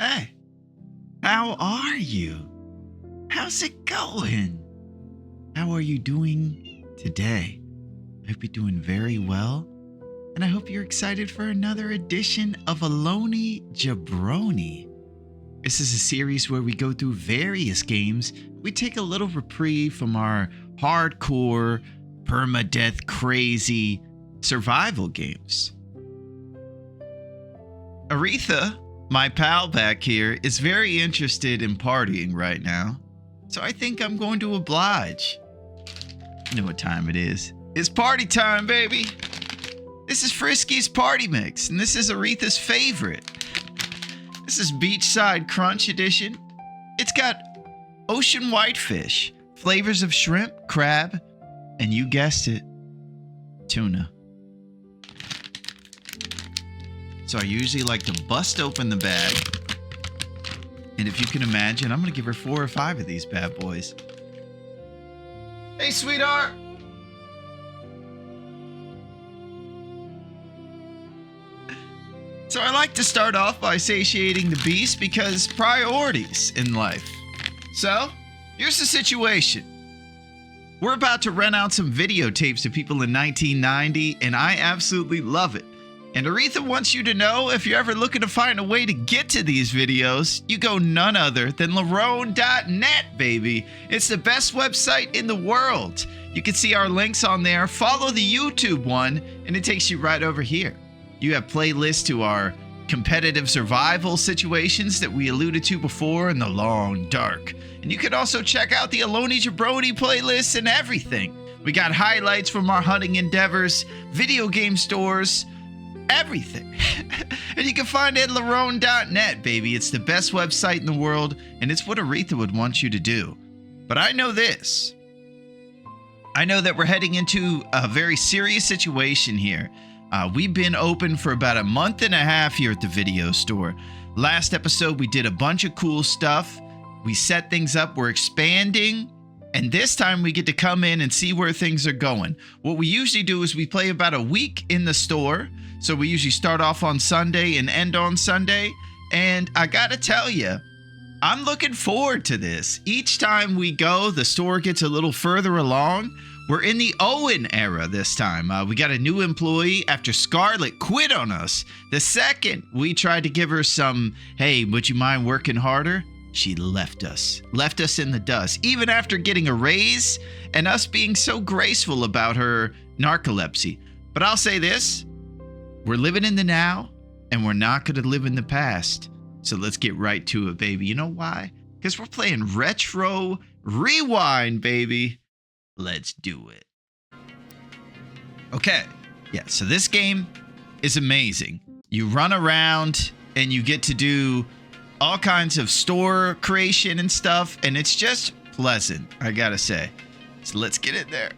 Hey, how are you? How's it going? How are you doing today? I hope you're doing very well. And I hope you're excited for another edition of Larone Jabroni. This is a series where we go through various games. We take a little reprieve from our hardcore, permadeath crazy survival games. Aretha, my pal back here, is very interested in partying right now. So I think I'm going to oblige. You know what time it is. It's party time, baby. This is Frisky's Party Mix, and this is Aretha's favorite. This is Beachside Crunch Edition. It's got ocean whitefish, flavors of shrimp, crab, and you guessed it, tuna. So I usually like to bust open the bag. And if you can imagine, I'm going to give her 4 or 5 of these bad boys. Hey, sweetheart. So I like to start off by satiating the beast because priorities in life. So here's the situation. We're about to rent out some videotapes to people in 1990, and I absolutely love it. And Aretha wants you to know if you're ever looking to find a way to get to these videos, you go none other than Larone.net, baby. It's the best website in the world. You can see our links on there. Follow the YouTube one, and it takes you right over here. You have playlists to our competitive survival situations that we alluded to before in the long dark. And you can also check out the Larone Jabroni playlists and everything. We got highlights from our hunting endeavors, video game stores, everything. And you can find it at Larone.net, baby. It's the best website in the world, and it's what Aretha would want you to do. But I know this. I know that we're heading into a very serious situation here. We've been open for about a month and a half here at the video store. Last episode, we did a bunch of cool stuff. We set things up. We're expanding. And this time we get to come in and see where things are going. What we usually do is we play about a week in the store. So we usually start off on Sunday and end on Sunday. And I gotta tell you, I'm looking forward to this. Each time we go, the store gets a little further along. We're in the Owen era this time. We got a new employee after Scarlett quit on us. The second we tried to give her some, hey, would you mind working harder? She left us in the dust, even after getting a raise and us being so graceful about her narcolepsy. But I'll say this, we're living in the now and we're not going to live in the past. So let's get right to it, baby. You know why? Because we're playing Retro Rewind, baby. Let's do it. Okay. Yeah, so this game is amazing. You run around and you get to do all kinds of store creation and stuff, and it's just pleasant, I gotta say. So let's get in there.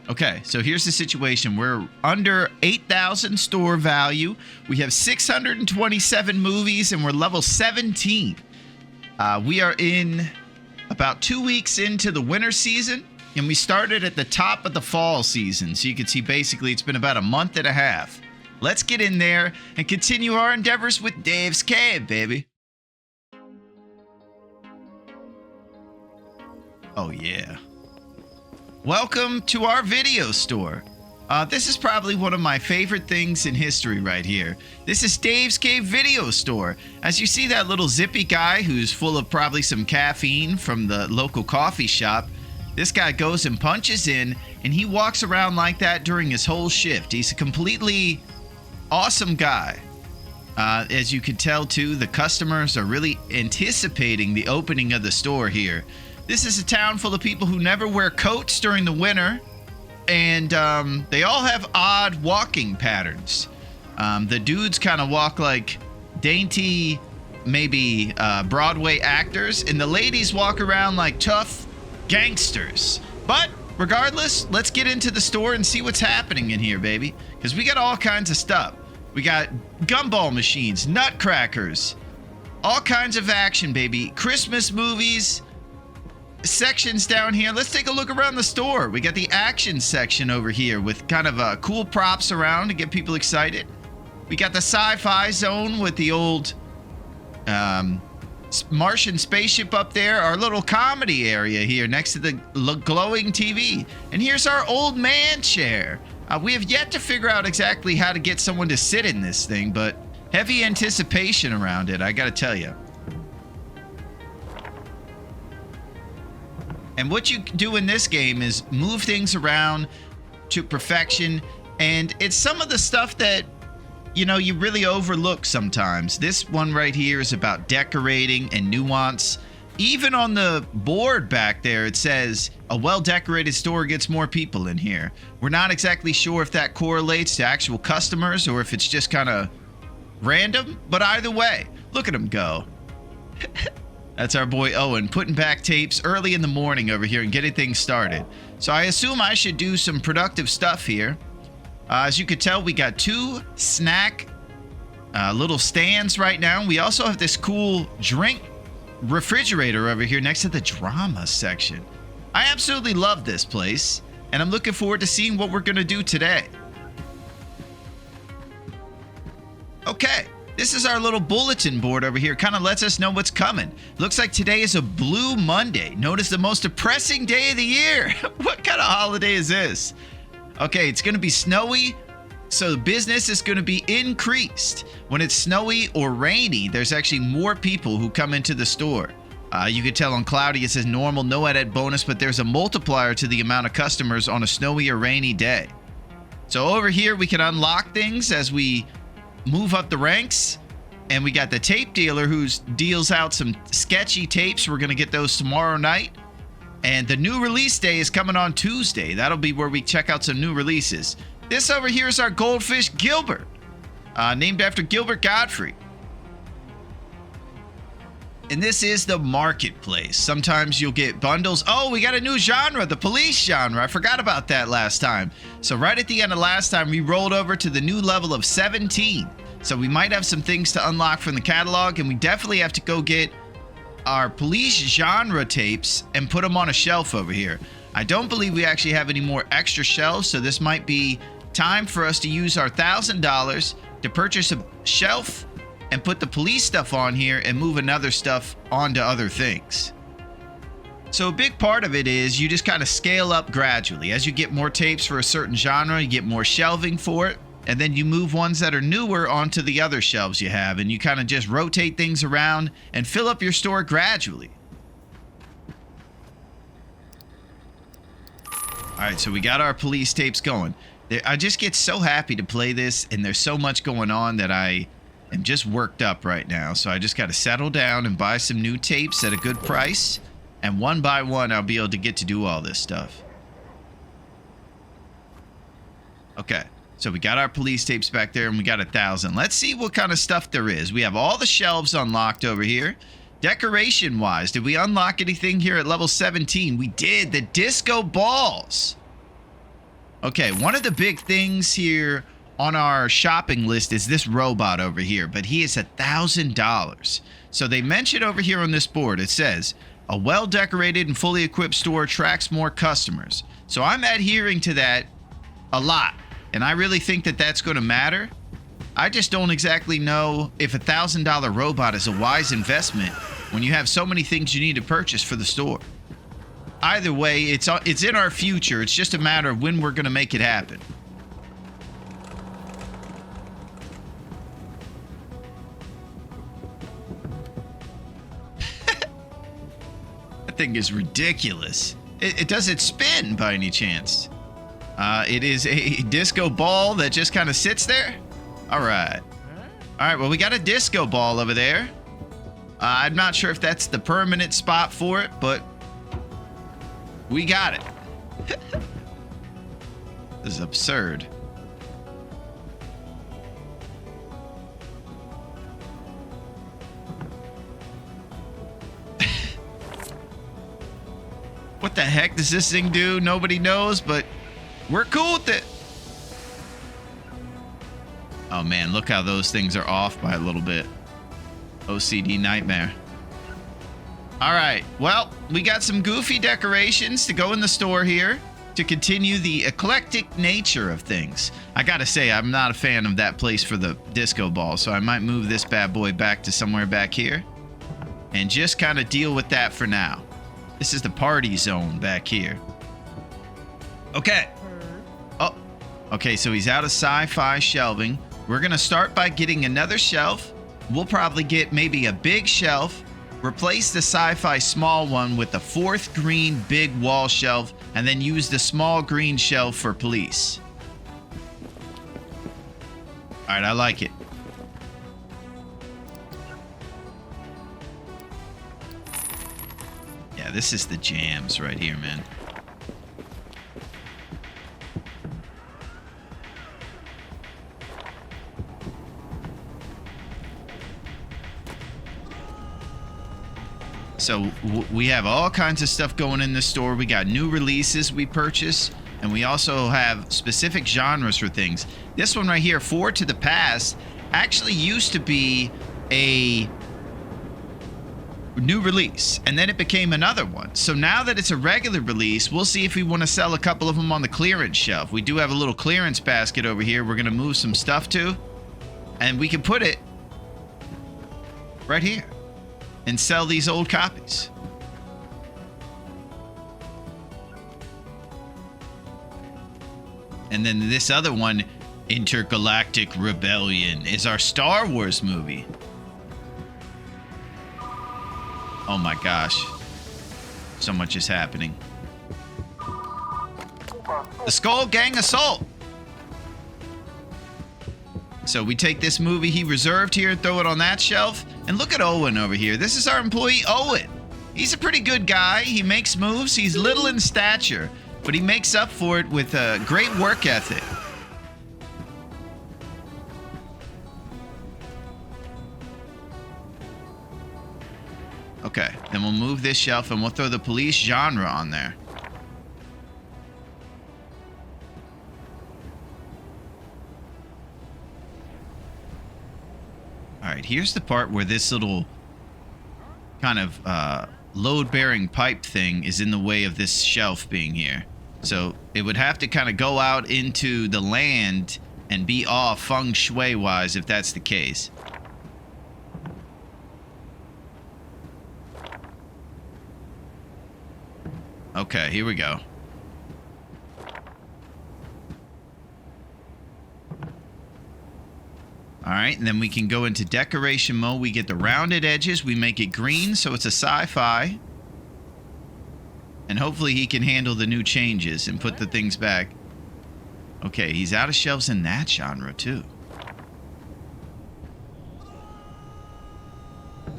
Okay, so here's the situation. We're under 8,000 store value. We have 627 movies, and we're level 17. We are in about 2 weeks into the winter season, and we started at the top of the fall season. So you can see basically it's been about a month and a half. Let's get in there and continue our endeavors with Dave's Cave, baby. Oh, yeah. Welcome to our video store. This is probably one of my favorite things in history right here. This is Dave's Cave Video Store. As you see that little zippy guy who's full of probably some caffeine from the local coffee shop, this guy goes and punches in, and he walks around like that during his whole shift. He's a completely awesome guy. As you can tell, too, the customers are really anticipating the opening of the store here. This is a town full of people who never wear coats during the winter. And they all have odd walking patterns. The dudes kind of walk like dainty, maybe Broadway actors, and the ladies walk around like tough gangsters. But regardless, let's get into the store and see what's happening in here, baby. Because we got all kinds of stuff. We got gumball machines, nutcrackers, all kinds of action, baby. Christmas movies, sections down here. Let's take a look around the store. We got the action section over here with kind of cool props around to get people excited. We got the sci-fi zone with the old Martian spaceship up there. Our little comedy area here next to the glowing TV. And here's our old man chair. We have yet to figure out exactly how to get someone to sit in this thing, but heavy anticipation around it, I gotta tell you. And what you do in this game is move things around to perfection, and it's some of the stuff that, you know, you really overlook sometimes. This one right here is about decorating and nuance. Even on the board back there, it says, a well-decorated store gets more people in here. We're not exactly sure if that correlates to actual customers or if it's just kind of random, but either way, look at him go. That's our boy Owen putting back tapes early in the morning over here and getting things started. So I assume I should do some productive stuff here. As you could tell, we got 2 snack little stands right now. We also have this cool drink refrigerator over here next to the drama section. I absolutely love this place, and I'm looking forward to seeing what we're going to do today. Okay, this is our little bulletin board over here. Kind of lets us know what's coming. Looks like today is a Blue Monday. Notice the most depressing day of the year. What kind of holiday is this? Okay, it's going to be snowy, so business is going to be increased. When it's snowy or rainy, there's actually more people who come into the store. You can tell on cloudy it says normal, no added bonus, but there's a multiplier to the amount of customers on a snowy or rainy day. So over here, we can unlock things as we move up the ranks. And we got the tape dealer who deals out some sketchy tapes. We're going to get those tomorrow night. And the new release day is coming on Tuesday. That'll be where we check out some new releases. This over here is our goldfish Gilbert, named after Gilbert Gottfried. And this is the marketplace. Sometimes you'll get bundles. Oh, we got a new genre, the police genre. I forgot about that last time. So right at the end of last time, we rolled over to the new level of 17. So we might have some things to unlock from the catalog, and we definitely have to go get our police genre tapes and put them on a shelf over here. I don't believe we actually have any more extra shelves, so this might be time for us to use our $1,000 to purchase a shelf and put the police stuff on here and move another stuff onto other things. So a big part of it is you just kind of scale up gradually. As you get more tapes for a certain genre, you get more shelving for it, and then you move ones that are newer onto the other shelves you have, and you kind of just rotate things around and fill up your store gradually. All right, so we got our police tapes going. I just get so happy to play this, and there's so much going on that I am just worked up right now. So I just got to settle down and buy some new tapes at a good price, and one by one I'll be able to get to do all this stuff. Okay. So we got our police tapes back there, and we got 1,000. Let's see what kind of stuff there is. We have all the shelves unlocked over here. Decoration-wise, did we unlock anything here at level 17? We did. The disco balls. Okay, one of the big things here on our shopping list is this robot over here, but he is $1,000. So they mention over here on this board, it says, a well-decorated and fully equipped store attracts more customers. So I'm adhering to that a lot. And I really think that that's going to matter. I just don't exactly know if a $1,000 robot is a wise investment when you have so many things you need to purchase for the store. Either way, it's in our future. It's just a matter of when we're going to make it happen. That thing is ridiculous. Does it spin by any chance? It is a disco ball that just kind of sits there. All right. All right, well, we got a disco ball over there. I'm not sure if that's the permanent spot for it, but we got it. This is absurd. What the heck does this thing do? Nobody knows, but we're cool with it. Oh man, look how those things are off by a little bit. OCD nightmare. All right. Well, we got some goofy decorations to go in the store here to continue the eclectic nature of things. I gotta say, I'm not a fan of that place for the disco ball, so I might move this bad boy back to somewhere back here and just kind of deal with that for now. This is the party zone back here. Okay. Oh, okay, so he's out of sci-fi shelving. We're gonna start by getting another shelf. We'll probably get maybe a big shelf, replace the sci-fi small one with the 4th green big wall shelf, and then use the small green shelf for police. All right, I like it. Yeah, this is the jams right here, man. So we have all kinds of stuff going in the store. We got new releases we purchase, and we also have specific genres for things. This one right here, Forward to the Past, actually used to be a new release, and then it became another one. So now that it's a regular release, we'll see if we want to sell a couple of them on the clearance shelf. We do have a little clearance basket over here we're going to move some stuff to, and we can put it right here and sell these old copies. And then this other one, Intergalactic Rebellion, is our Star Wars movie. Oh my gosh. So much is happening. The Skull Gang Assault. So we take this movie he reserved here, throw it on that shelf, and look at Owen over here. This is our employee, Owen. He's a pretty good guy. He makes moves. He's little in stature, but he makes up for it with a great work ethic. Okay, then we'll move this shelf and we'll throw the police genre on there. All right, here's the part where this little kind of load-bearing pipe thing is in the way of this shelf being here. So it would have to kind of go out into the land and be off feng shui-wise if that's the case. Okay, here we go. All right, and then we can go into decoration mode. We get the rounded edges. We make it green, so it's a sci-fi. And hopefully he can handle the new changes and put the things back. Okay, he's out of shelves in that genre, too. All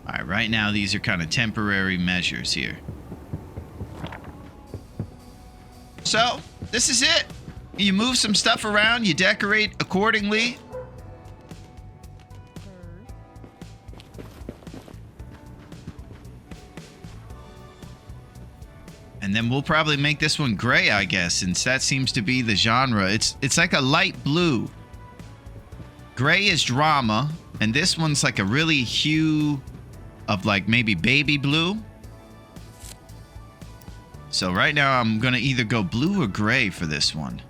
right, right now these are kind of temporary measures here. So, this is it. You move some stuff around, you decorate accordingly. And then we'll probably make this one gray, I guess, since that seems to be the genre. It's like a light blue. Gray is drama, and this one's like a really hue of like maybe baby blue. So right now I'm gonna either go blue or gray for this one.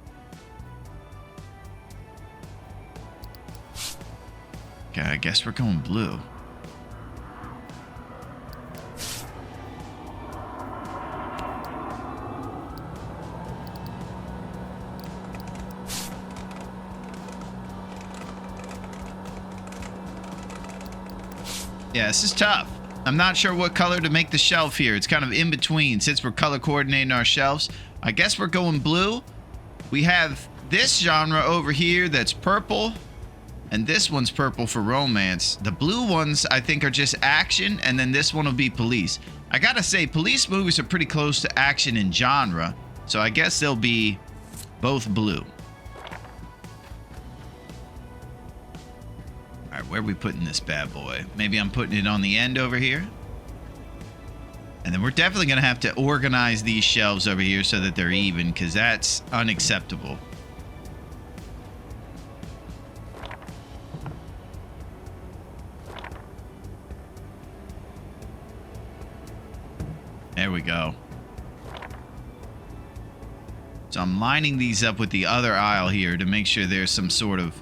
Okay, I guess we're going blue. Yeah, this is tough. I'm not sure what color to make the shelf here. It's kind of in between since we're color coordinating our shelves. I guess we're going blue. We have this genre over here that's purple, and this one's purple for romance. The blue ones I think are just action, and then this one will be police. I gotta say, police movies are pretty close to action in genre, so I guess they'll be both blue. All right, where are we putting this bad boy? Maybe I'm putting it on the end over here. And then we're definitely going to have to organize these shelves over here so that they're even, because that's unacceptable. There we go. So I'm lining these up with the other aisle here to make sure there's some sort of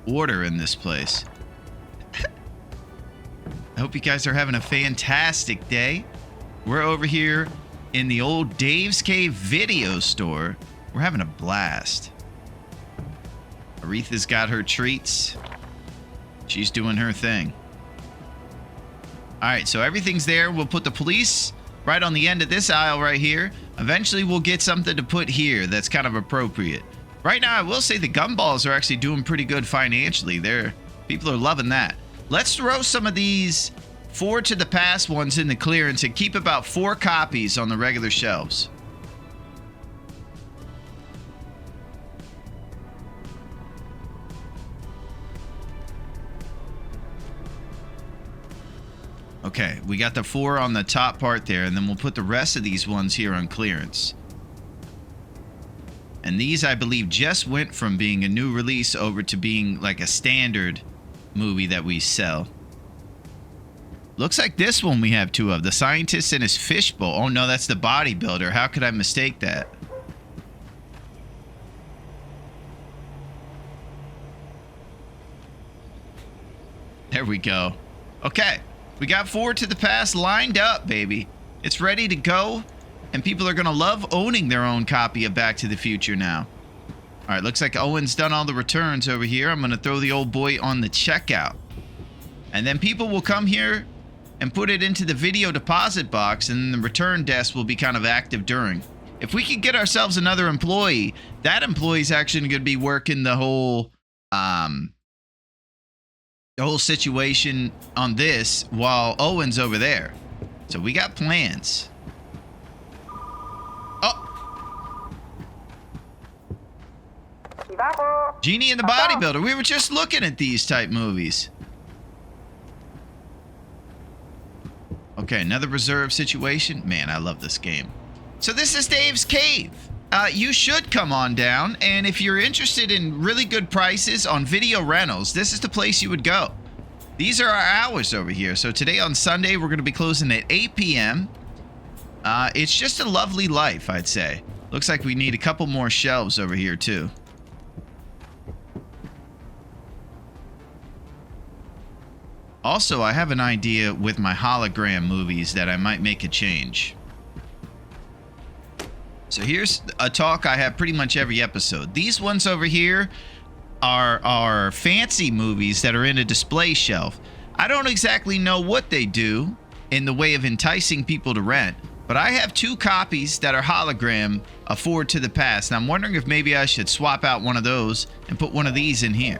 order in this place. I hope you guys are having a fantastic day. We're over here in the old Dave's Cave video store. We're having a blast. Aretha's got her treats. She's doing her thing. All right, so everything's there. We'll put the police right on the end of this aisle right here. Eventually, we'll get something to put here that's kind of appropriate. Right now, I will say the gumballs are actually doing pretty good financially. People are loving that. Let's throw some of these Forward to the Past ones in the clearance and keep about 4 copies on the regular shelves. Okay, we got the 4 on the top part there, and then we'll put the rest of these ones here on clearance. And these, I believe, just went from being a new release over to being like a standard movie that we sell. Looks like this one we have 2 of. The Scientist and His Fishbowl. Oh no, that's the Bodybuilder. How could I mistake that? There we go. Okay. We got Forward to the Past lined up, baby. It's ready to go, and people are going to love owning their own copy of Back to the Future now. All right, looks like Owen's done all the returns over here. I'm going to throw the old boy on the checkout. And then people will come here and put it into the video deposit box, and the return desk will be kind of active during. If we could get ourselves another employee, that employee's actually going to be working the whole situation on this while Owen's over there. So we got plans. Oh! Genie and the Bodybuilder. We were just looking at these type movies. Okay, another reserve situation. Man, I love this game. So this is Dave's Cave. You should come on down, and if you're interested in really good prices on video rentals, this is the place you would go. These are our hours over here. So today on Sunday, we're going to be closing at 8 p.m. It's just a lovely life, I'd say. Looks like we need a couple more shelves over here, too. Also, I have an idea with my hologram movies that I might make a change. So here's a talk I have pretty much every episode. These ones over here are fancy movies that are in a display shelf. I don't exactly know what they do in the way of enticing people to rent, but I have 2 copies that are hologram of Forward to the Past, and I'm wondering if maybe I should swap out one of those and put one of these in here.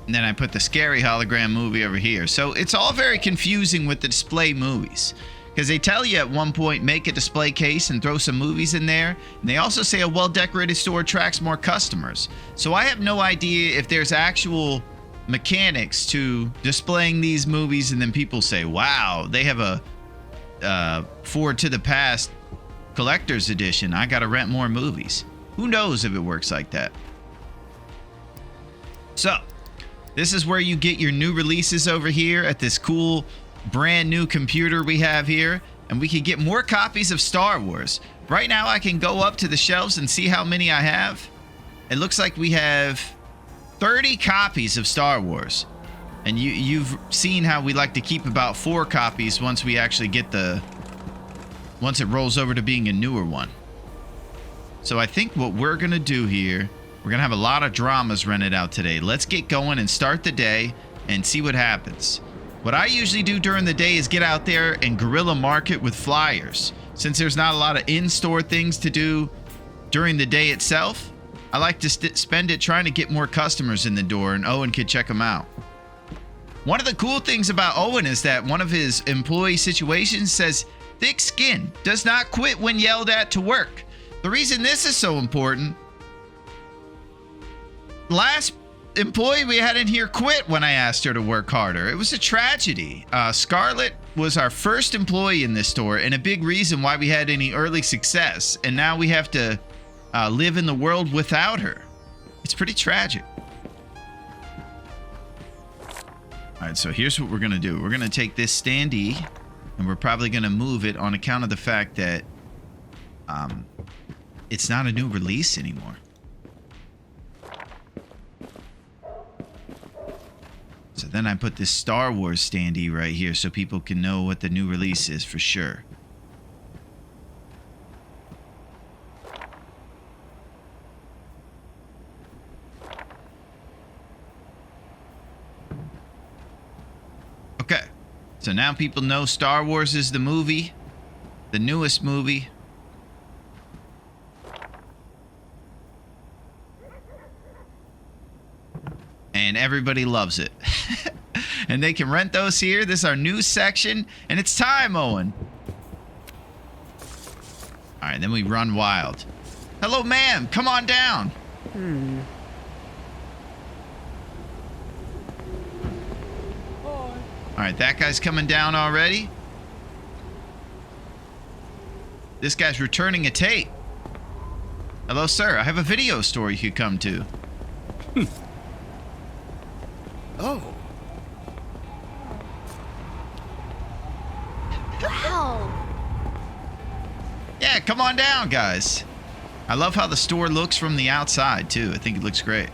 And then I put the scary hologram movie over here. So it's all very confusing with the display movies, because they tell you at one point, make a display case and throw some movies in there. And they also say a well-decorated store attracts more customers. So I have no idea if there's actual mechanics to displaying these movies, and then people say, wow, they have a Forward to the Past collector's edition. I gotta rent more movies. Who knows if it works like that? So this is where you get your new releases over here at this cool brand new computer we have here, and we can get more copies of Star Wars. Right now I can go up to the shelves and see how many I have. It looks like we have 30 copies of Star Wars. And you've seen how we like to keep about 4 copies once we actually get once it rolls over to being a newer one. So I think what we're gonna do here, we're going to have a lot of dramas rented out today. Let's get going and start the day and see what happens. What I usually do during the day is get out there and guerrilla market with flyers. Since there's not a lot of in-store things to do during the day itself, I like to spend it trying to get more customers in the door, and Owen can check them out. One of the cool things about Owen is that one of his employee situations says, thick skin, does not quit when yelled at to work. The reason this is so important, last employee we had in here quit when I asked her to work harder. It was a tragedy. Scarlett was our first employee in this store and a big reason why we had any early success. And now we have to live in the world without her. It's pretty tragic. All right, so here's what we're going to do. We're going to take this standee, and we're probably going to move it on account of the fact that it's not a new release anymore. So then I put this Star Wars standee right here so people can know what the new release is for sure. Okay, so now people know Star Wars is the movie, the newest movie. And everybody loves it. And they can rent those here. This is our news section. And it's time, Owen. All right, then we run wild. Hello, ma'am. Come on down. All right, that guy's coming down already. This guy's returning a tape. Hello, sir. I have a video store you could come to. Oh. Wow. Yeah, come on down, guys. I love how the store looks from the outside, too. I think it looks great.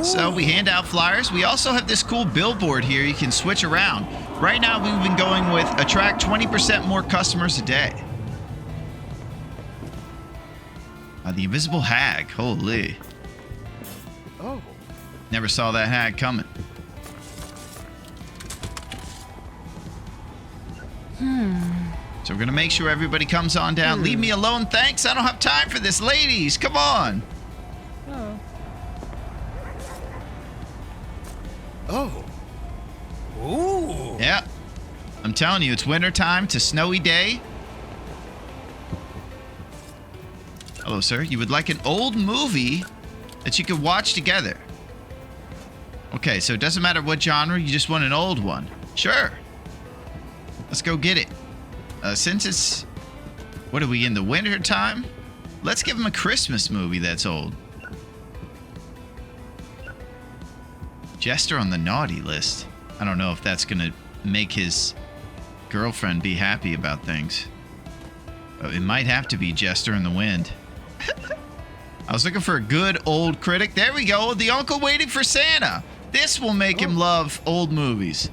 So we hand out flyers. We also have this cool billboard here you can switch around. Right now, we've been going with attract 20% more customers a day. The Invisible Hag. Holy. Oh. Never saw that hag coming. So we're going to make sure everybody comes on down. Leave me alone, thanks. I don't have time for this. Ladies, come on. Oh. Ooh. Yeah. I'm telling you, it's wintertime. It's a snowy day. Hello, sir. You would like an old movie that you could watch together. Okay, so it doesn't matter what genre. You just want an old one. Sure. Let's go get it. Since it's... What are we, in the winter time? Let's give him a Christmas movie that's old. Jester on the naughty list. I don't know if that's going to make his girlfriend be happy about things. It might have to be Jester in the Wind. I was looking for a good old critic. There we go. The Uncle Waiting for Santa. This will make him love old movies.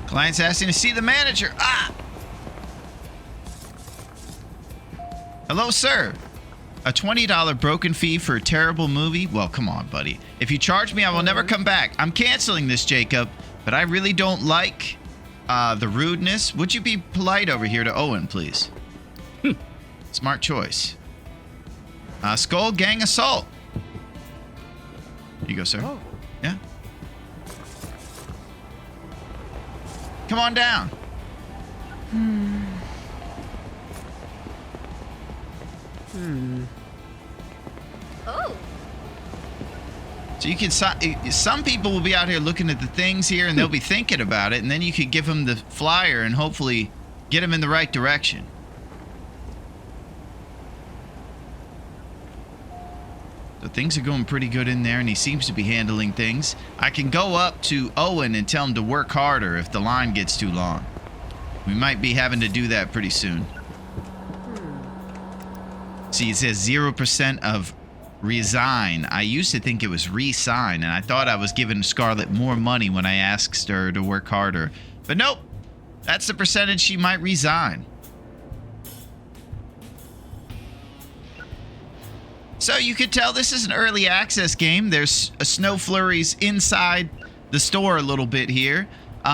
Client's asking to see the manager. Ah! Hello, sir. A $20 broken fee for a terrible movie? Well, come on, buddy. If you charge me, I will never come back. I'm canceling this, Jacob. But I really don't like the rudeness. Would you be polite over here to Owen, please? Smart choice. Skull Gang Assault. Here you go, sir. Oh. Yeah. Come on down. Oh. So you can, some people will be out here looking at the things here and they'll be thinking about it, and then you could give them the flyer and hopefully get them in the right direction. So things are going pretty good in there, and he seems to be handling things. I can go up to Owen and tell him to work harder if the line gets too long. We might be having to do that pretty soon. See, it says 0% of resign. I used to think it was re-sign, and I thought I was giving Scarlett more money when I asked her to work harder. But nope, that's the percentage she might resign. So you could tell this is an early access game. There's snow flurries inside the store a little bit here.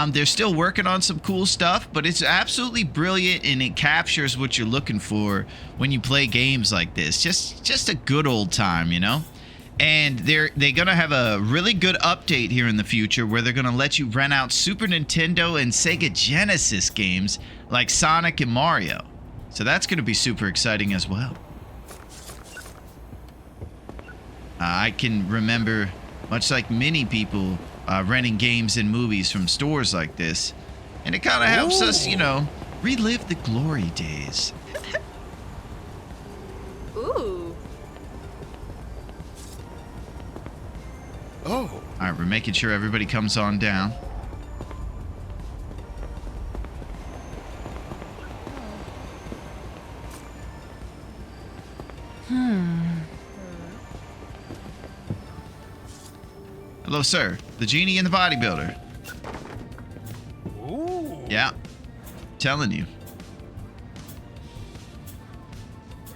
They're still working on some cool stuff, but it's absolutely brilliant, and it captures what you're looking for when you play games like this. Just a good old time, you know? And they're gonna have a really good update here in the future where they're gonna let you rent out Super Nintendo and Sega Genesis games like Sonic and Mario. So that's gonna be super exciting as well. I can remember, much like many people, renting games and movies from stores like this. And it kind of helps us, relive the glory days. Ooh. Oh. All right, we're making sure everybody comes on down. Hello, sir. The genie and the bodybuilder. Ooh. Yeah. Telling you.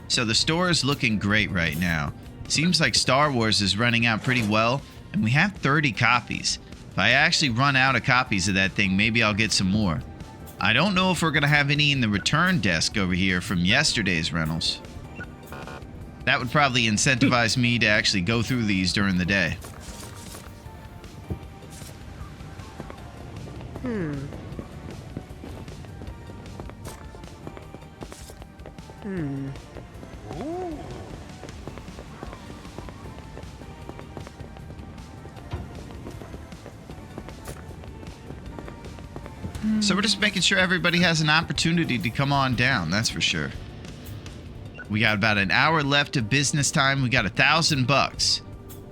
So the store is looking great right now. Seems like Star Wars is running out pretty well, and we have 30 copies. If I actually run out of copies of that thing, maybe I'll get some more. I don't know if we're going to have any in the return desk over here from yesterday's rentals. That would probably incentivize me to actually go through these during the day. Ooh. So we're just making sure everybody has an opportunity to come on down, that's for sure. We got about an hour left of business time. We got $1,000.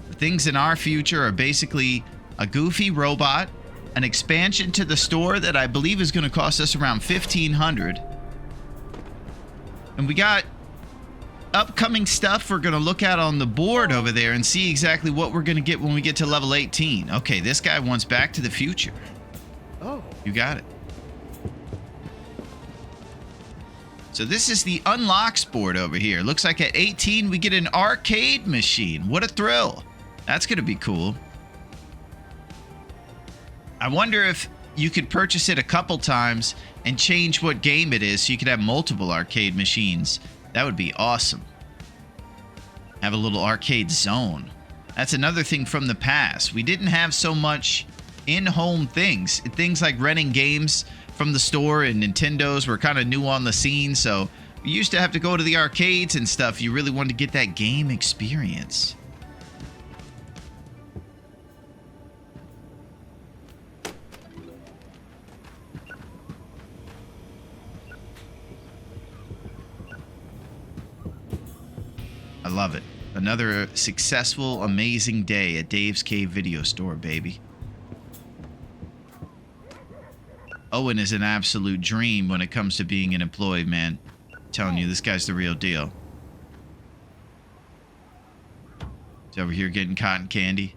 The things in our future are basically a goofy robot, an expansion to the store that I believe is going to cost us around $1,500. And we got upcoming stuff we're going to look at on the board over there and see exactly what we're going to get when we get to level 18. Okay, this guy wants Back to the Future. Oh. You got it. So this is the unlocks board over here. Looks like at 18 we get an arcade machine. What a thrill. That's going to be cool. I wonder if you could purchase it a couple times and change what game it is so you could have multiple arcade machines. That would be awesome. Have a little arcade zone. That's another thing from the past. We didn't have so much in-home things. Things like renting games from the store, and Nintendos were kind of new on the scene, so we used to have to go to the arcades and stuff. You really wanted to get that game experience. I love it. Another successful, amazing day at Dave's Cave Video Store, baby. Owen is an absolute dream when it comes to being an employee, man. I'm telling you, this guy's the real deal. He's over here getting cotton candy.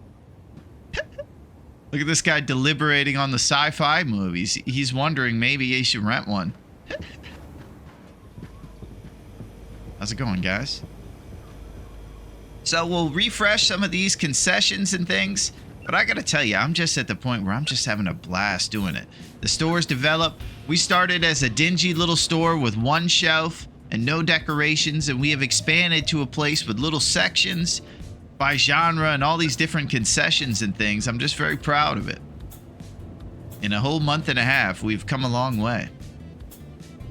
Look at this guy deliberating on the sci-fi movies. He's wondering maybe he should rent one. How's it going, guys? So we'll refresh some of these concessions and things. But I gotta tell you, I'm just at the point where I'm just having a blast doing it. The store's developed. We started as a dingy little store with one shelf and no decorations, and we have expanded to a place with little sections by genre and all these different concessions and things. I'm just very proud of it. In a whole month and a half, we've come a long way.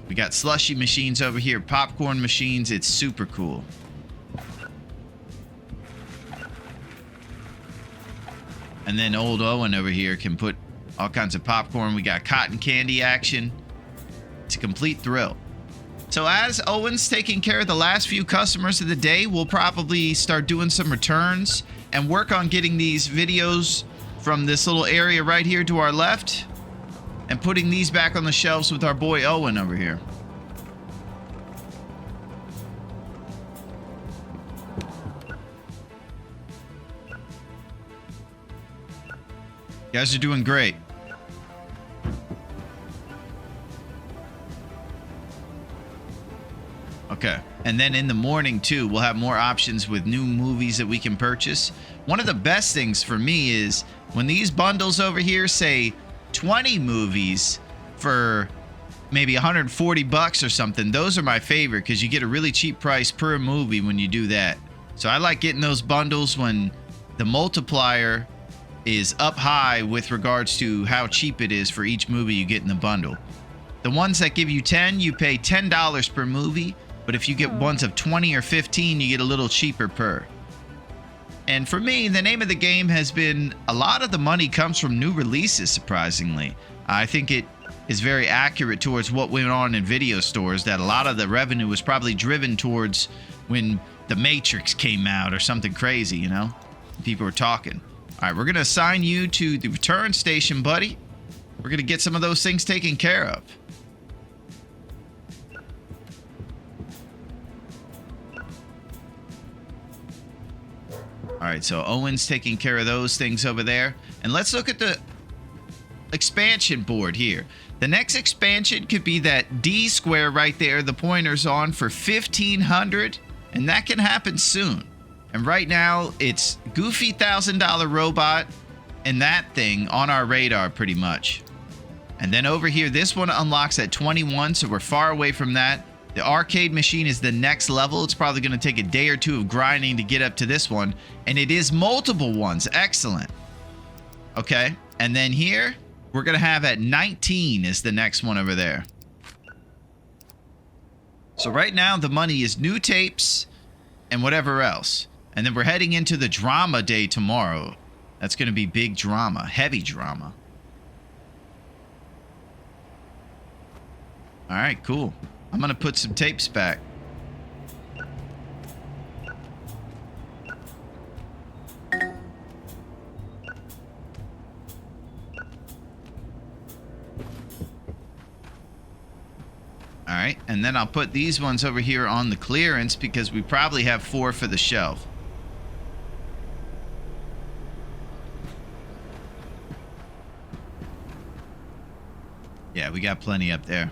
We got slushy machines over here, popcorn machines. It's super cool. And then old Owen over here can put all kinds of popcorn. We got cotton candy action. It's a complete thrill. So as Owen's taking care of the last few customers of the day, we'll probably start doing some returns and work on getting these videos from this little area right here to our left and putting these back on the shelves with our boy Owen over here. You guys are doing great. Okay. And then in the morning, too, we'll have more options with new movies that we can purchase. One of the best things for me is when these bundles over here say 20 movies for maybe 140 bucks or something. Those are my favorite because you get a really cheap price per movie when you do that. So I like getting those bundles when the multiplier is up high with regards to how cheap it is for each movie you get in the bundle. The ones that give you 10, you pay $10 per movie, but if you get ones of 20 or 15, you get a little cheaper per. And for me, the name of the game has been a lot of the money comes from new releases, surprisingly. I think it is very accurate towards what went on in video stores, that a lot of the revenue was probably driven towards when The Matrix came out or something crazy, you know? People were talking. All right, we're going to assign you to the return station, buddy. We're going to get some of those things taken care of. All right, so Owen's taking care of those things over there. And let's look at the expansion board here. The next expansion could be that D square right there, the pointer's on, for 1,500. And that can happen soon. And right now, it's goofy $1,000 robot and that thing on our radar pretty much. And then over here, this one unlocks at 21, so we're far away from that. The arcade machine is the next level. It's probably going to take a day or two of grinding to get up to this one. And it is multiple ones. Excellent. Okay. And then here, we're going to have at 19 is the next one over there. So right now, the money is new tapes and whatever else. And then we're heading into the drama day tomorrow. That's going to be big drama. Heavy drama. All right, cool. I'm going to put some tapes back. All right, and then I'll put these ones over here on the clearance because we probably have 4 for the shelf. Yeah, we got plenty up there.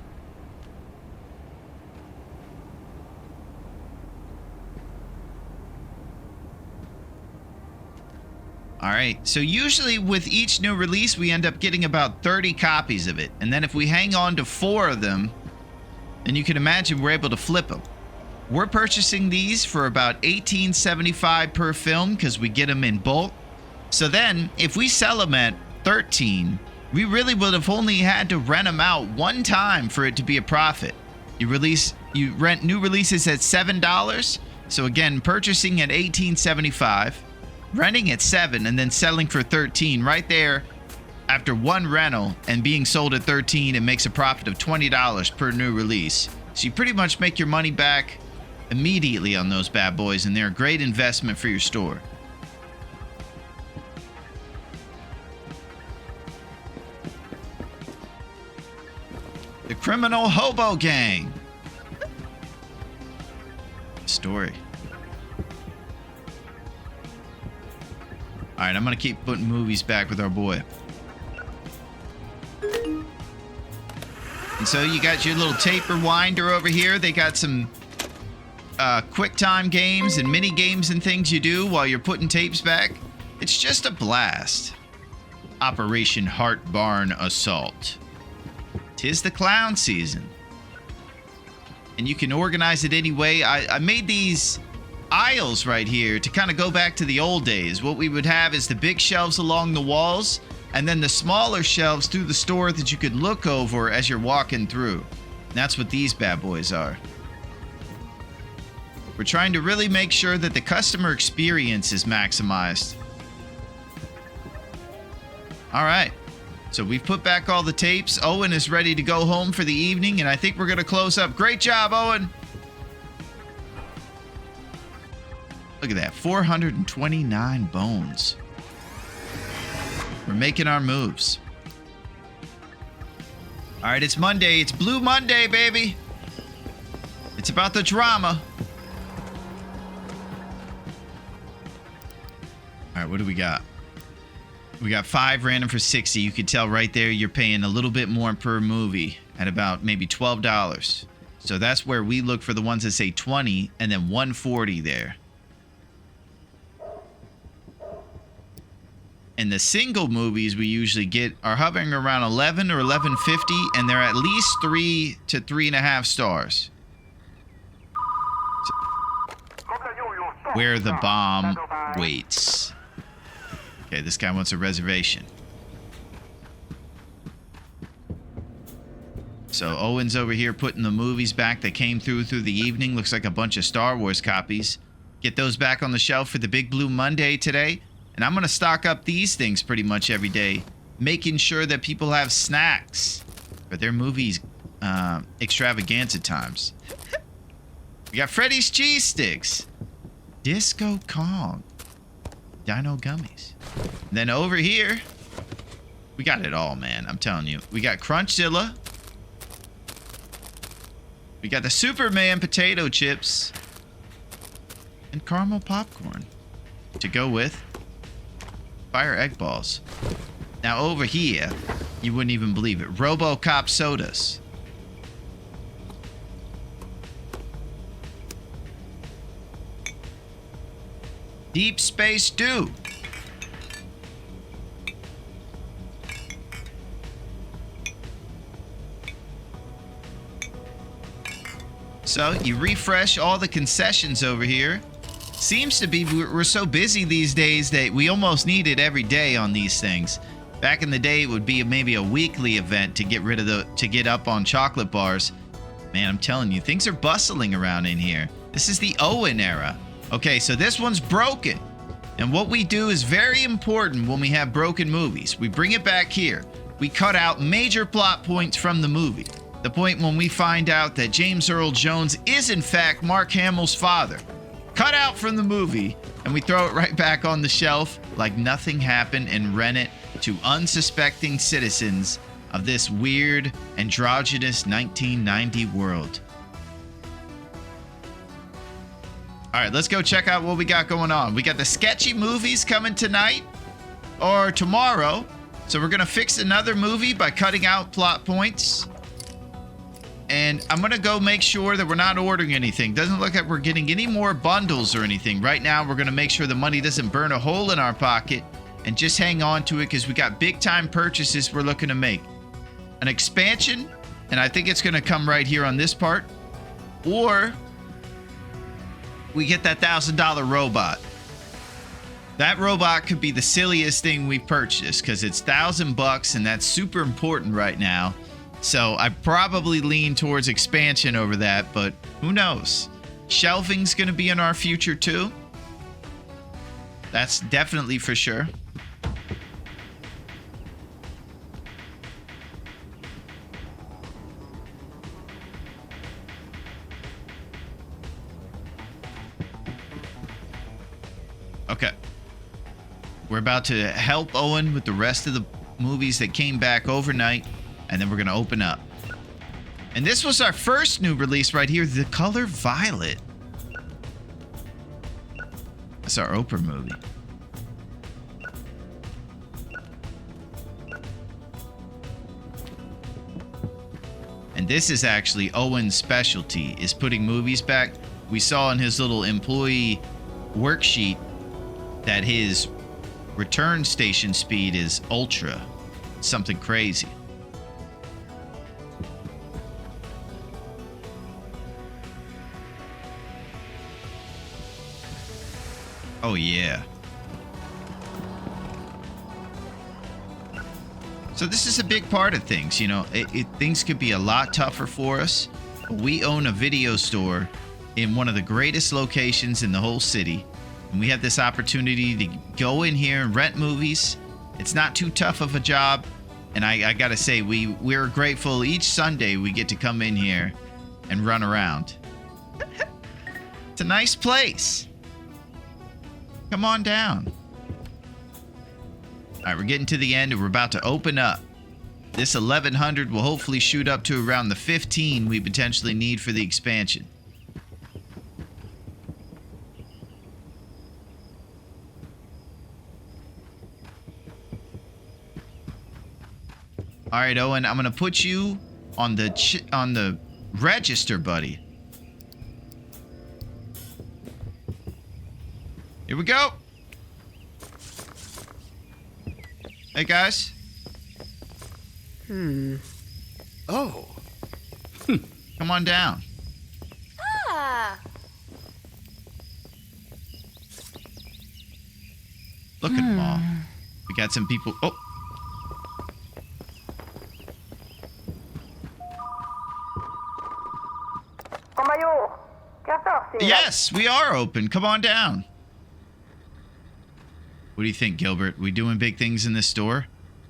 All right, so usually with each new release, we end up getting about 30 copies of it. And then if we hang on to 4 of them, then you can imagine we're able to flip them. We're purchasing these for about $18.75 per film because we get them in bulk. So then, if we sell them at $13, we really would have only had to rent them out one time for it to be a profit. You rent new releases at $7. So again, purchasing at $18.75. Renting at $7 and then selling for $13 right there after one rental and being sold at $13, it makes a profit of $20 per new release. So you pretty much make your money back immediately on those bad boys, and they're a great investment for your store. The Criminal Hobo Gang. Story. All right, I'm going to keep putting movies back with our boy. And so you got your little tape rewinder over here. They got some quick time games and mini games and things you do while you're putting tapes back. It's just a blast. Operation Heart Barn Assault. 'Tis the clown season. And you can organize it any way. I made these aisles right here to kind of go back to the old days. What we would have is the big shelves along the walls and then the smaller shelves through the store that you could look over as you're walking through. And that's what these bad boys are. We're trying to really make sure that the customer experience is maximized. All right. So we've put back all the tapes. Owen is ready to go home for the evening, and I think we're going to close up. Great job, Owen. Look at that, 429 bones. We're making our moves. All right, it's Monday. It's Blue Monday, baby. It's about the drama. All right, what do we got? We got 5 random for 60. You can tell right there you're paying a little bit more per movie at about maybe $12. So that's where we look for the ones that say 20 and then 140 there. And the single movies we usually get are hovering around 11 or 11.50, and they're at least 3 to 3.5 stars. Where the bomb waits. Okay, this guy wants a reservation. So Owen's over here putting the movies back that came through the evening. Looks like a bunch of Star Wars copies. Get those back on the shelf for the Big Blue Monday today. And I'm going to stock up these things pretty much every day, making sure that people have snacks for their movies extravaganza times. We got Freddy's Cheese Sticks, Disco Kong, Dino Gummies. And then over here, we got it all, man. I'm telling you. We got Crunchzilla. We got the Superman potato chips. And caramel popcorn to go with fire egg balls. Now over here, you wouldn't even believe it. RoboCop sodas. Deep Space Stew. So you refresh all the concessions over here. Seems to be we're so busy these days that we almost need it every day on these things. Back in the day, it would be maybe a weekly event to get up on chocolate bars. Man, I'm telling you, things are bustling around in here. This is the Owen era. Okay, so this one's broken. And what we do is very important when we have broken movies. We bring it back here. We cut out major plot points from the movie. The point when we find out that James Earl Jones is in fact Mark Hamill's father. Cut out from the movie, and we throw it right back on the shelf like nothing happened and rent it to unsuspecting citizens of this weird, androgynous 1990 world. All right, let's go check out what we got going on. We got the sketchy movies coming tonight or tomorrow. So we're going to fix another movie by cutting out plot points. And I'm going to go make sure that we're not ordering anything. Doesn't look like we're getting any more bundles or anything. Right now, we're going to make sure the money doesn't burn a hole in our pocket and just hang on to it because we got big time purchases we're looking to make. An expansion, and I think it's going to come right here on this part. Or we get that $1,000 robot. That robot could be the silliest thing we purchased because it's $1,000 and that's super important right now. So I probably lean towards expansion over that, but who knows? Shelving's going to be in our future too. That's definitely for sure. Okay. We're about to help Owen with the rest of the movies that came back overnight. And then we're going to open up. And this was our first new release right here, The Color Violet. That's our Oprah movie. And this is actually Owen's specialty, is putting movies back. We saw in his little employee worksheet that his return station speed is ultra. Something crazy. Oh, yeah. So this is a big part of things, you know. Things could be a lot tougher for us. We own a video store in one of the greatest locations in the whole city. And we have this opportunity to go in here and rent movies. It's not too tough of a job. And I got to say, we're grateful each Sunday we get to come in here and run around. It's a nice place. Come on down. All right, we're getting to the end and we're about to open up. This 1100 will hopefully shoot up to around the 15 we potentially need for the expansion. All right, Owen, I'm going to put you on the register, buddy. Here we go. Hey, guys. Oh. Come on down. Ah. Look at them all. We got some people. Oh. Compañero, ¿qué haces? Yes, we are open. Come on down. What do you think, Gilbert? We doing big things in this store?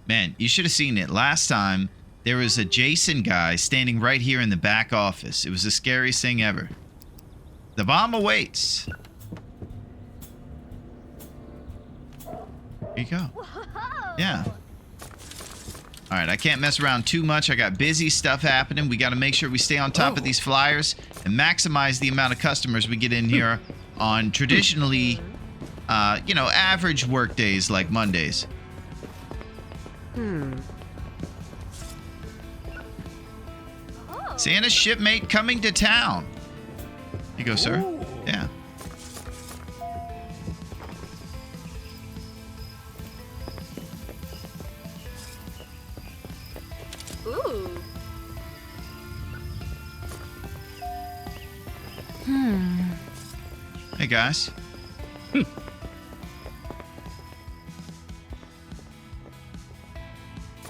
Man, you should have seen it. Last time, there was a Jason guy standing right here in the back office. It was the scariest thing ever. The bomb awaits. Here you go. Yeah. All right, I can't mess around too much. I got busy stuff happening. We got to make sure we stay on top of these flyers and maximize the amount of customers we get in here on traditionally, average work days like Mondays. Santa's shipmate coming to town. Here you go, sir. Yeah. Ooh. Hey, guys. Hey,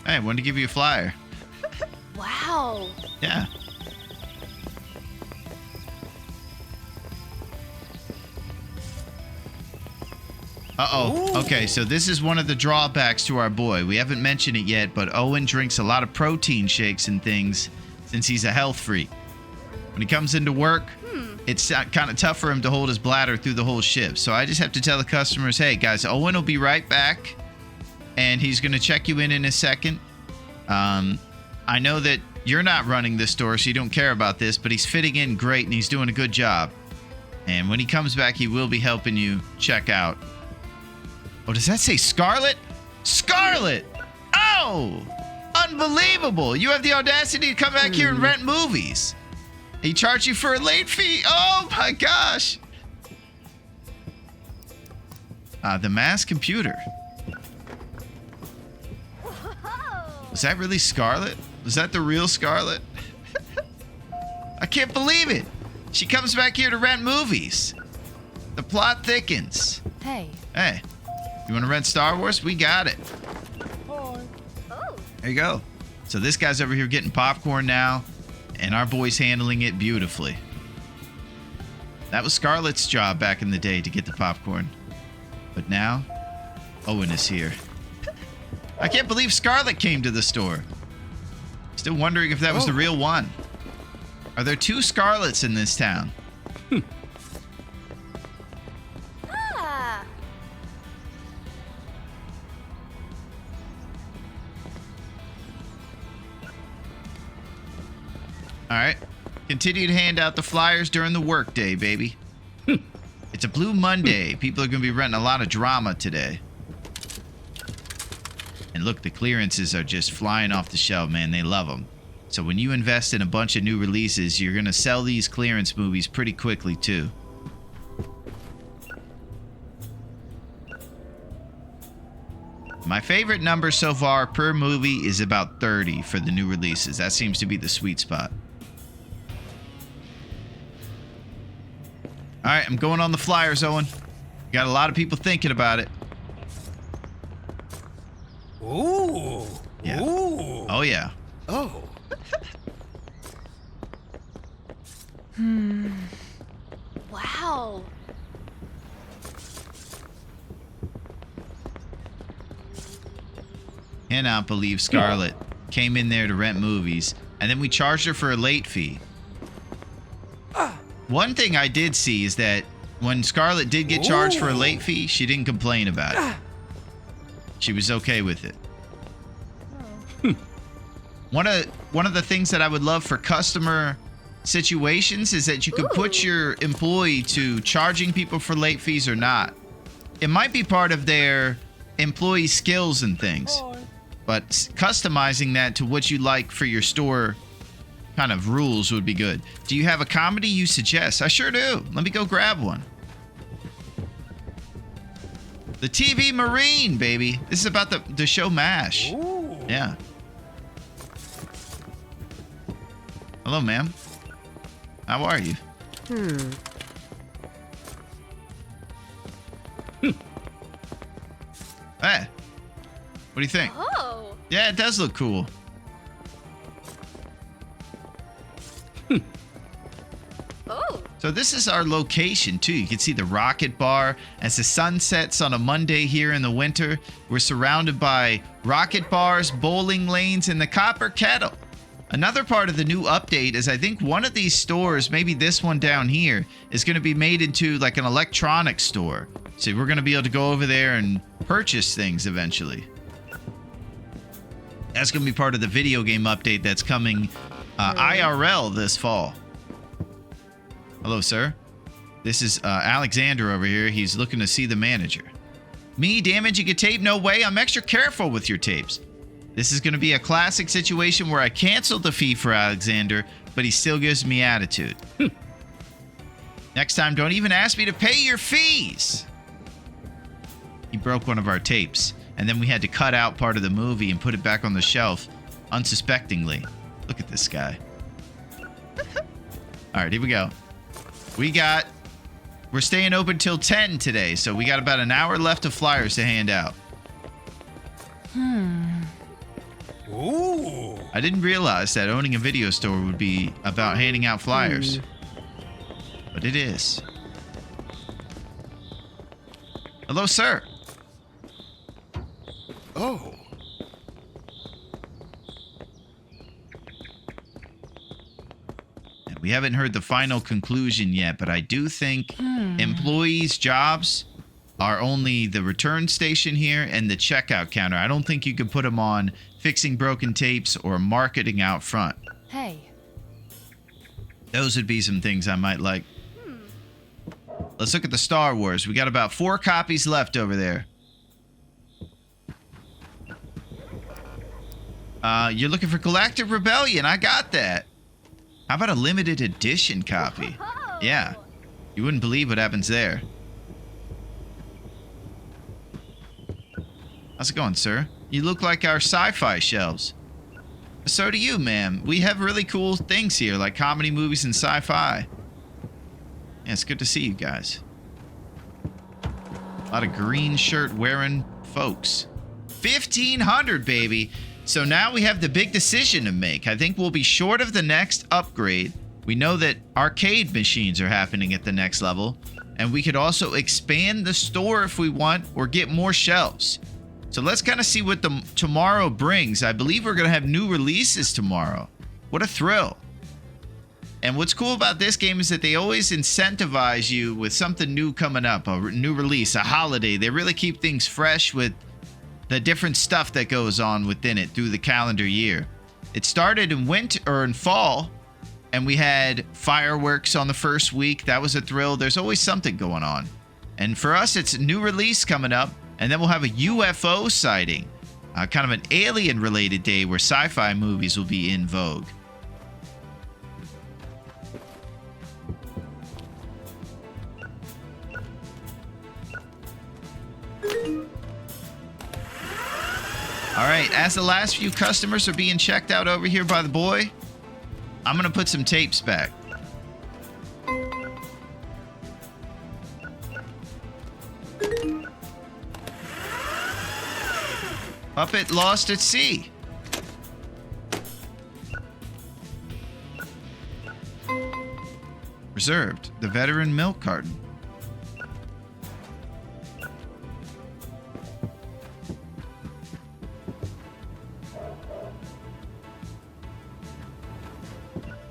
I wanted to give you a flyer. Wow. Yeah. Uh-oh. Okay, so this is one of the drawbacks to our boy. We haven't mentioned it yet, but Owen drinks a lot of protein shakes and things since he's a health freak. When he comes into work, it's kind of tough for him to hold his bladder through the whole shift. So I just have to tell the customers, hey, guys, Owen will be right back, and he's going to check you in a second. I know that you're not running this store, so you don't care about this, but he's fitting in great, and he's doing a good job. And when he comes back, he will be helping you check out. Oh, does that say Scarlet? Scarlet! Oh! Unbelievable! You have the audacity to come back here and rent movies. He charged you for a late fee. Oh my gosh! The mass computer. Was that really Scarlet? Was that the real Scarlet? I can't believe it! She comes back here to rent movies. The plot thickens. Hey. Hey, you want to rent Star Wars? We got it. Oh. There you go. So this guy's over here getting popcorn now, and our boy's handling it beautifully. That was Scarlett's job back in the day to get the popcorn. But now, Owen is here. I can't believe Scarlett came to the store. Still wondering if that was the real one. Are there two Scarletts in this town? Ah. All right. Continue to hand out the flyers during the workday, baby. It's a Blue Monday. People are going to be renting a lot of drama today. And look, the clearances are just flying off the shelf, man. They love them. So when you invest in a bunch of new releases, you're going to sell these clearance movies pretty quickly, too. My favorite number so far per movie is about 30 for the new releases. That seems to be the sweet spot. All right, I'm going on the flyers, Owen. Got a lot of people thinking about it. Ooh. Yeah. Ooh. Oh, yeah. Oh. Wow. Cannot believe Scarlett came in there to rent movies, and then we charged her for a late fee. One thing I did see is that when Scarlett did get charged for a late fee, she didn't complain about it. She was okay with it. One of the things that I would love for customer situations is that you could put your employee to charging people for late fees or not. It might be part of their employee skills and things, but customizing that to what you like for your store kind of rules would be good. Do you have a comedy you suggest? I sure do. Let me go grab one. The TV Marine, baby. This is about the show MASH. Ooh. Yeah. Hello, ma'am. How are you? Hey. What do you think? Oh. Yeah, it does look cool. Oh. So this is our location too. You can see the rocket bar as the sun sets on a Monday here in the winter. We're surrounded by rocket bars, bowling lanes, and the copper kettle. Another part of the new update is I think one of these stores, maybe this one down here, is going to be made into like an electronics store. So we're going to be able to go over there and purchase things eventually. That's going to be part of the video game update that's coming IRL this fall. Hello, sir. This is Alexander over here. He's looking to see the manager. Me damaging a tape? No way. I'm extra careful with your tapes. This is going to be a classic situation where I canceled the fee for Alexander, but he still gives me attitude. Next time, don't even ask me to pay your fees. He broke one of our tapes, and then we had to cut out part of the movie and put it back on the shelf unsuspectingly. Look at this guy. All right, here we go. We're staying open till 10 today, so we got about an hour left of flyers to hand out. Ooh. I didn't realize that owning a video store would be about handing out flyers. But it is. Hello, sir. Oh. We haven't heard the final conclusion yet, but I do think employees' jobs are only the return station here and the checkout counter. I don't think you could put them on fixing broken tapes or marketing out front. Hey. Those would be some things I might like. Let's look at the Star Wars. We got about 4 copies left over there. You're looking for Galactic Rebellion. I got that. How about a limited edition copy? Yeah. You wouldn't believe what happens there. How's it going, sir? You look like our sci-fi shelves. So do you, ma'am. We have really cool things here, like comedy movies and sci-fi. Yeah, it's good to see you guys. A lot of green shirt wearing folks. 1,500, baby. So now we have the big decision to make. I think we'll be short of the next upgrade. We know that arcade machines are happening at the next level. And we could also expand the store if we want or get more shelves. So let's kind of see what the tomorrow brings. I believe we're going to have new releases tomorrow. What a thrill. And what's cool about this game is that they always incentivize you with something new coming up, a new release, a holiday. They really keep things fresh with the different stuff that goes on within it through the calendar year. It started in winter or in fall, and we had fireworks on the first week. That was a thrill. There's always something going on. And for us, it's a new release coming up, and then we'll have a UFO sighting, kind of an alien-related day where sci-fi movies will be in vogue. All right, as the last few customers are being checked out over here by the boy, I'm going to put some tapes back. Puppet lost at sea. Reserved, the veteran milk carton.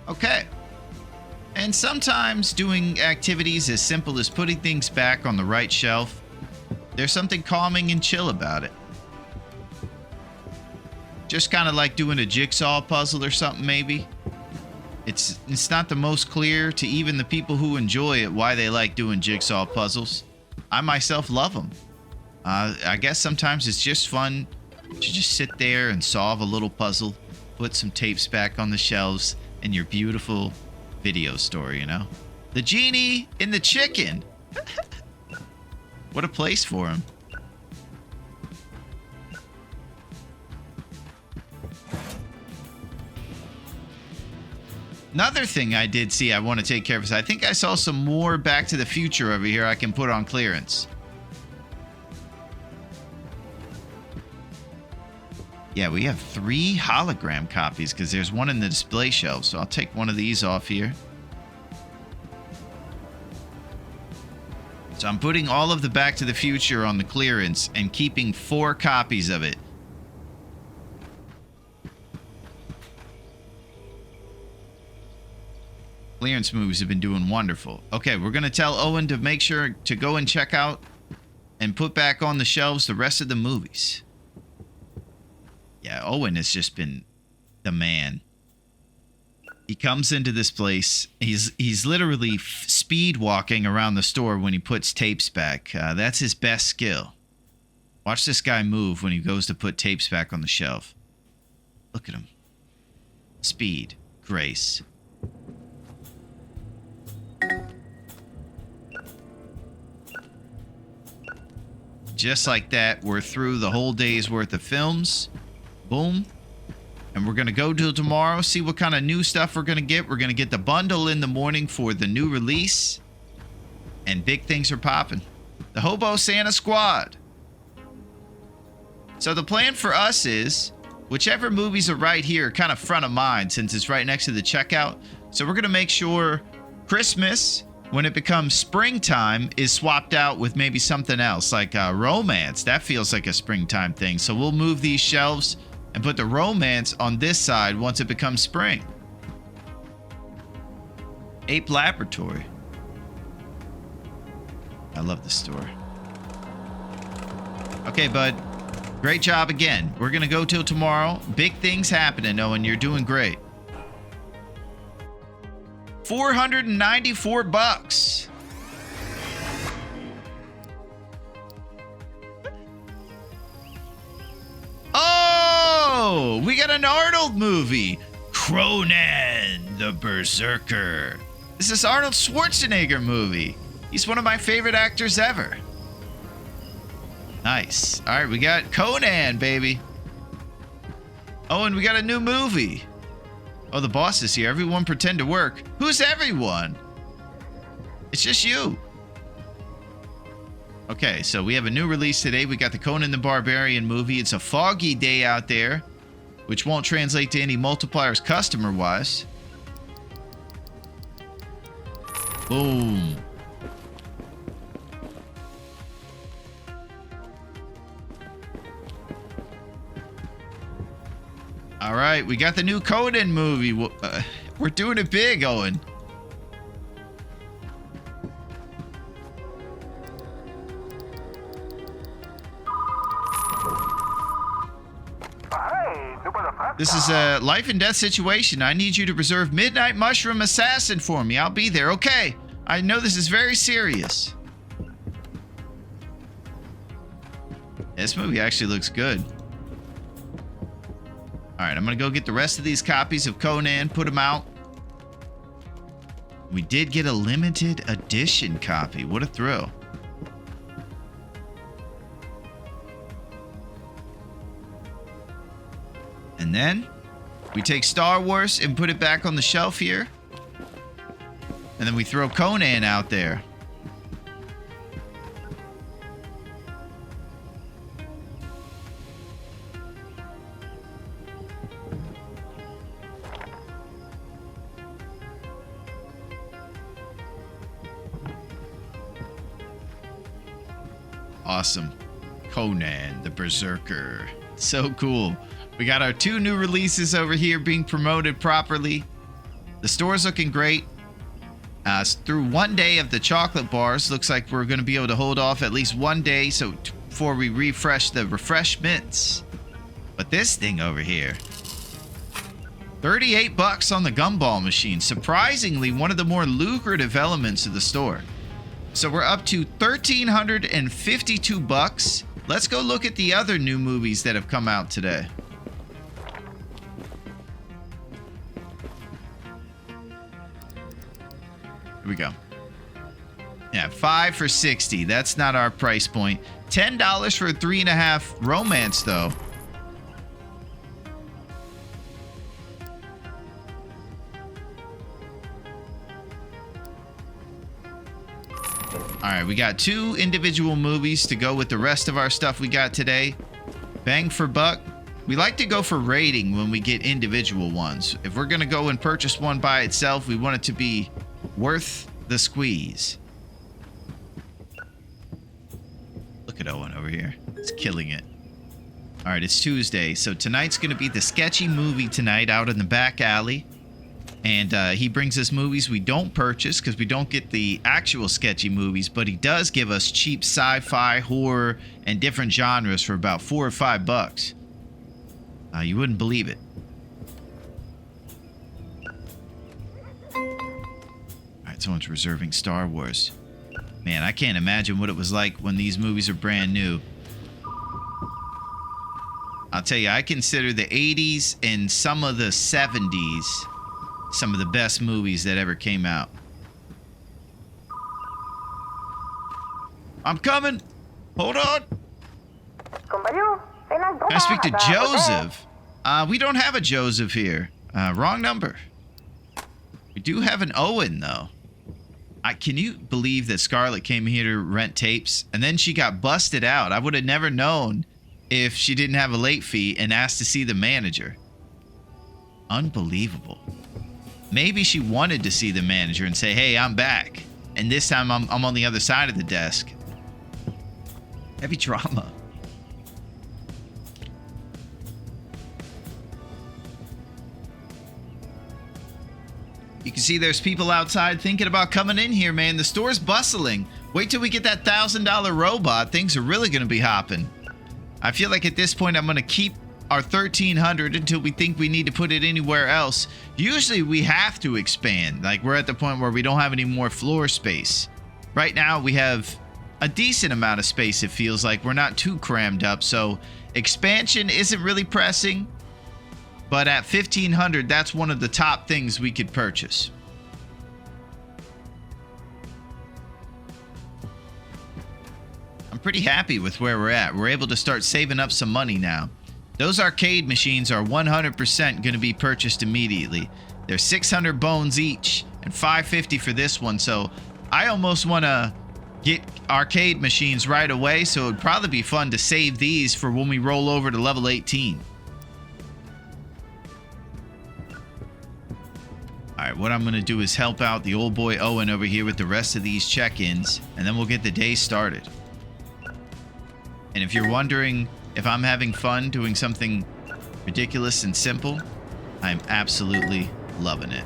Okay. And sometimes doing activities as simple as putting things back on the right shelf, there's something calming and chill about it. Just kind of like doing a jigsaw puzzle or something, maybe. It's not the most clear to even the people who enjoy it why they like doing jigsaw puzzles. I myself love them. I guess sometimes it's just fun to just sit there and solve a little puzzle, put some tapes back on the shelves, and your beautiful video store, you know? The genie in the chicken. What a place for him. Another thing I did see I want to take care of is I think I saw some more Back to the Future over here I can put on clearance. Yeah, we have 3 hologram copies because there's one in the display shelf. So I'll take one of these off here. So I'm putting all of the Back to the Future on the clearance and keeping 4 copies of it. Clearance movies have been doing wonderful. Okay, we're going to tell Owen to make sure to go and check out and put back on the shelves the rest of the movies. Yeah, Owen has just been the man. He comes into this place. He's literally speed walking around the store when he puts tapes back. That's his best skill. Watch this guy move when he goes to put tapes back on the shelf. Look at him. Speed, grace. Just like that, we're through the whole day's worth of films. Boom. And we're going to go till tomorrow, see what kind of new stuff we're going to get. We're going to get the bundle in the morning for the new release. And big things are popping. The Hobo Santa Squad. So the plan for us is, whichever movies are right here, kind of front of mind, since it's right next to the checkout. So we're going to make sure Christmas, when it becomes springtime, is swapped out with maybe something else, like romance. That feels like a springtime thing. So we'll move these shelves and put the romance on this side once it becomes spring. Ape Laboratory. I love this store. Okay, bud. Great job again. We're going to go till tomorrow. Big things happening, Owen. You're doing great. $494. Oh, we got an Arnold movie. Conan the Berserker. This is Arnold Schwarzenegger movie. He's one of my favorite actors ever. Nice. All right, we got Conan, baby. Oh, and we got a new movie. Oh, the boss is here. Everyone pretend to work. Who's everyone? It's just you. Okay, so we have a new release today. We got the Conan the Barbarian movie. It's a foggy day out there, which won't translate to any multipliers customer-wise. Boom. All right, we got the new Conan movie. We're doing it big, Owen. This is a life and death situation. I need you to preserve Midnight Mushroom Assassin for me. I'll be there. Okay. I know this is very serious. This movie actually looks good. All right, I'm going to go get the rest of these copies of Conan, put them out. We did get a limited edition copy. What a thrill. And then we take Star Wars and put it back on the shelf here. And then we throw Conan out there. Awesome. Conan the Berserker. So cool. We got our 2 new releases over here being promoted properly. The store's looking great. Through one day of the chocolate bars, looks like we're going to be able to hold off at least one day so before we refresh the refreshments. But this thing over here, $38 on the gumball machine. Surprisingly, one of the more lucrative elements of the store. So we're up to $1,352. Let's go look at the other new movies that have come out today. Here we go. Yeah, 5 for $60. That's not our price point. $10 for a 3.5 romance, though. All right, we got 2 individual movies to go with the rest of our stuff we got today. Bang for buck. We like to go for rating when we get individual ones. If we're going to go and purchase one by itself, we want it to be worth the squeeze. over here. It's killing it. All right, it's Tuesday, so tonight's going to be the sketchy movie tonight out in the back alley. And he brings us movies we don't purchase because we don't get the actual sketchy movies, but he does give us cheap sci-fi, horror, and different genres for about $4 or $5. You wouldn't believe it. All right, someone's reserving Star Wars. Man, I can't imagine what it was like when these movies are brand new. I'll tell you, I consider the 80s and some of the 70s some of the best movies that ever came out. I'm coming. Hold on. Can I speak to Joseph? We don't have a Joseph here. Wrong number. We do have an Owen, though. Can you believe that Scarlett came here to rent tapes and then she got busted out? I would have never known if she didn't have a late fee and asked to see the manager. Unbelievable. Maybe she wanted to see the manager and say, hey, I'm back. And this time I'm on the other side of the desk. Heavy drama. You can see there's people outside thinking about coming in here, man. The store's bustling. Wait till we get that $1,000 robot. Things are really going to be hopping. I feel like at this point I'm going to keep our 1,300 until we think we need to put it anywhere else. Usually we have to expand. Like, we're at the point where we don't have any more floor space. Right now we have a decent amount of space. It feels like we're not too crammed up, so expansion isn't really pressing. But at 1,500, that's one of the top things we could purchase. I'm pretty happy with where we're at. We're able to start saving up some money now. Those arcade machines are 100% going to be purchased immediately. They're 600 bones each and 550 for this one. So I almost want to get arcade machines right away. So it would probably be fun to save these for when we roll over to level 18. All right, what I'm going to do is help out the old boy Owen over here with the rest of these check-ins, and then we'll get the day started. And if you're wondering if I'm having fun doing something ridiculous and simple, I'm absolutely loving it.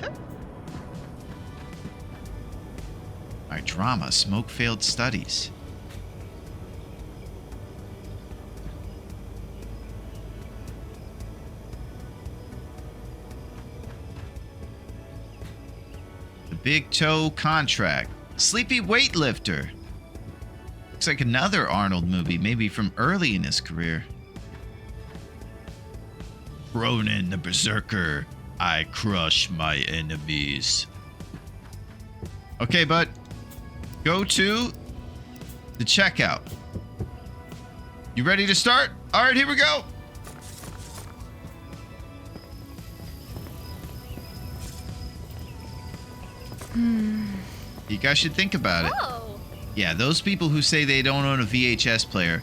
All right, drama, smoke failed studies. The Big Toe Contract. Sleepy Weightlifter. Looks like another Arnold movie, maybe from early in his career. Ronan the Berserker. I crush my enemies. Okay, bud. Go to the checkout. You ready to start? All right, here we go. You guys should think about it. Oh. Yeah, those people who say they don't own a VHS player,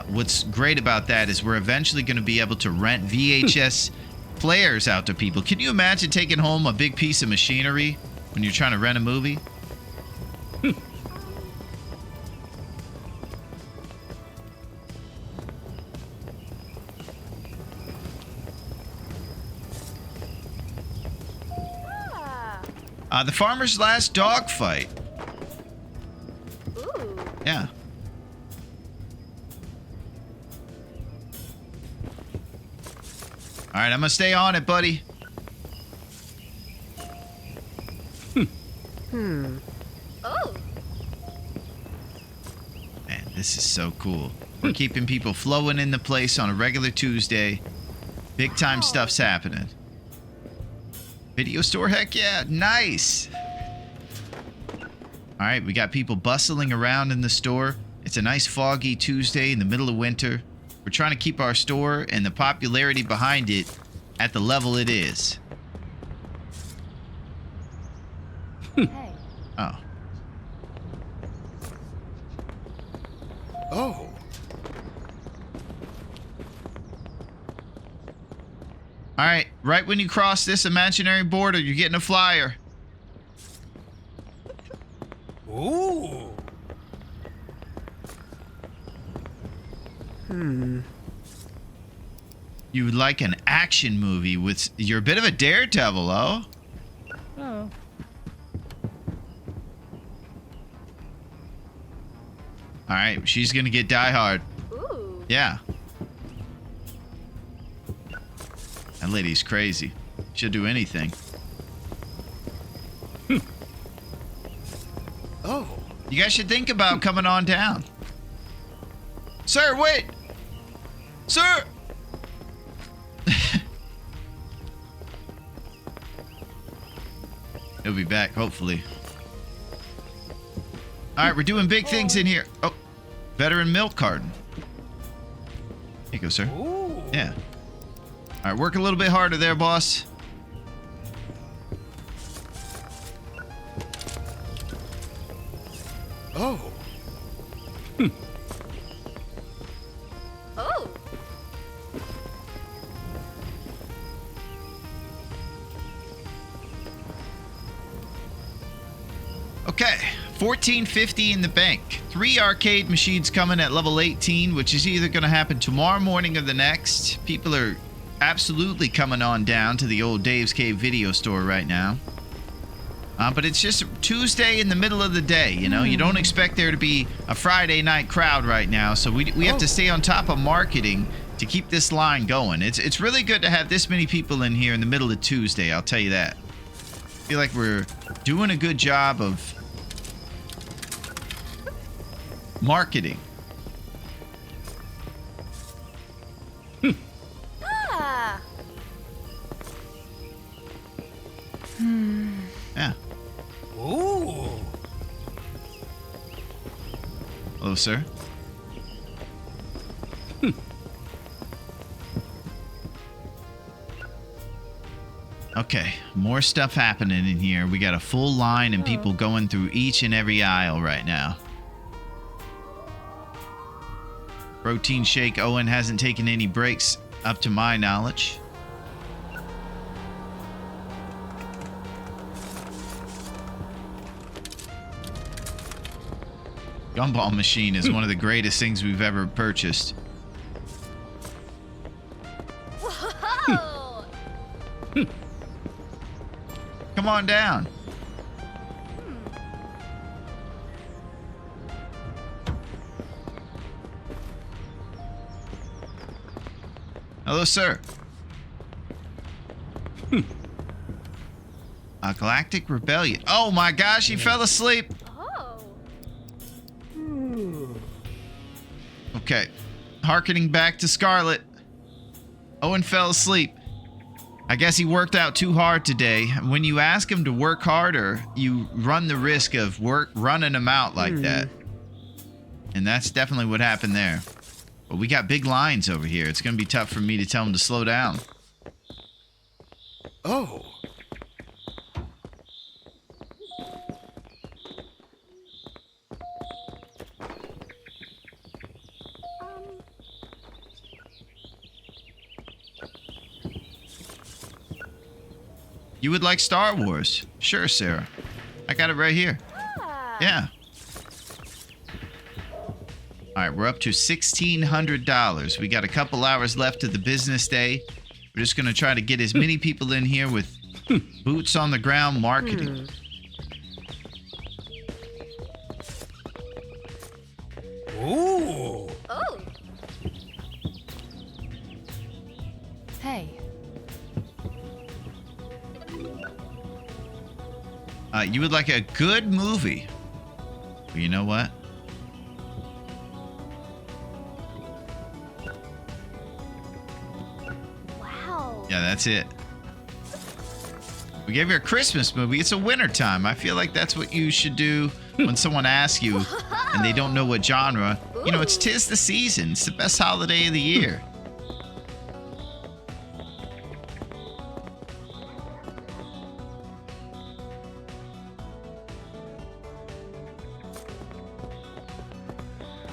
what's great about that is we're eventually going to be able to rent VHS players out to people. Can you imagine taking home a big piece of machinery when you're trying to rent a movie? The farmer's last dog fight. Ooh. Yeah. All right, I'm gonna stay on it, buddy. Oh. Man, this is so cool. We're keeping people flowing in the place on a regular Tuesday. Big time stuff's happening. Video store, heck yeah, nice. All right, we got people bustling around in the store. It's a nice foggy Tuesday in the middle of winter. We're trying to keep our store and the popularity behind it at the level it is. Hey. Oh. Oh. All right, right when you cross this imaginary border, you're getting a flyer. Ooh. You would like an action movie with... You're a bit of a daredevil, oh? Oh. Alright, she's gonna get Die Hard. Ooh. Yeah. That lady's crazy. She'll do anything. Oh. You guys should think about coming on down. Sir, wait! Sir! He'll be back, hopefully. Alright, we're doing big things in here. Oh, veteran milk carton. Here you go, sir. Ooh. Yeah. Alright, work a little bit harder there, boss. Oh. Oh. Okay, $14.50 in the bank. 3 arcade machines coming at level 18, which is either going to happen tomorrow morning or the next. People are absolutely coming on down to the old Dave's Cave video store right now. But it's just Tuesday in the middle of the day, you know? You don't expect there to be a Friday night crowd right now, so we have to stay on top of marketing to keep this line going. It's really good to have this many people in here in the middle of Tuesday, I'll tell you that. I feel like we're doing a good job of marketing. Ah. Yeah. Ooh. Hello, sir. Okay, more stuff happening in here. We got a full line and people going through each and every aisle right now. Protein shake. Owen hasn't taken any breaks up to my knowledge. Gumball machine is one of the greatest things we've ever purchased. Whoa. Come on down. Hello, sir. A galactic rebellion. Oh my gosh, he fell asleep. Oh. Okay. Harkening back to Scarlet. Owen fell asleep. I guess he worked out too hard today. When you ask him to work harder, you run the risk of running him out like that. And that's definitely what happened there. But we got big lines over here. It's going to be tough for me to tell him to slow down. Oh. You would like Star Wars? Sure, Sarah. I got it right here. Ah. Yeah. All right, we're up to $1,600. We got a couple hours left of the business day. We're just going to try to get as many people in here with boots on the ground marketing. Ooh. Oh. Hey. You would like a good movie. Well, you know what? Wow. Yeah, that's it. We gave you a Christmas movie. It's a winter time. I feel like that's what you should do when someone asks you and they don't know what genre. You know, it's 'tis the season. It's the best holiday of the year.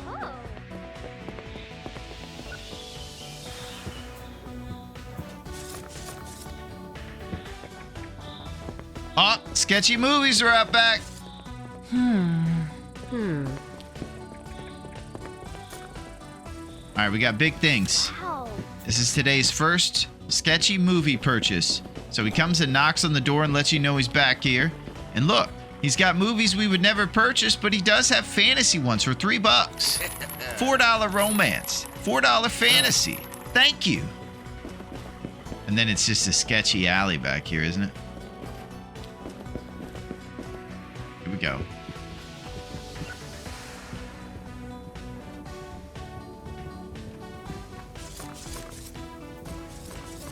Oh. Oh, sketchy movies are out back. All right, we got big things. Wow. This is today's first sketchy movie purchase. So he comes and knocks on the door and lets you know he's back here. And look, he's got movies we would never purchase, but he does have fantasy ones for $3. $4 romance, $4 fantasy. Thank you. And then it's just a sketchy alley back here, isn't it? Here we go.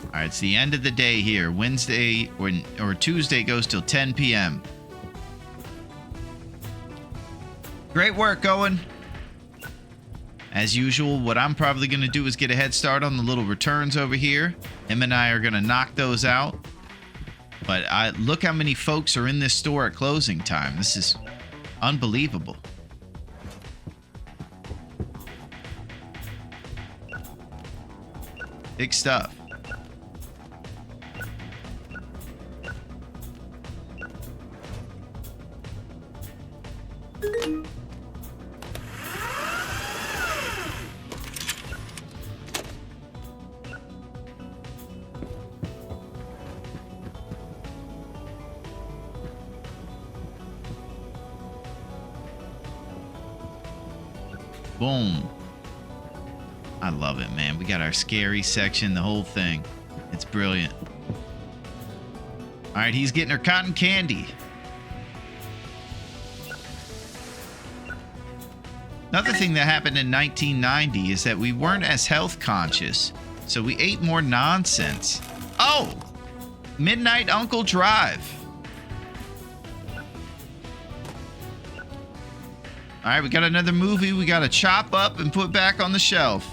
All right, it's the end of the day here. Wednesday or Tuesday goes till 10 p.m. Great work, Owen. As usual, what I'm probably going to do is get a head start on the little returns over here. Him and I are going to knock those out. But look how many folks are in this store at closing time. This is unbelievable. Big stuff. Boom. I love it, man. We got our scary section, the whole thing. It's brilliant. All right, he's getting her cotton candy. Another thing that happened in 1990 is that we weren't as health conscious, so we ate more nonsense. Oh! Midnight Uncle Drive. All right, we got another movie we got to chop up and put back on the shelf.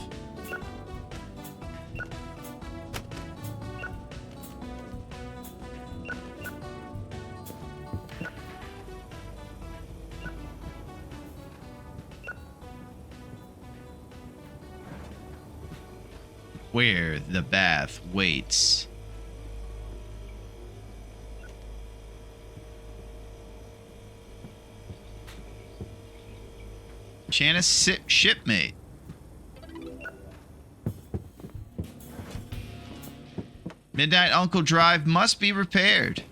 Where the bath waits. Janice shipmate. Midnight Uncle Drive must be repaired.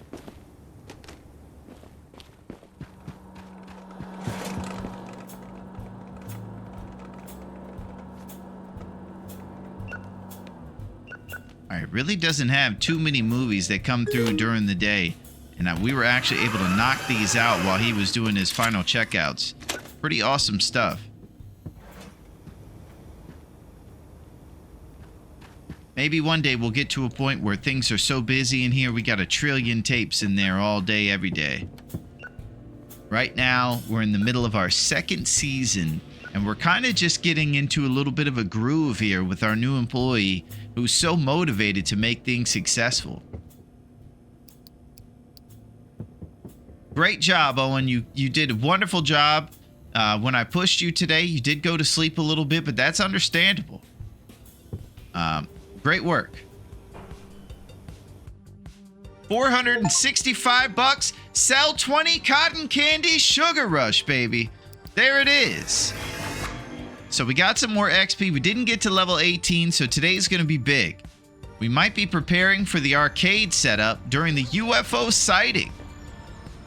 Alright, really doesn't have too many movies that come through during the day. And we were actually able to knock these out while he was doing his final checkouts. Pretty awesome stuff. Maybe one day we'll get to a point where things are so busy in here we got 1 trillion tapes in there all day, every day. Right now, we're in the middle of our second season, and we're kind of just getting into a little bit of a groove here with our new employee who's so motivated to make things successful. Great job, Owen. You did a wonderful job. When I pushed you today, you did go to sleep a little bit, but that's understandable. Great work. $465. Sell 20 cotton candy sugar rush, baby. There it is. So we got some more XP. We didn't get to level 18, so today's going to be big. We might be preparing for the arcade setup during the UFO sighting.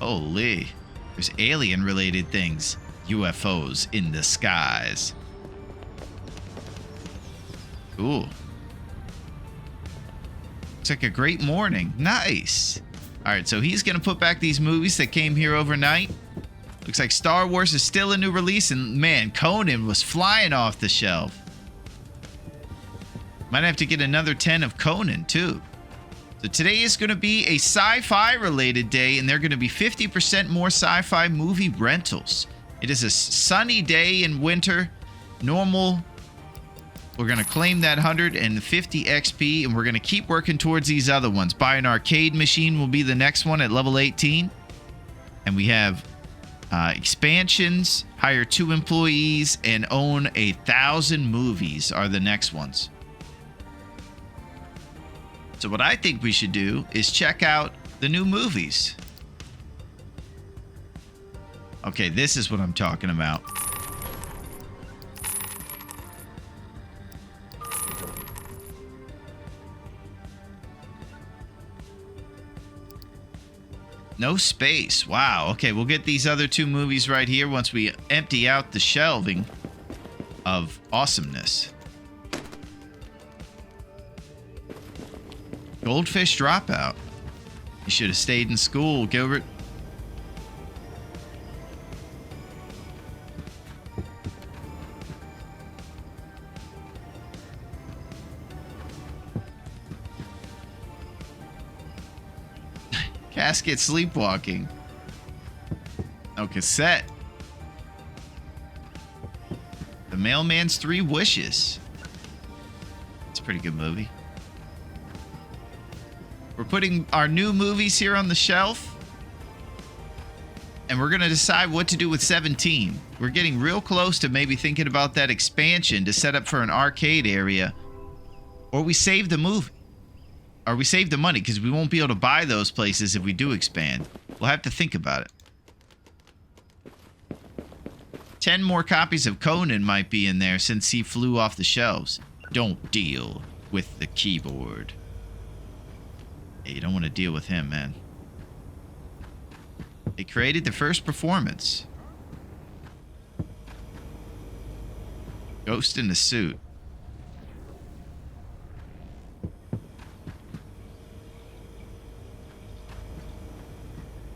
Holy. There's alien-related things. UFOs in the skies. Ooh. Looks like a great morning. Nice. All right, so he's going to put back these movies that came here overnight. Looks like Star Wars is still a new release, and man, Conan was flying off the shelf. Might have to get another 10 of Conan, too. So today is going to be a sci-fi related day, and there are going to be 50% more sci-fi movie rentals. It is a sunny day in winter. Normal. We're going to claim that 150 XP, and we're going to keep working towards these other ones. Buy an arcade machine will be the next one at level 18. And we have expansions, hire 2 employees, and own 1,000 movies are the next ones. So what I think we should do is check out the new movies. Okay, this is what I'm talking about. No space. Wow. Okay, we'll get these other 2 movies right here once we empty out the shelving of awesomeness. Goldfish Dropout. You should have stayed in school, Gilbert. Casket Sleepwalking. No cassette. The Mailman's 3 Wishes. It's a pretty good movie. We're putting our new movies here on the shelf. And we're going to decide what to do with 17. We're getting real close to maybe thinking about that expansion to set up for an arcade area. Or we save the movie. Or we save the money because we won't be able to buy those places if we do expand. We'll have to think about it. 10 more copies of Conan might be in there since he flew off the shelves. Don't deal with the keyboard. Yeah, you don't want to deal with him, man. It created the first performance. Ghost in a suit.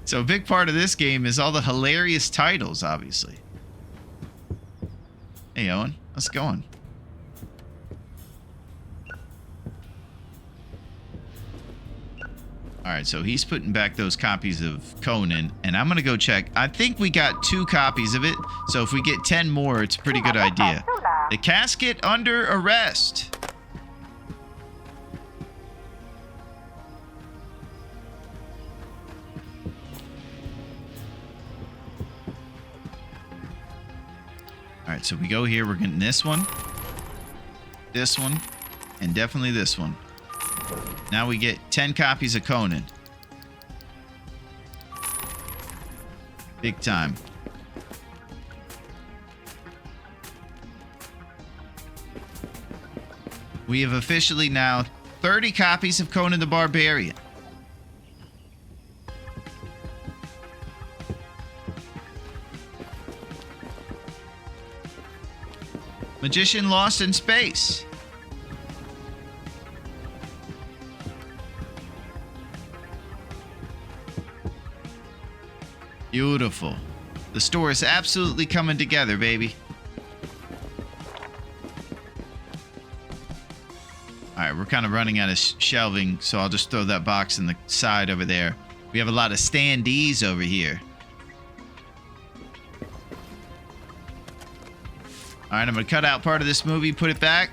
So a big part of this game is all the hilarious titles, obviously. Hey, Owen. How's it going? Alright, so he's putting back those copies of Conan, and I'm going to go check. I think we got 2 copies of it, so if we get 10 more, it's a pretty good idea. The Casket Under Arrest. Alright, so we go here. We're getting this one, and definitely this one. Now we get 10 copies of Conan. Big time. We have officially now 30 copies of Conan the Barbarian. Magician Lost in Space. Beautiful. The store is absolutely coming together, baby. Alright, we're kind of running out of shelving, so I'll just throw that box in the side over there. We have a lot of standees over here. Alright, I'm going to cut out part of this movie, put it back.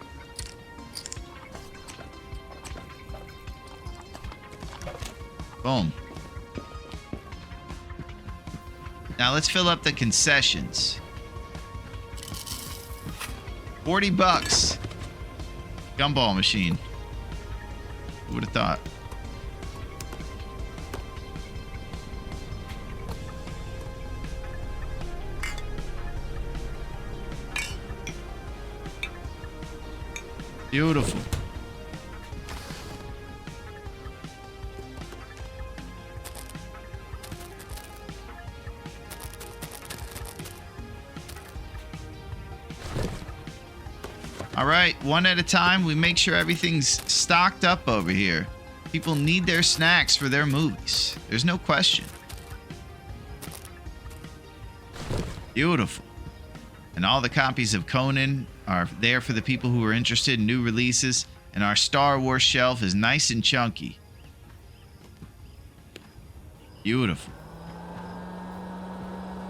Boom. Now let's fill up the concessions. 40 bucks. Gumball machine. Who would have thought? Beautiful. All right, one at a time. We make sure everything's stocked up over here. People need their snacks for their movies. There's no question. Beautiful. And all the copies of Conan are there for the people who are interested in new releases. And our Star Wars shelf is nice and chunky. Beautiful.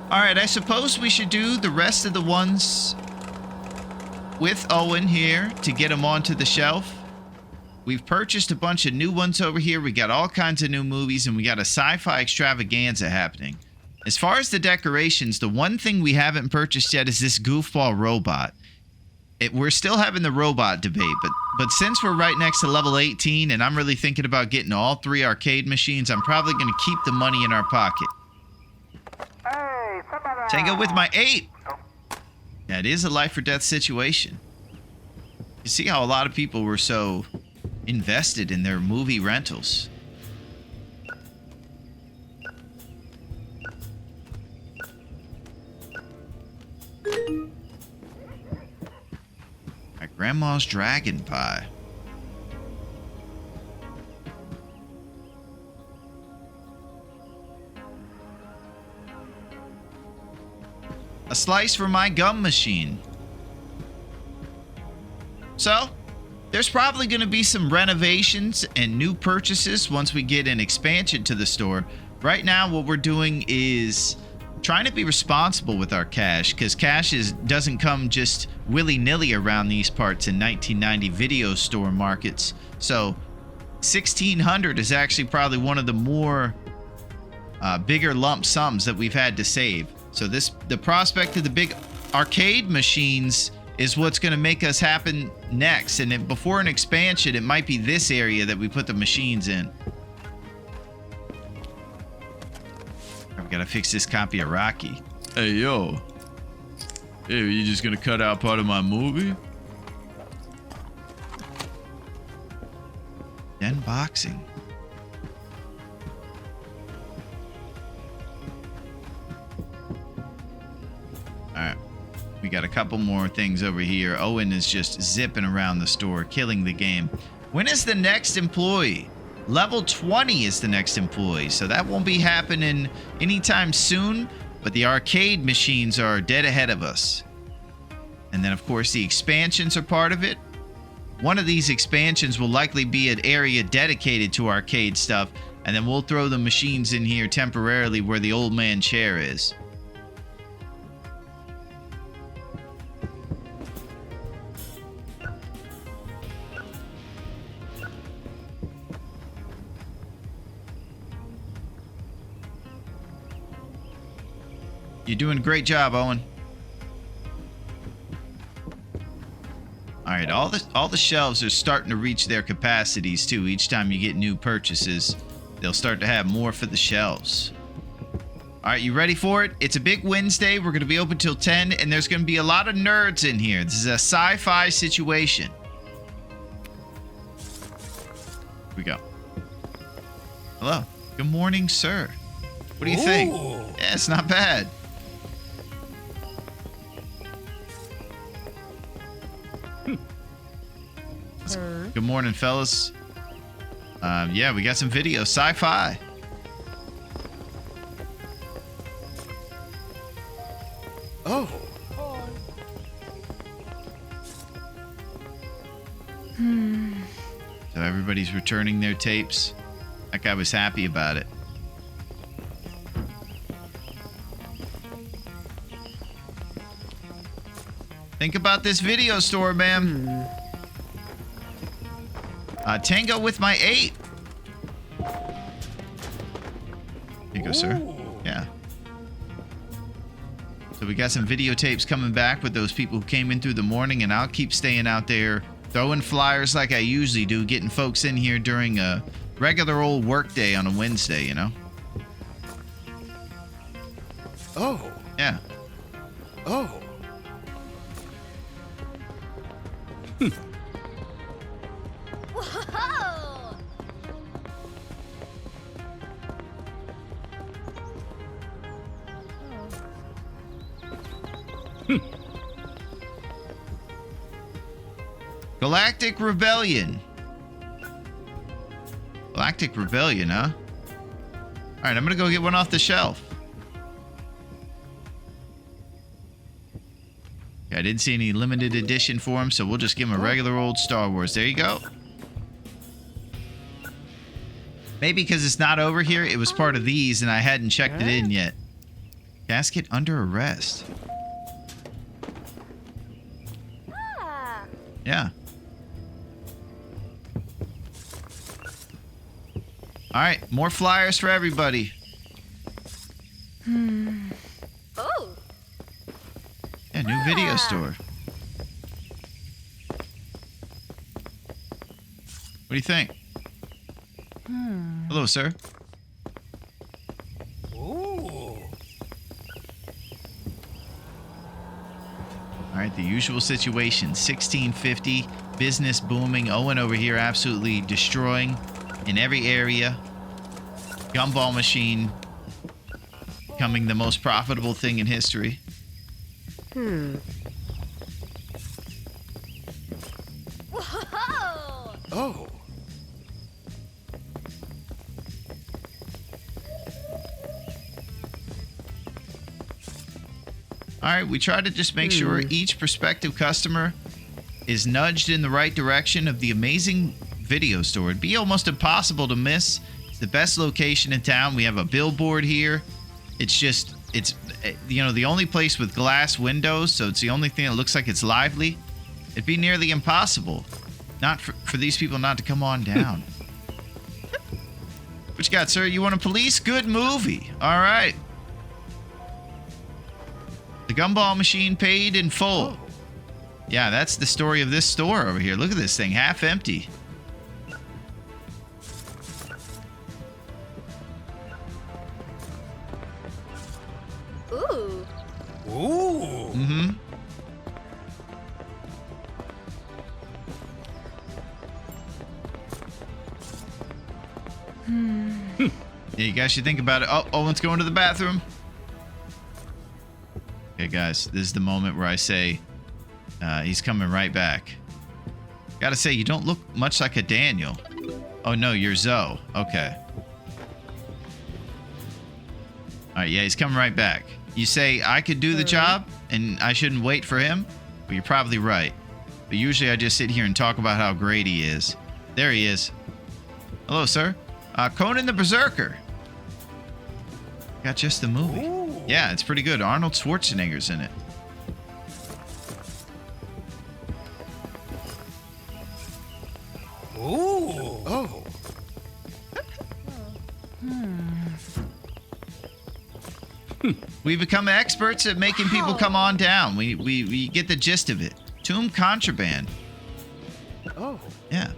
All right, I suppose we should do the rest of the ones with Owen here to get them onto the shelf. We've purchased a bunch of new ones over here. We got all kinds of new movies, and we got a sci-fi extravaganza happening. As far as the decorations, the one thing we haven't purchased yet is this goofball robot. We're still having the robot debate, but since we're right next to level 18 and I'm really thinking about getting all 3 arcade machines, I'm probably going to keep the money in our pocket. Take it with my ape. Yeah, it is a life or death situation. You see how a lot of people were so invested in their movie rentals. Grandma's dragon pie. A slice for my gum machine. So, there's probably going to be some renovations and new purchases once we get an expansion to the store. Right now, what we're doing is trying to be responsible with our cash, because cash doesn't come just willy-nilly around these parts in 1990 video store markets. So, 1,600 is actually probably one of the more bigger lump sums that we've had to save. So the prospect of the big arcade machines is what's going to make us happen next. And if, before an expansion, it might be this area that we put the machines in. I've got to fix this copy of Rocky. Hey, yo. Hey, are you just going to cut out part of my movie? Then boxing. Alright, we got a couple more things over here. Owen is just zipping around the store, killing the game. When is the next employee? Level 20 is the next employee, so that won't be happening anytime soon, but the arcade machines are dead ahead of us. And then, of course, the expansions are part of it. One of these expansions will likely be an area dedicated to arcade stuff, and then we'll throw the machines in here temporarily where the old man chair is. You're doing a great job, Owen. All right, all the shelves are starting to reach their capacities too. Each time you get new purchases, they'll start to have more for the shelves. All right, you ready for it? It's a big Wednesday. We're going to be open till 10, and there's going to be a lot of nerds in here. This is a sci-fi situation. Here we go. Hello. Good morning, sir. What do you think? Yeah, it's not bad. Good morning, fellas. Yeah, we got some video. Sci-fi. Oh. So everybody's returning their tapes. That guy was happy about it. Think about this video store, man. Tango with my 8. Here you go, sir. Yeah. So we got some videotapes coming back with those people who came in through the morning, and I'll keep staying out there throwing flyers like I usually do, getting folks in here during a regular old work day on a Wednesday, you know? Oh. Yeah. Oh. Whoa! Galactic Rebellion. Galactic Rebellion, huh? Alright, I'm gonna go get one off the shelf. Okay, I didn't see any limited edition for him, so we'll just give him a regular old Star Wars. There you go. Maybe because it's not over here, it was part of these and I hadn't checked it in yet. Gasket under arrest. Ah. Yeah. Alright, more flyers for everybody. Oh. Yeah, new video store. What do you think? Hello, sir. Ooh. Alright, the usual situation. 1650, business booming. Owen over here absolutely destroying in every area. Gumball machine becoming the most profitable thing in history. Oh. All right, we try to just make sure each prospective customer is nudged in the right direction of the amazing video store. It'd be almost impossible to miss. It's the best location in town. We have a billboard here. It's the only place with glass windows, so it's the only thing that looks like it's lively. It'd be nearly impossible not for these people not to come on down. What you got, sir? You want a police? Good movie. All right. The gumball machine paid in full. Yeah, that's the story of this store over here. Look at this thing, half empty. Ooh. Ooh. Mm-hmm. Yeah, you guys should think about it. Oh, Owen's going to the bathroom. Okay, guys, this is the moment where I say he's coming right back. Gotta say, you don't look much like a Daniel. Oh, no, you're Zoe. Okay. All right, yeah, he's coming right back. You say I could do the job and I shouldn't wait for him? Well, you're probably right. But usually I just sit here and talk about how great he is. There he is. Hello, sir. Conan the Berserker. Got just the movie. Ooh. Yeah, it's pretty good. Arnold Schwarzenegger's in it. Ooh. Oh. We become experts at making people come on down. We get the gist of it. Tomb contraband. Oh. Yeah.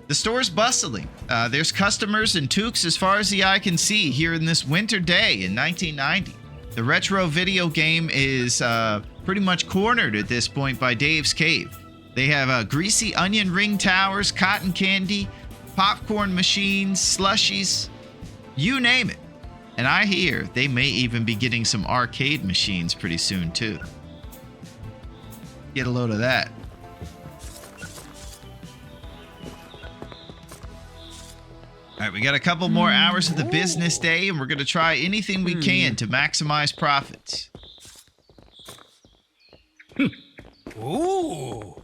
The store's bustling. There's customers and toques as far as the eye can see here in this winter day in 1990. The retro video game is pretty much cornered at this point by Dave's Cave. They have greasy onion ring towers, cotton candy, popcorn machines, slushies, you name it. And I hear they may even be getting some arcade machines pretty soon too. Get a load of that. All right, we got a couple more hours of the business day, and we're going to try anything we can to maximize profits. Ooh.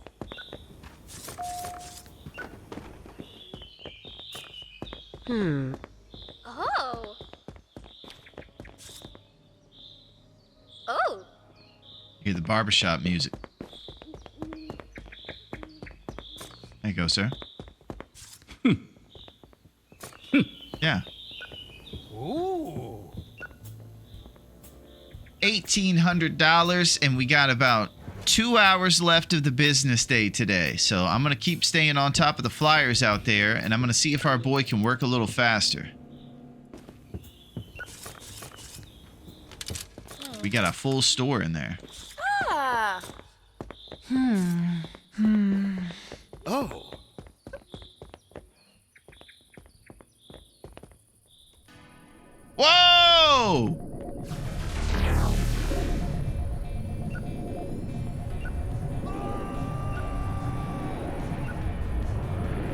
Oh. Oh. Hear the barbershop music. There you go, sir. Yeah. Ooh. $1,800, and we got about 2 hours left of the business day today. So I'm going to keep staying on top of the flyers out there, and I'm going to see if our boy can work a little faster. We got a full store in there. Ah. Oh. Whoa!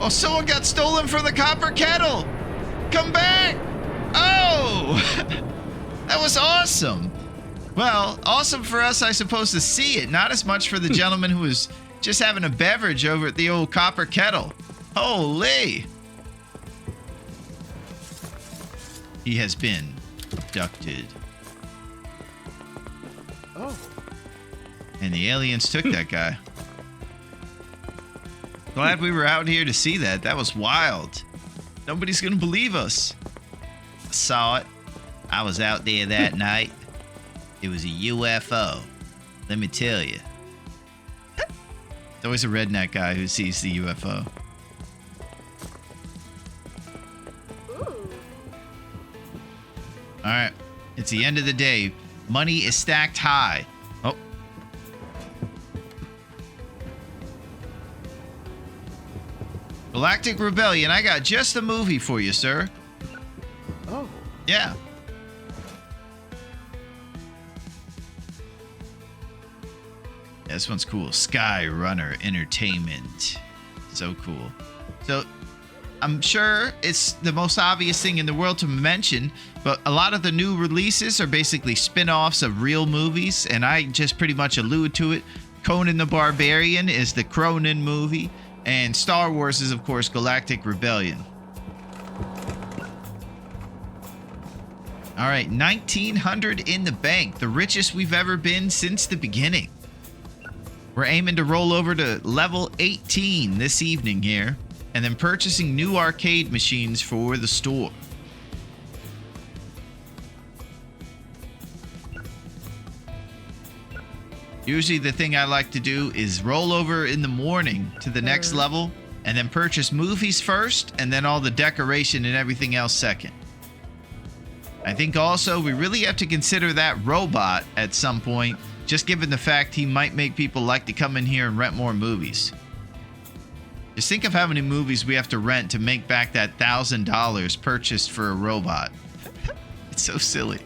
Oh, someone got stolen from the copper kettle! Come back! Oh! That was awesome! Well, awesome for us, I suppose, to see it. Not as much for the gentleman who was just having a beverage over at the old copper kettle. Holy! He has been abducted. Oh. And the aliens took that guy. Glad we were out here to see that. That was wild. Nobody's gonna believe us. I saw it. I was out there that night. It was a UFO. Let me tell you. There's always a redneck guy who sees the UFO. Ooh. All right. It's the end of the day. Money is stacked high. Oh. Galactic Rebellion. I got just the movie for you, sir. Oh. Yeah. This one's cool. Sky Runner Entertainment. So cool. So I'm sure it's the most obvious thing in the world to mention, but a lot of the new releases are basically spin-offs of real movies, and I just pretty much allude to it. Conan the Barbarian is the Cronin movie, and Star Wars is, of course, Galactic Rebellion. All right, 1,900 in the bank, the richest we've ever been since the beginning. We're aiming to roll over to level 18 this evening here, and then purchasing new arcade machines for the store. Usually the thing I like to do is roll over in the morning to the next level, and then purchase movies first, and then all the decoration and everything else second. I think also we really have to consider that robot at some point, just given the fact he might make people like to come in here and rent more movies. Just think of how many movies we have to rent to make back that $1,000 purchased for a robot. It's so silly.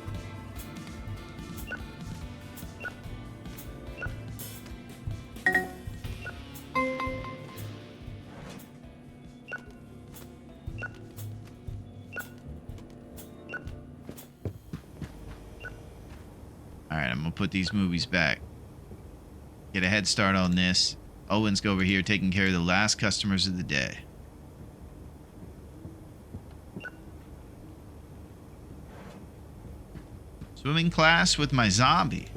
Alright, I'm gonna put these movies back. Get a head start on this. Owen's go over here taking care of the last customers of the day. Swimming class with my zombie.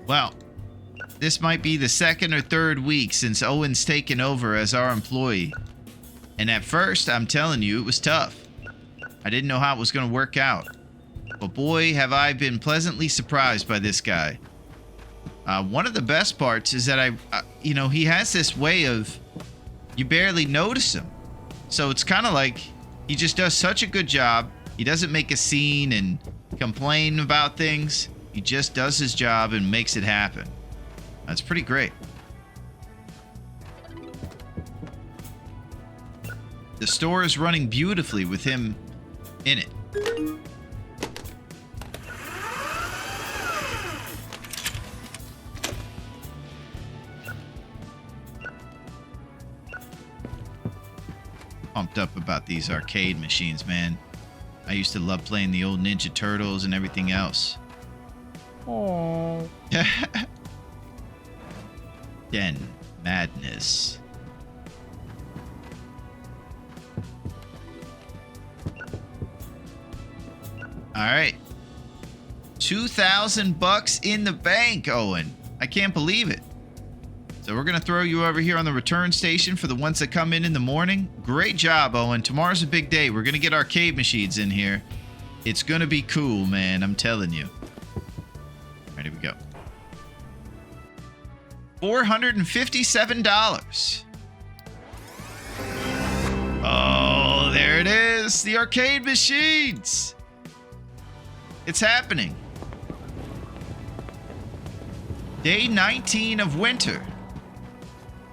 Well, this might be the second or third week since Owen's taken over as our employee. And at first, I'm telling you, it was tough. I didn't know how it was going to work out. But boy, have I been pleasantly surprised by this guy. One of the best parts is that he has this way of, you barely notice him. So it's kind of like he just does such a good job. He doesn't make a scene and complain about things. He just does his job and makes it happen. That's pretty great. The store is running beautifully with him in it. Pumped up about these arcade machines, man. I used to love playing the old Ninja Turtles and everything else. Oh. Den madness. All right. $2,000 in the bank, Owen. I can't believe it. So we're going to throw you over here on the return station for the ones that come in the morning. Great job, Owen. Tomorrow's a big day. We're going to get arcade machines in here. It's going to be cool, man. I'm telling you. All right, here we go. $457. Oh, there it is. The arcade machines. It's happening. Day 19 of winter.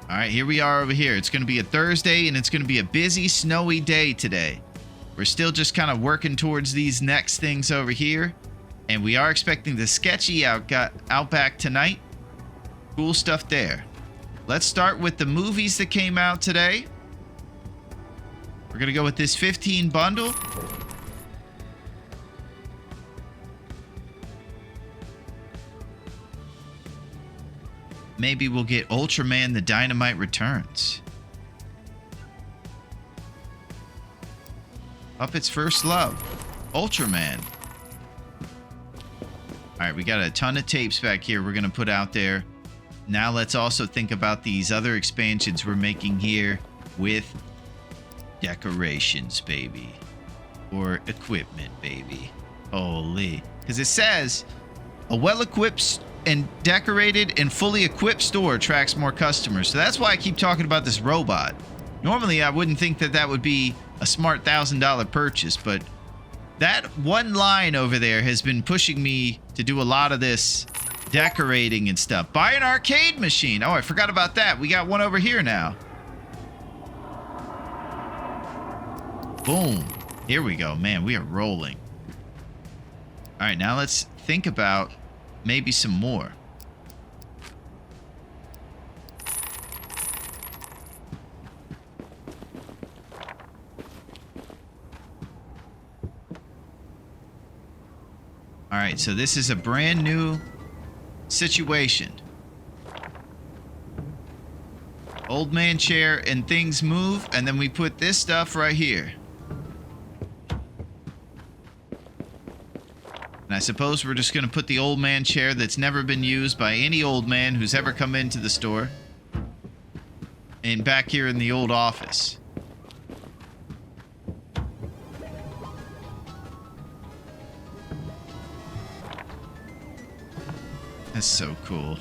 All right, here we are over here. It's going to be a Thursday, and it's going to be a busy, snowy day today. We're still just kind of working towards these next things over here. And we are expecting the sketchy Outback tonight. Cool stuff there. Let's start with the movies that came out today. We're going to go with this 15 bundle. Maybe we'll get Ultraman the Dynamite Returns. Puppet's First Love. Ultraman. Alright, we got a ton of tapes back here we're going to put out there. Now let's also think about these other expansions we're making here with decorations, baby. Or equipment, baby. Holy. Because it says, a well-equipped and decorated and fully equipped store attracts more customers. So that's why I keep talking about this robot. Normally, I wouldn't think that that would be a smart $1,000 purchase, but that one line over there has been pushing me to do a lot of this decorating and stuff. Buy an arcade machine. Oh, I forgot about that. We got one over here now. Boom. Here we go. Man, we are rolling. All right, now let's think about maybe some more. All right, so this is a brand new situation. Old man chair and things move, and then we put this stuff right here. And I suppose we're just going to put the old man chair that's never been used by any old man who's ever come into the store. And back here in the old office. That's so cool.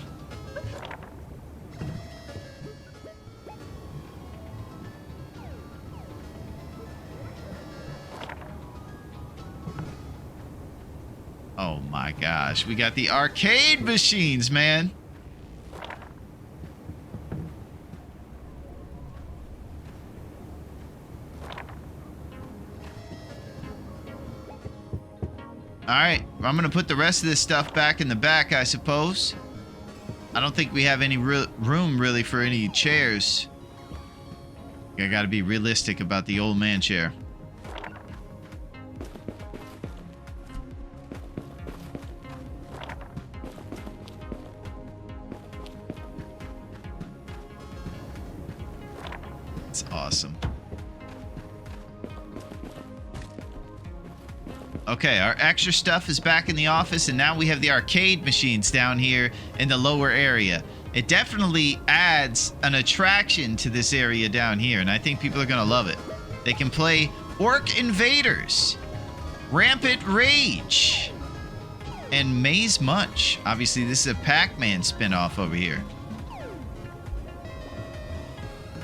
Oh my gosh, we got the arcade machines, man. Alright, I'm gonna put the rest of this stuff back in the back, I suppose. I don't think we have any room really for any chairs. I gotta be realistic about the old man chair. It's awesome. Okay, our extra stuff is back in the office, and now we have the arcade machines down here in the lower area. It definitely adds an attraction to this area down here, and I think people are gonna love it. They can play Orc Invaders, Rampant Rage, and Maze Munch. Obviously, this is a Pac-Man spinoff over here.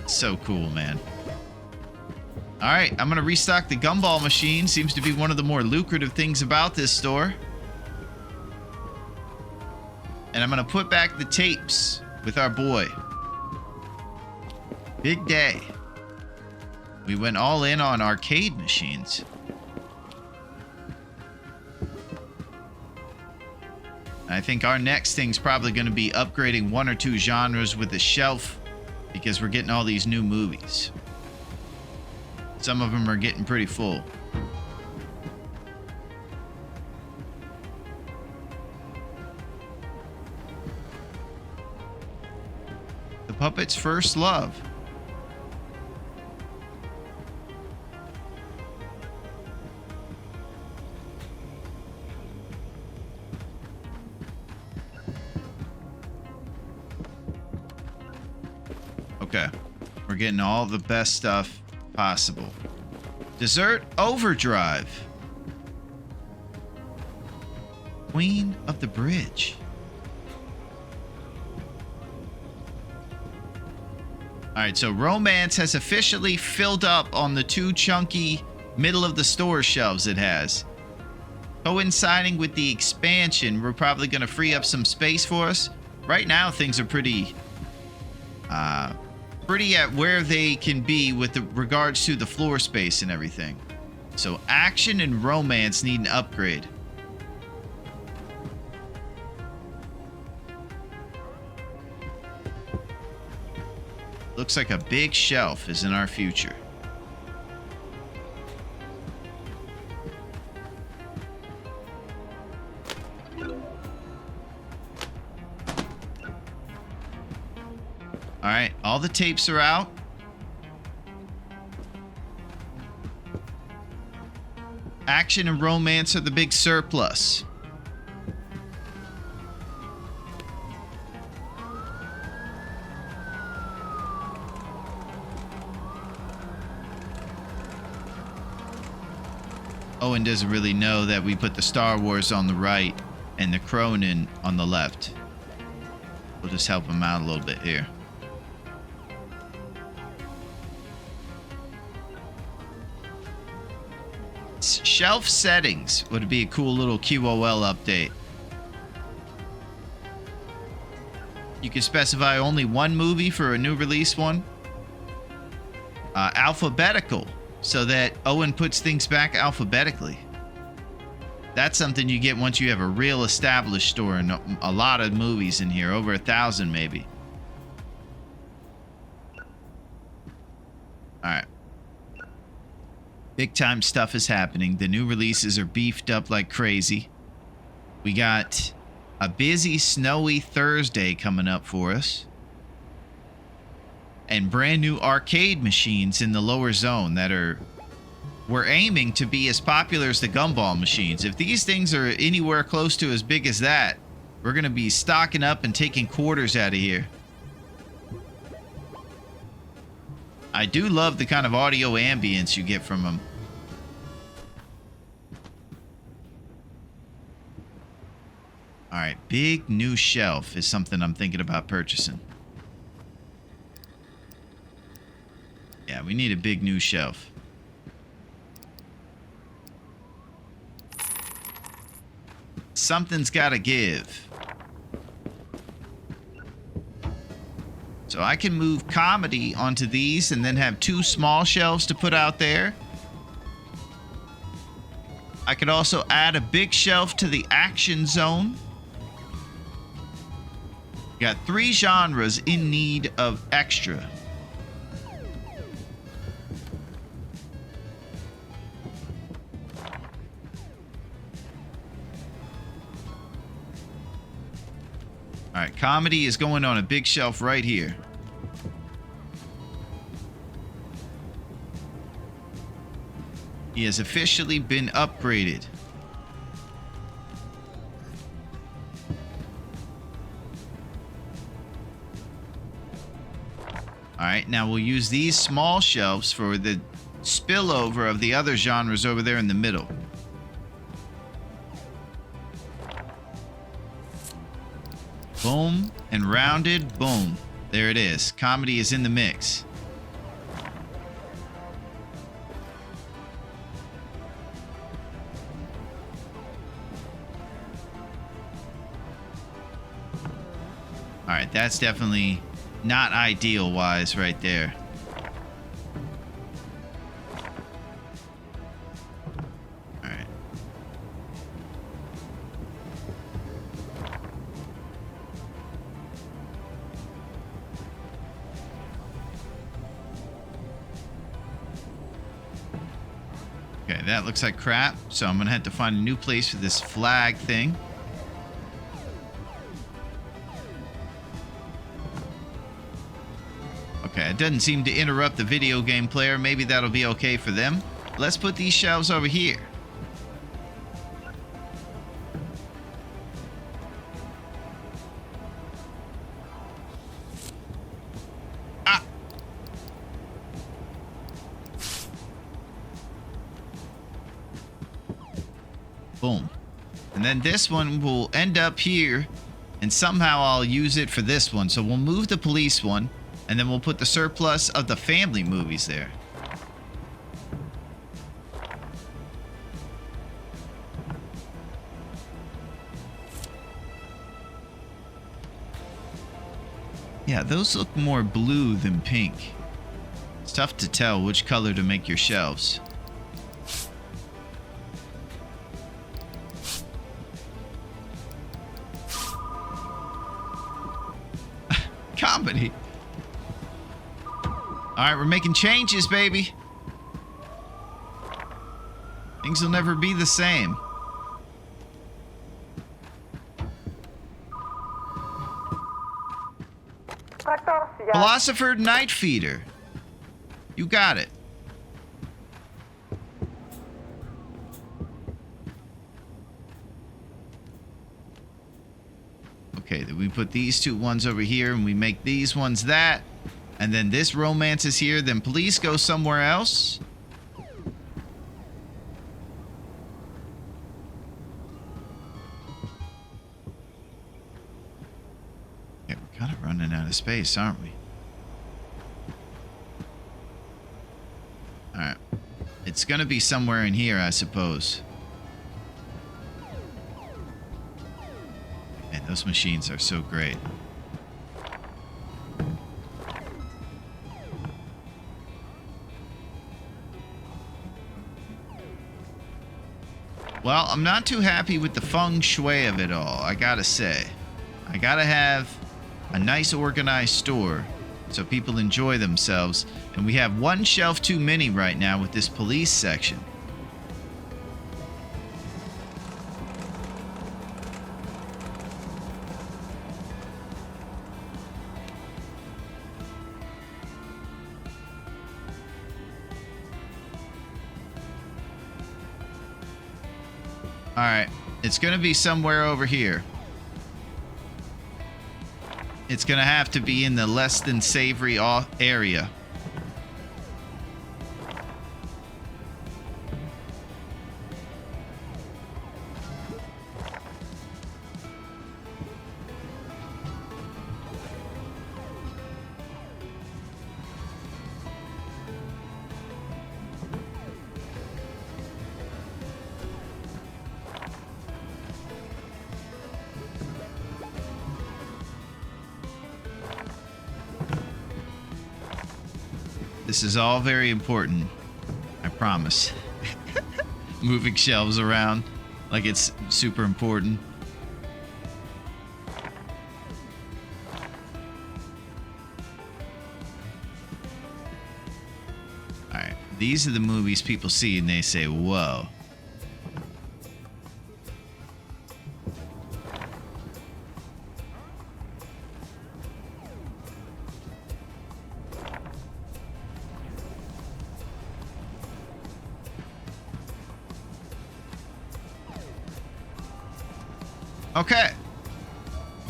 So cool, man. All right, I'm gonna restock the gumball machine. Seems to be one of the more lucrative things about this store. And I'm gonna put back the tapes with our boy. Big day. We went all in on arcade machines. I think our next thing's probably gonna be upgrading one or two genres with the shelf, because we're getting all these new movies. Some of them are getting pretty full. The Puppet's First Love. Okay. We're getting all the best stuff possible. Dessert Overdrive. Queen of the Bridge. Alright, so Romance has officially filled up on the two chunky middle of the store shelves it has. Coinciding with the expansion, we're probably going to free up some space for us. Right now, things are pretty at where they can be with regards to the floor space and everything. So action and romance need an upgrade. Looks like a big shelf is in our future. Alright, all the tapes are out. Action and romance are the big surplus. Owen doesn't really know that we put the Star Wars on the right and the Cronin on the left. We'll just help him out a little bit here. Shelf settings would be a cool little QOL update. You can specify only one movie for a new release one. Alphabetical, so that Owen puts things back alphabetically. That's something you get once you have a real established store and a lot of movies in here, over 1,000 maybe. All right. Big time stuff is happening. The new releases are beefed up like crazy. We got a busy, snowy Thursday coming up for us. And brand new arcade machines in the lower zone that we're aiming to be as popular as the gumball machines. If these things are anywhere close to as big as that, we're going to be stocking up and taking quarters out of here. I do love the kind of audio ambience you get from them. Alright, big new shelf is something I'm thinking about purchasing. Yeah, we need a big new shelf. Something's gotta give. So I can move comedy onto these and then have 2 small shelves to put out there. I could also add a big shelf to the action zone. Got 3 genres in need of extra. Alright, comedy is going on a big shelf right here. He has officially been upgraded. Alright, now we'll use these small shelves for the spillover of the other genres over there in the middle. Boom, and rounded, boom. There it is. Comedy is in the mix. Alright, that's definitely not ideal wise right there. Alright. Okay, that looks like crap, so I'm gonna have to find a new place for this flag thing. Okay, it doesn't seem to interrupt the video game player. Maybe that'll be okay for them. Let's put these shelves over here. Ah! Boom. And then this one will end up here, and somehow I'll use it for this one. So we'll move the police one. And then we'll put the surplus of the family movies there. Yeah, those look more blue than pink. It's tough to tell which color to make your shelves. Comedy. Alright, we're making changes, baby. Things will never be the same. Philosopher Night Feeder. You got it. Okay, then we put these 2 ones over here and we make these ones that. And then this romance is here. Then police go somewhere else. Yeah, we're kind of running out of space, aren't we? Alright. It's going to be somewhere in here, I suppose. Man, those machines are so great. Well, I'm not too happy with the feng shui of it all, I gotta say. I gotta have a nice organized store so people enjoy themselves. And we have one shelf too many right now with this police section. Alright, it's gonna be somewhere over here. It's gonna have to be in the less than savory area. This is all very important. I promise. Moving shelves around like it's super important. Alright, these are the movies people see and they say, whoa. Okay.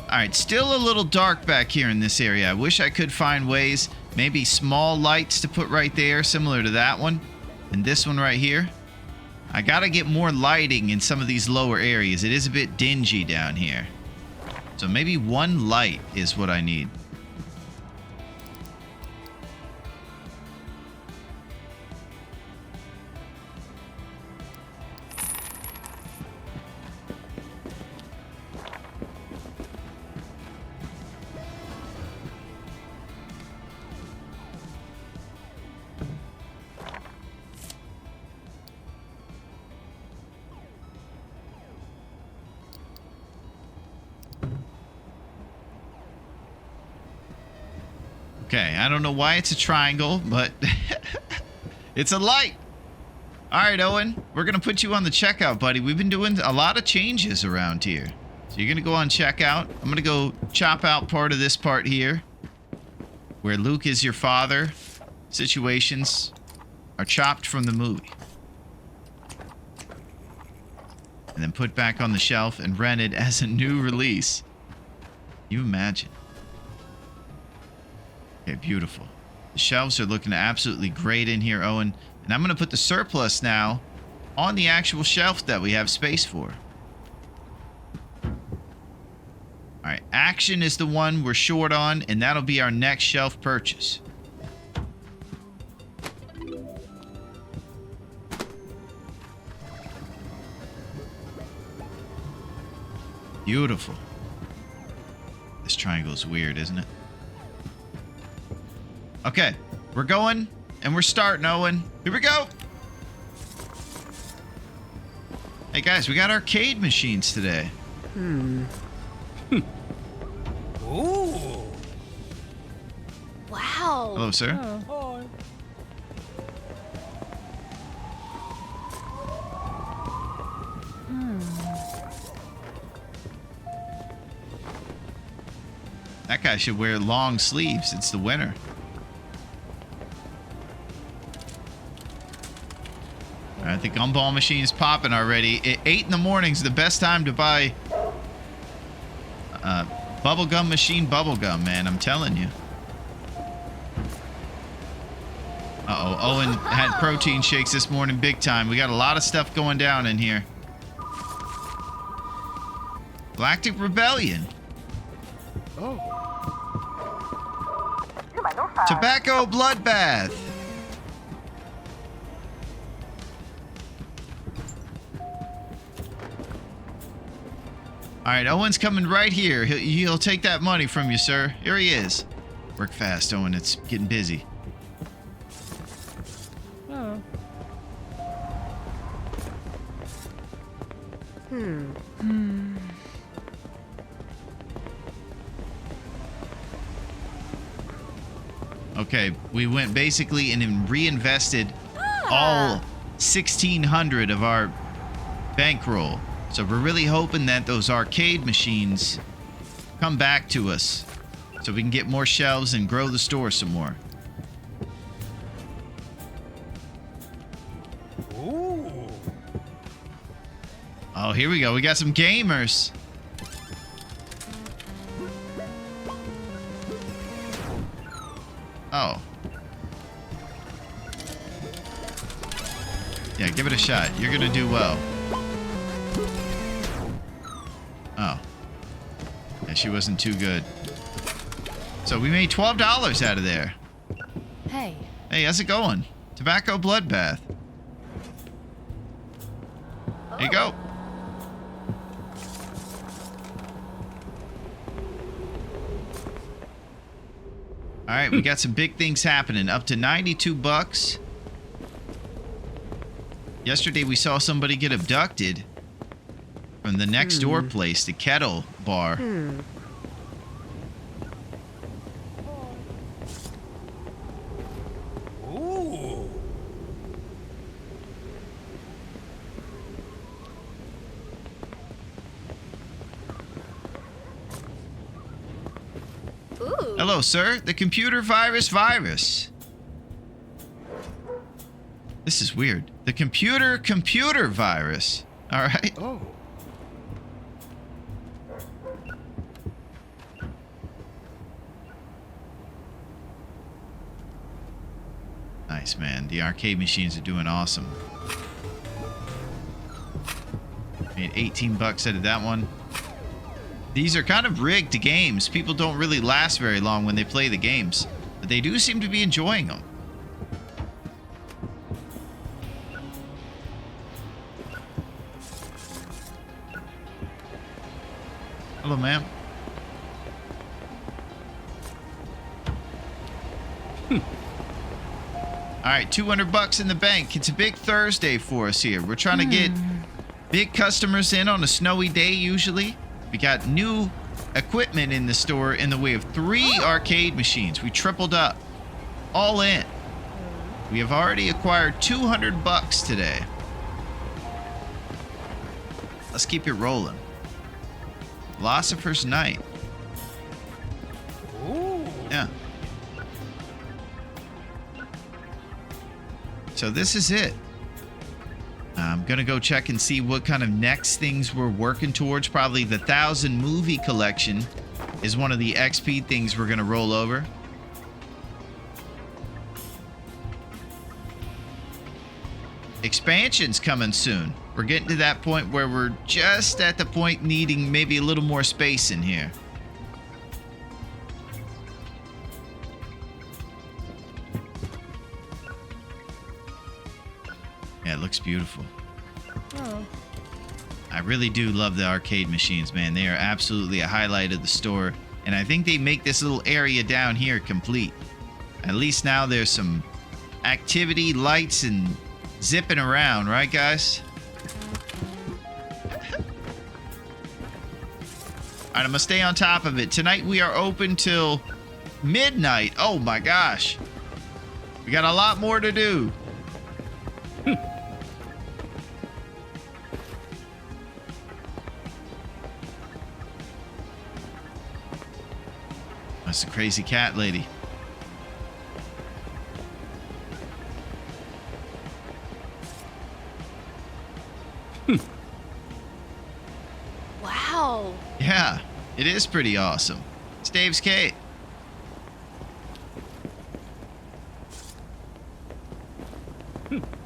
Alright, still a little dark back here in this area. I wish I could find ways, maybe small lights to put right there, similar to that one. And this one right here. I gotta get more lighting in some of these lower areas. It is a bit dingy down here. So maybe one light is what I need. Okay, I don't know why it's a triangle, but it's a light. All right, Owen, we're going to put you on the checkout, buddy. We've been doing a lot of changes around here. So you're going to go on checkout. I'm going to go chop out part of this part here where Luke is your father. Situations are chopped from the movie. And then put back on the shelf and rented as a new release. You imagine. Okay, beautiful. The shelves are looking absolutely great in here, Owen. And I'm going to put the surplus now on the actual shelf that we have space for. Alright, action is the one we're short on, and that'll be our next shelf purchase. Beautiful. This triangle is weird, isn't it? Okay, we're going, and we're starting, Owen. Here we go. Hey, guys, we got arcade machines today. Ooh. Wow. Hello, sir. Hi. That guy should wear long sleeves. It's the winter. I think the gumball machine is popping already. 8 in the morning is the best time to buy bubblegum machine bubblegum, man. I'm telling you. Uh-oh. Owen had protein shakes this morning big time. We got a lot of stuff going down in here. Galactic Rebellion. Oh. Tobacco Bloodbath. All right, Owen's coming right here. He'll take that money from you, sir. Here he is. Work fast, Owen. It's getting busy. Oh. Okay, we went basically and then reinvested all 1,600 of our bankroll. So we're really hoping that those arcade machines come back to us so we can get more shelves and grow the store some more. Ooh. Oh, here we go. We got some gamers. Oh. Yeah, give it a shot. You're gonna do well. Oh. Yeah, she wasn't too good. So we made $12 out of there. Hey. Hey, how's it going? Tobacco bloodbath. There you go. All right, we got some big things happening. Up to 92 bucks. Yesterday we saw somebody get abducted from the next door place, the Kettle Bar. Ooh. Ooh. Hello, sir. The computer virus. This is weird. The computer virus. All right. Oh. Nice, man. The arcade machines are doing awesome. Made 18 bucks out of that one. These are kind of rigged games. People don't really last very long when they play the games, but they do seem to be enjoying them. Hello, ma'am. All right, 200 bucks in the bank. It's a big Thursday for us here. We're trying to get big customers in on a snowy day usually. We got new equipment in the store in the way of 3 arcade machines. We tripled up. All in. We have already acquired 200 bucks today. Let's keep it rolling. Philosopher's Night. Ooh. Yeah. So this is it. I'm gonna go check and see what kind of next things we're working towards. Probably the 1,000 movie collection is one of the XP things we're gonna roll over. Expansion's coming soon. We're getting to that point where we're just at the point needing maybe a little more space in here. Yeah, it looks beautiful. Oh. I really do love the arcade machines, man. They are absolutely a highlight of the store. And I think they make this little area down here complete. At least now there's some activity, lights, and zipping around, right, guys? Alright, I'm gonna stay on top of it. Tonight we are open till midnight. Oh my gosh. We got a lot more to do. That's the crazy cat lady. Wow. Yeah, it is pretty awesome. It's Dave's Kate.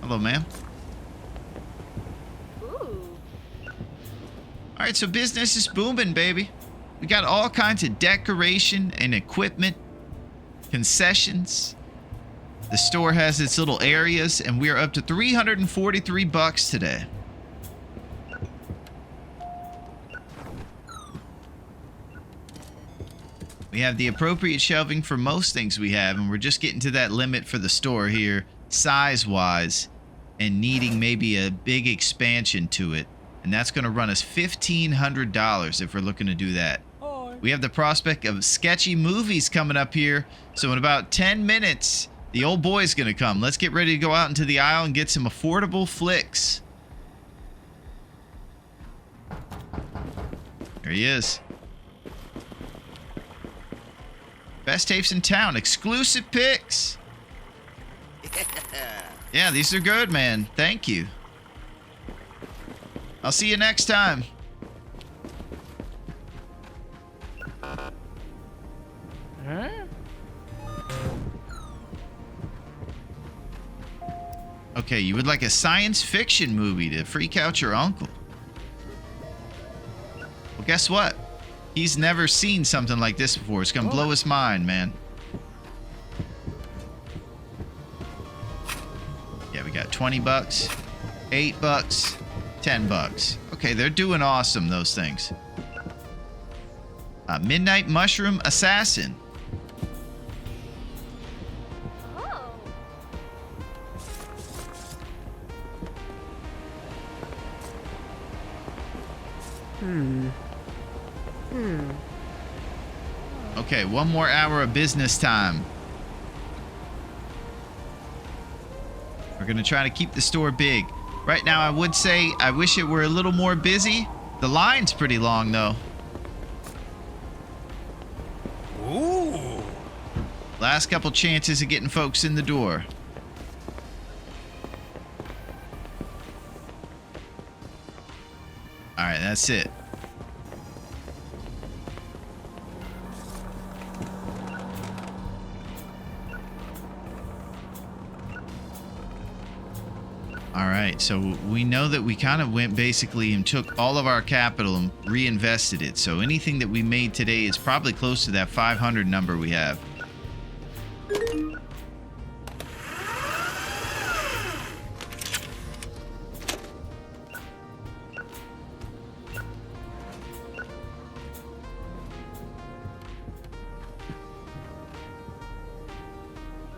Hello, ma'am. Ooh. All right, so business is booming, baby. We got all kinds of decoration and equipment, concessions. The store has its little areas, and we are up to 343 bucks today. We have the appropriate shelving for most things we have, and we're just getting to that limit for the store here, size-wise, and needing maybe a big expansion to it And that's going to run us $1,500 if we're looking to do that. We have the prospect of sketchy movies coming up here. So in about 10 minutes, the old boy's going to come. Let's get ready to go out into the aisle and get some affordable flicks. There he is. Best tapes in town. Exclusive picks. Yeah, these are good, man. Thank you. I'll see you next time. Huh? Okay, you would like a science fiction movie to freak out your uncle. Well, guess what? He's never seen something like this before. It's gonna blow his mind, man. Yeah, we got 20 bucks, 8 bucks, 10 bucks. Okay, they're doing awesome, those things. Midnight Mushroom Assassin. Okay, one more hour of business time. We're gonna try to keep the store big. Right now, I would say I wish it were a little more busy. The line's pretty long, though. Ooh. Last couple chances of getting folks in the door. All right, that's it. All right, so we know that we kind of went basically and took all of our capital and reinvested it. So anything that we made today is probably close to that 500 number we have.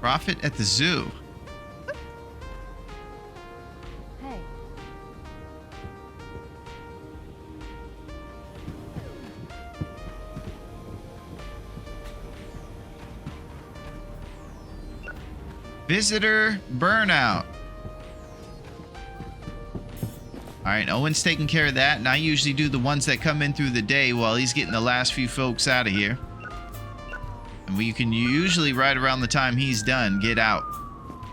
Profit at the zoo. Hey. Visitor burnout. All right, Owen's taking care of that, and I usually do the ones that come in through the day while he's getting the last few folks out of here. And we can usually, right around the time he's done, get out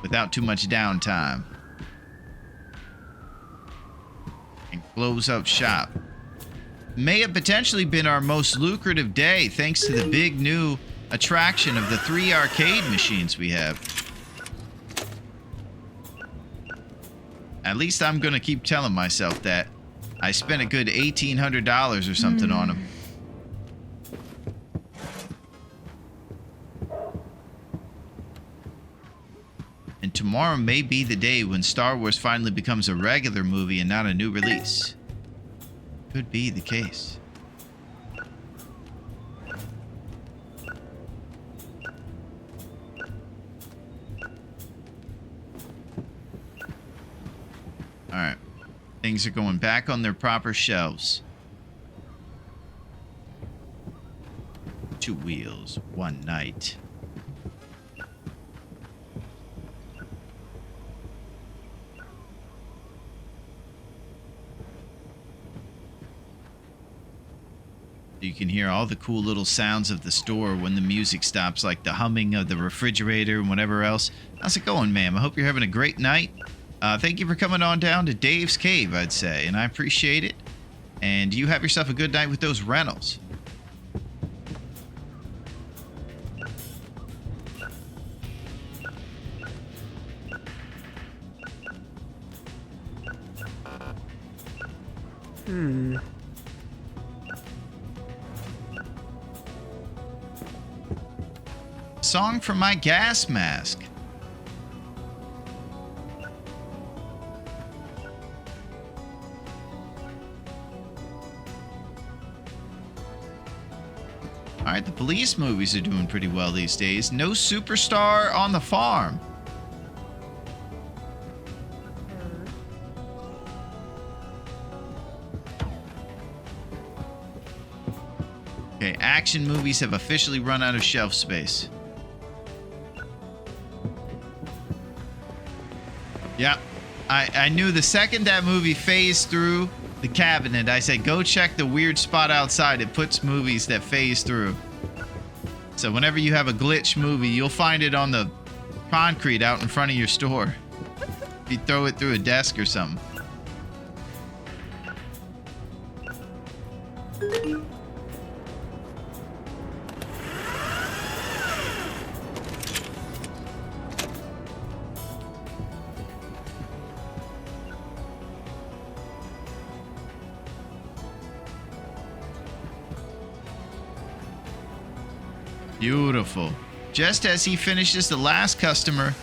without too much downtime. And close up shop. May have potentially been our most lucrative day thanks to the big new attraction of the 3 arcade machines we have. At least I'm going to keep telling myself that. I spent a good $1,800 or something on them. And tomorrow may be the day when Star Wars finally becomes a regular movie and not a new release. Could be the case. Alright. Things are going back on their proper shelves. 2 wheels, 1 night. You can hear all the cool little sounds of the store when the music stops, like the humming of the refrigerator and whatever else. How's it going, ma'am? I hope you're having a great night. Thank you for coming on down to Dave's Cave, I'd say, and I appreciate it. And you have yourself a good night with those rentals. Song from my gas mask. Alright, the police movies are doing pretty well these days. No Superstar on the Farm. Okay, action movies have officially run out of shelf space. Yep. I knew the second that movie phased through the cabinet, I said, go check the weird spot outside. It puts movies that phase through. So whenever you have a glitch movie, you'll find it on the concrete out in front of your store. If you throw it through a desk or something. Beautiful. Just as he finishes the last customer,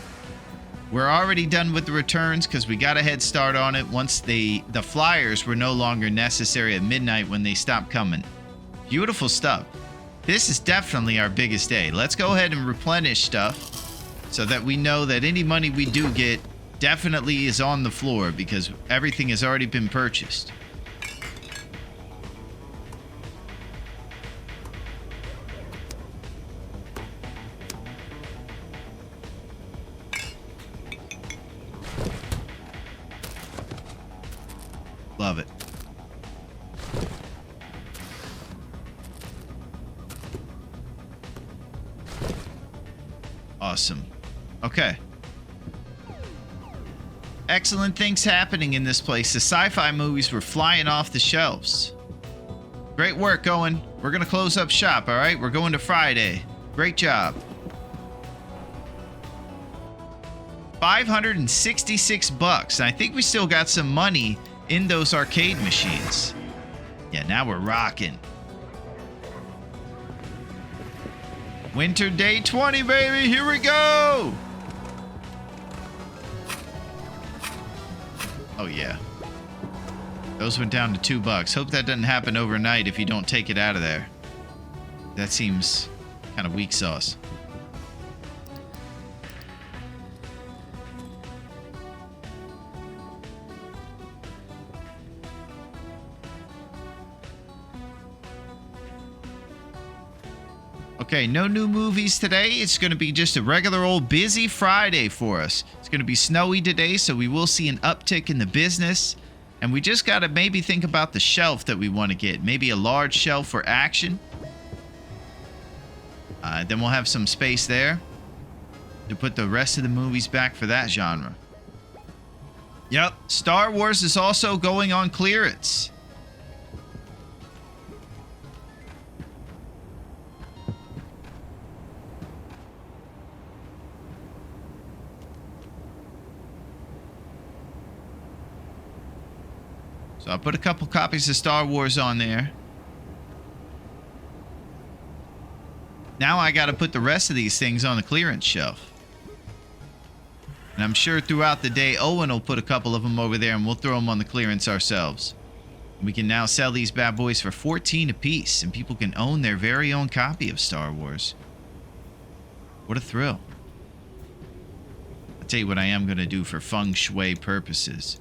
we're already done with the returns because we got a head start on it once the flyers were no longer necessary at midnight when they stopped coming. Beautiful stuff. This is definitely our biggest day. Let's go ahead and replenish stuff so that we know that any money we do get definitely is on the floor because everything has already been purchased. Love it. Awesome. Okay. Excellent things happening in this place. The sci-fi movies were flying off the shelves. Great work, Owen. We're gonna close up shop, all right? We're going to Friday. Great job. 566 bucks. I think we still got some money in those arcade machines. Yeah, now we're rocking. Winter Day 20, baby. Here we go. Oh, yeah. Those went down to $2. Hope that doesn't happen overnight if you don't take it out of there. That seems kind of weak sauce. Okay, no new movies today. It's going to be just a regular old busy Friday for us. It's going to be snowy today, so we will see an uptick in the business. And we just got to maybe think about the shelf that we want to get. Maybe a large shelf for action. Then we'll have some space there to put the rest of the movies back for that genre. Yep, Star Wars is also going on clearance. So I put a couple copies of Star Wars on there. Now I got to put the rest of these things on the clearance shelf. And I'm sure throughout the day, Owen will put a couple of them over there and we'll throw them on the clearance ourselves. We can now sell these bad boys for $14 a piece, and people can own their very own copy of Star Wars. What a thrill. I'll tell you what I am going to do for feng shui purposes.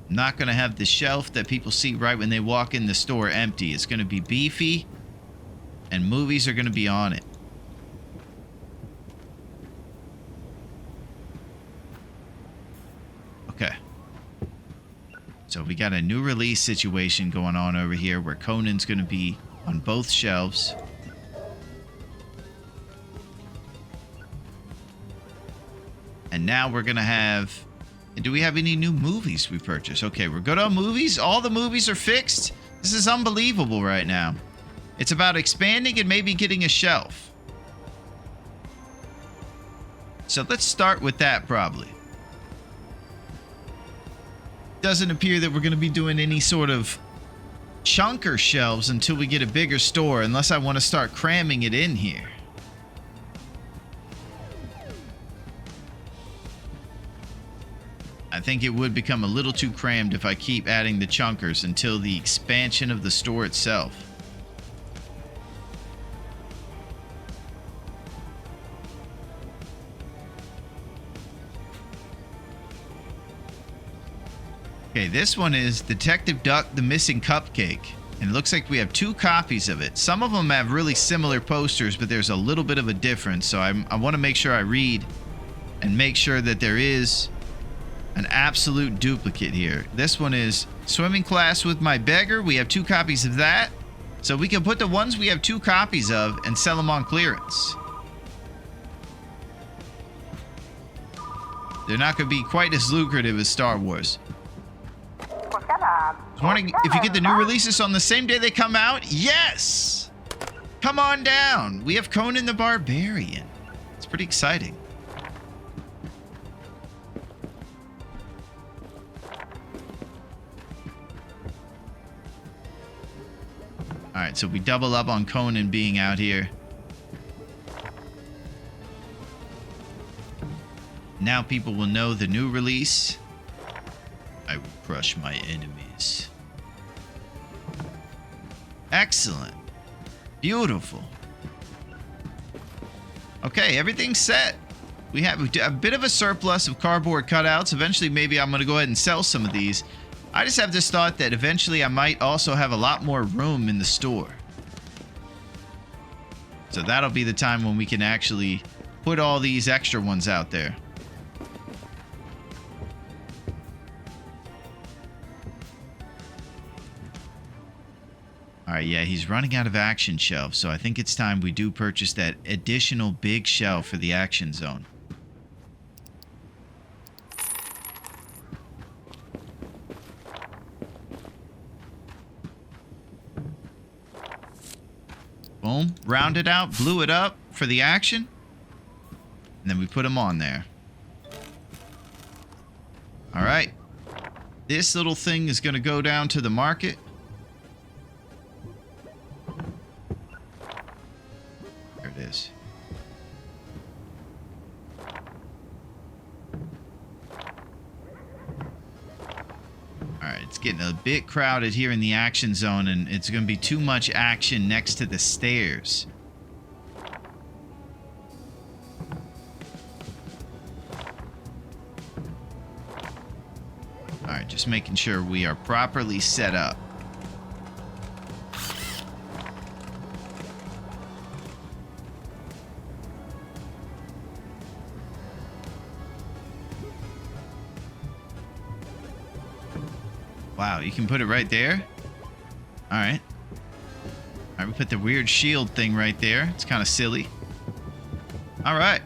I'm not going to have the shelf that people see right when they walk in the store empty. It's going to be beefy, and movies are going to be on it. Okay. So we got a new release situation going on over here where Conan's going to be on both shelves. And now we're going to have... Do we have any new movies we purchased? Okay, we're good on movies. All the movies are fixed. This is unbelievable right now. It's about expanding and maybe getting a shelf. So let's start with that probably. Doesn't appear that we're going to be doing any sort of chunker shelves until we get a bigger store, unless I want to start cramming it in here. I think it would become a little too crammed if I keep adding the chunkers until the expansion of the store itself. Okay, this one is Detective Duck, the Missing Cupcake. And it looks like we have 2 copies of it. Some of them have really similar posters, but there's a little bit of a difference. So I want to make sure I read and make sure that there is an absolute duplicate here. This one is Swimming Class with My Beggar. We have 2 copies of that. So we can put the ones we have 2 copies of and sell them on clearance. They're not going to be quite as lucrative as Star Wars. I was wondering if you get the new releases on the same day they come out. Yes! Come on down. We have Conan the Barbarian. It's pretty exciting. Alright, so we double up on Conan being out here. Now people will know the new release. I will crush my enemies. Excellent. Beautiful. Okay, everything's set. We have a bit of a surplus of cardboard cutouts. Eventually, maybe I'm going to go ahead and sell some of these. I just have this thought that eventually I might also have a lot more room in the store. So that'll be the time when we can actually put all these extra ones out there. Alright, yeah, he's running out of action shelves, so I think it's time we do purchase that additional big shelf for the action zone. Boom, round it out, blew it up for the action, and then we put them on there. Alright, this little thing is going to go down to the market. Is. Alright, it's getting a bit crowded here in the action zone, and it's going to be too much action next to the stairs. Alright, just making sure we are properly set up. Wow, you can put it right there? Alright. Alright, we put the weird shield thing right there. It's kind of silly. Alright.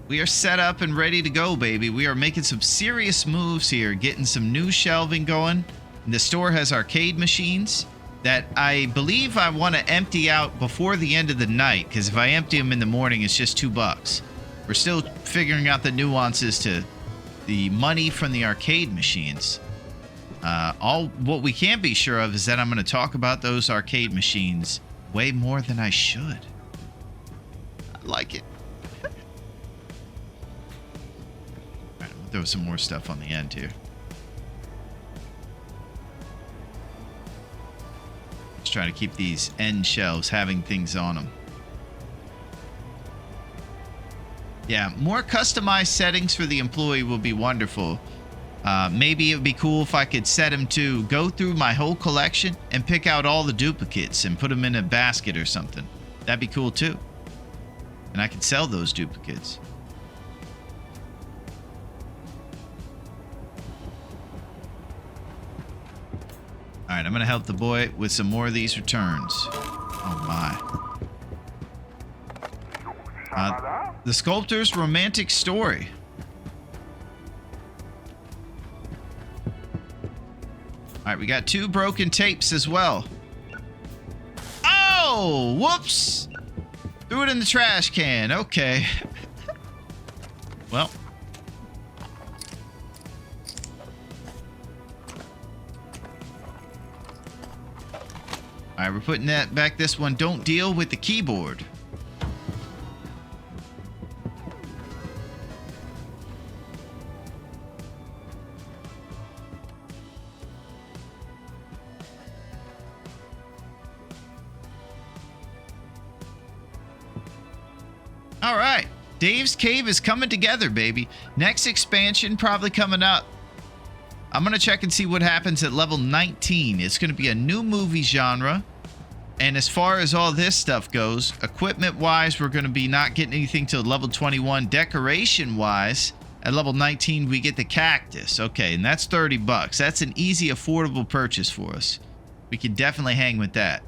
We are set up and ready to go, baby. We are making some serious moves here. Getting some new shelving going. And the store has arcade machines that I believe I want to empty out before the end of the night. Because if I empty them in the morning, it's just $2. We're still figuring out the nuances to the money from the arcade machines. What we can be sure of is that I'm going to talk about those arcade machines way more than I should. I like it. Alright, we'll throw some more stuff on the end here. Just trying to keep these end shelves having things on them. Yeah, more customized settings for the employee will be wonderful. Maybe it would be cool if I could set him to go through my whole collection and pick out all the duplicates and put them in a basket or something. That'd be cool too. And I could sell those duplicates. Alright, I'm going to help the boy with some more of these returns. Oh my. The Sculptor's Romantic Story. Alright, we got 2 broken tapes as well. Oh! Whoops! Threw it in the trash can. Okay. Well. Alright, we're putting that back. This one, don't deal with the keyboard. All right, Dave's Cave is coming together, baby. Next expansion probably coming up. I'm going to check and see what happens at level 19. It's going to be a new movie genre. And as far as all this stuff goes, equipment-wise, we're going to be not getting anything till level 21. Decoration-wise, at level 19, we get the cactus. Okay, and that's $30. That's an easy, affordable purchase for us. We can definitely hang with that.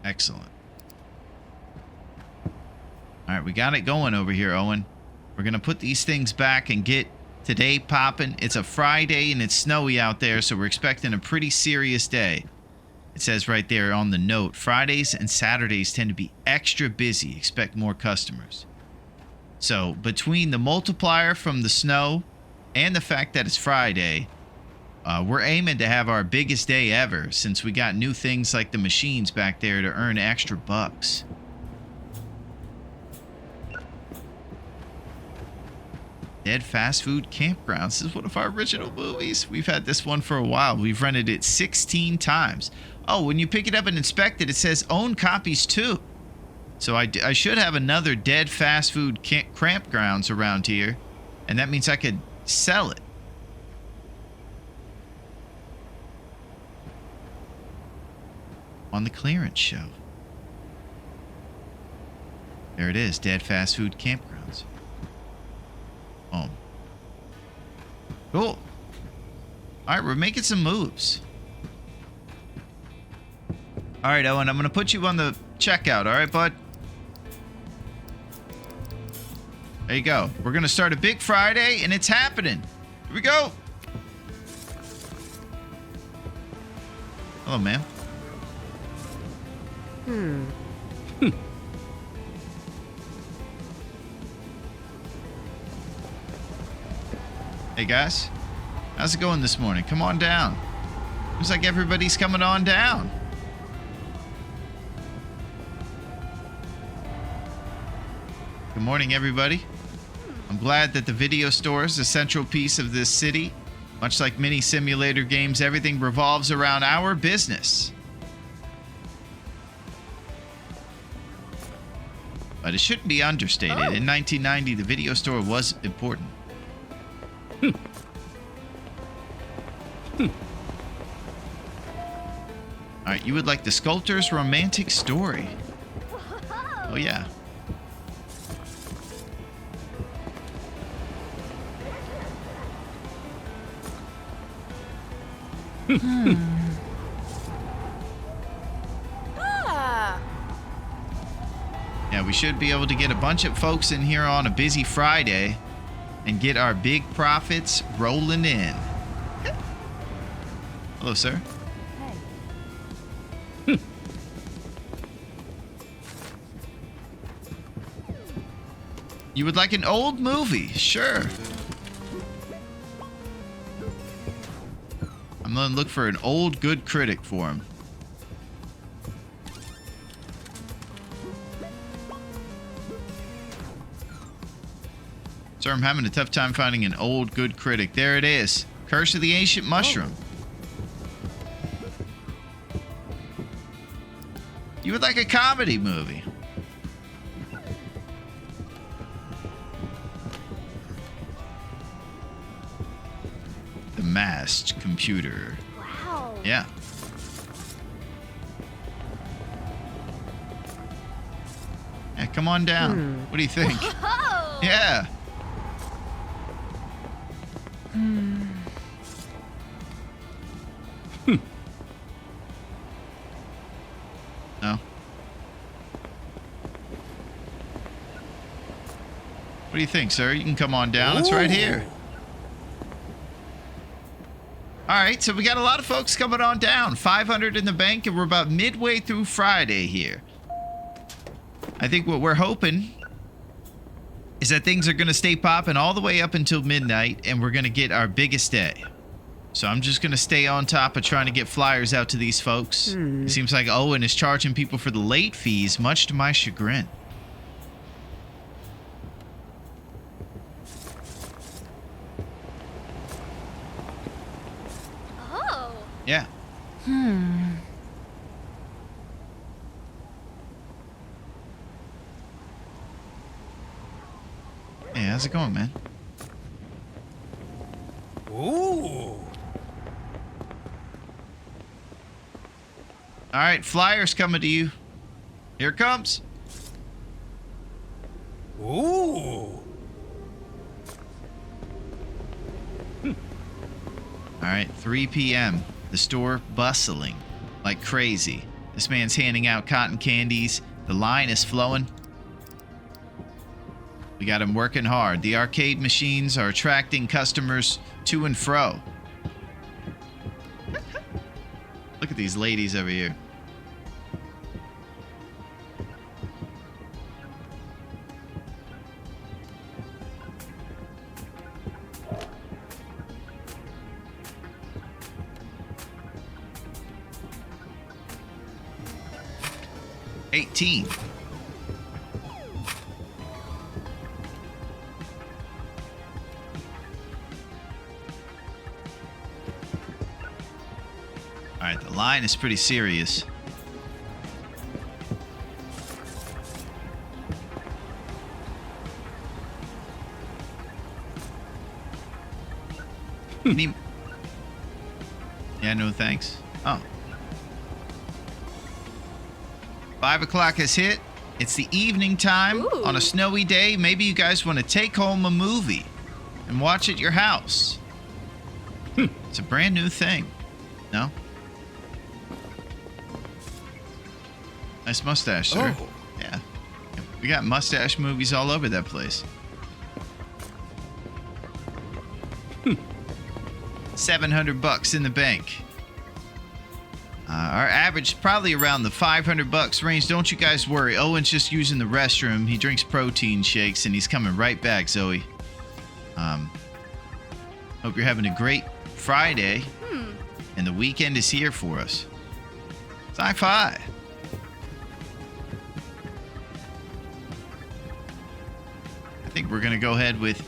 Excellent. All right, we got it going over here, Owen. We're going to put these things back and get today popping. It's a Friday and it's snowy out there, so we're expecting a pretty serious day. It says right there on the note, Fridays and Saturdays tend to be extra busy. Expect more customers. So between the multiplier from the snow and the fact that it's Friday, we're aiming to have our biggest day ever since we got new things like the machines back there to earn extra bucks. Dead Fast Food Campgrounds. This is one of our original movies. We've had this one for a while. We've rented it 16 times. Oh, when you pick it up and inspect it, it says own copies too. So I should have another Dead Fast Food Campgrounds around here. And that means I could sell it. On the clearance show. There it is. Dead Fast Food Campgrounds. Home. Cool. All right, we're making some moves. All right, Owen, I'm going to put you on the checkout. All right, bud? There you go. We're going to start a big Friday, and it's happening. Here we go. Hello, ma'am. Hey guys, how's it going this morning? Come on down. Looks like everybody's coming on down. Good morning, everybody. I'm glad that the video store is a central piece of this city. Much like many simulator games, everything revolves around our business. But it shouldn't be understated. In 1990, the video store was important. Alright, you would like the Sculptor's Romantic Story. Oh, yeah. Yeah, we should be able to get a bunch of folks in here on a busy Friday and get our big profits rolling in. Hello, sir. Hey. You would like an old movie? Sure. I'm gonna look for an old good critic for him. Sir, I'm having a tough time finding an old good critic. There it is. Curse of the Ancient Mushroom. You would like a comedy movie? The Masked Computer. Wow. Yeah. Yeah, come on down. What do you think? Oh. Yeah. No. What do you think, sir? You can come on down. It's right here. All right, so we got a lot of folks coming on down. 500 in the bank, and we're about midway through Friday here. I think what we're hoping is that things are going to stay popping all the way up until midnight, and we're going to get our biggest day. So I'm just going to stay on top of trying to get flyers out to these folks. It seems like Owen is charging people for the late fees, much to my chagrin. Oh. Yeah. how's it going, man? Ooh. All right, flyers coming to you. Here it comes. Ooh. All right, 3 p.m. The store bustling like crazy. This man's handing out cotton candies. The line is flowing. We got him working hard. The arcade machines are attracting customers to and fro. Look at these ladies over here. $18. All right, the line is pretty serious. Any... Yeah, no thanks. Oh. 5 o'clock has hit. It's the evening time. Ooh. On a snowy day. Maybe you guys want to take home a movie and watch at your house. It's a brand new thing. No? Nice mustache, sir. Oh. Yeah. We got mustache movies all over that place. 700 bucks in the bank. Our average is probably around the 500 bucks range. Don't you guys worry. Owen's just using the restroom. He drinks protein shakes and he's coming right back, Zoe. Hope you're having a great Friday. And the weekend is here for us. Sci-fi. I think we're going to go ahead with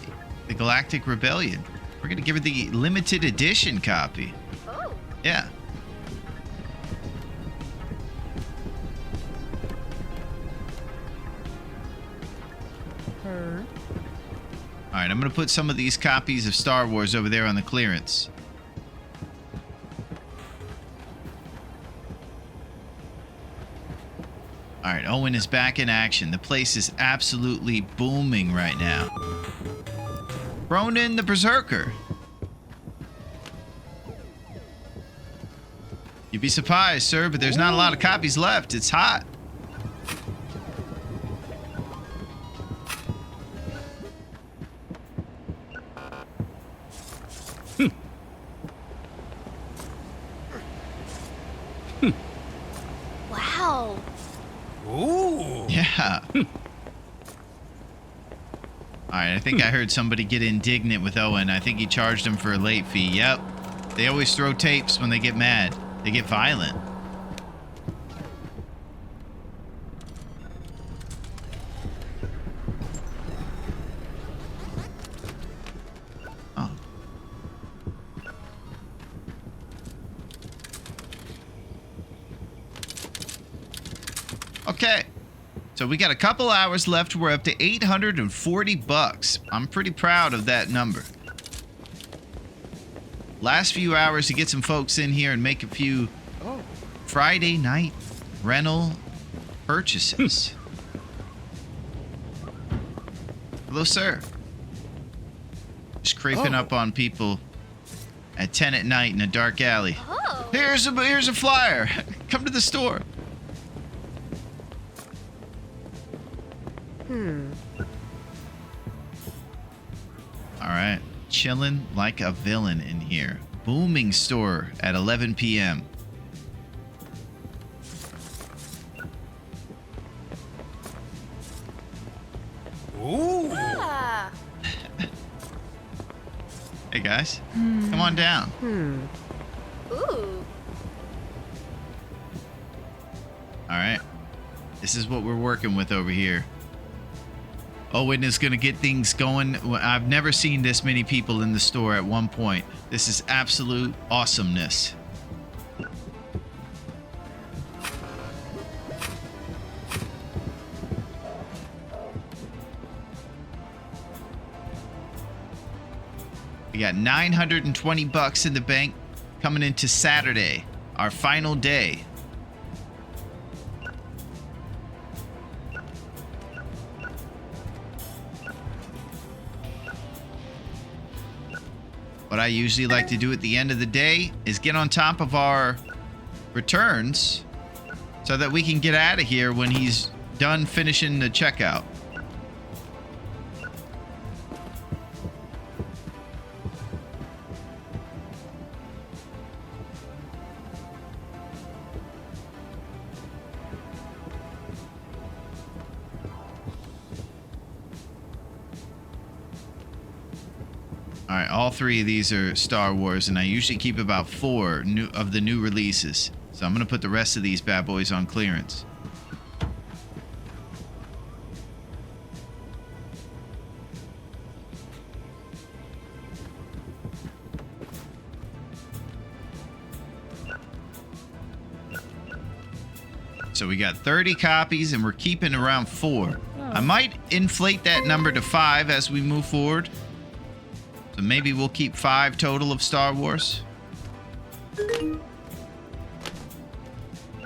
the Galactic Rebellion. We're going to give her the limited edition copy. Oh. Yeah. Heard. All right, I'm going to put some of these copies of Star Wars over there on the clearance. All right, Owen is back in action. The place is absolutely booming right now. Ronan the Berserker. You'd be surprised, sir, but there's not a lot of copies left. It's hot. Wow. Ooh. Yeah. Alright, I think I heard somebody get indignant with Owen. I think he charged him for a late fee. Yep. They always throw tapes when they get mad. They get violent. Oh. Okay. So we got a couple hours left. We're up to 840 bucks. I'm pretty proud of that number. Last few hours to get some folks in here and make a few Friday night rental purchases. Hello, sir. Just creeping up on people at 10 at night in a dark alley. Oh. Here's a flyer. Come to the store. All right. Chilling like a villain in here. Booming store at 11 p.m. Ooh. Ah. Hey, guys. Come on down. Ooh. All right. This is what we're working with over here. Owen is going to get things going. I've never seen this many people in the store at one point. This is absolute awesomeness. got 920 bucks in the bank coming into Saturday, our final day. What I usually like to do at the end of the day is get on top of our returns so that we can get out of here when he's done finishing the checkout. All right, all three of these are Star Wars, and I usually keep about 4 of the new releases. So I'm going to put the rest of these bad boys on clearance. So we got 30 copies, and we're keeping around 4. I might inflate that number to 5 as we move forward. So maybe we'll keep 5 total of Star Wars.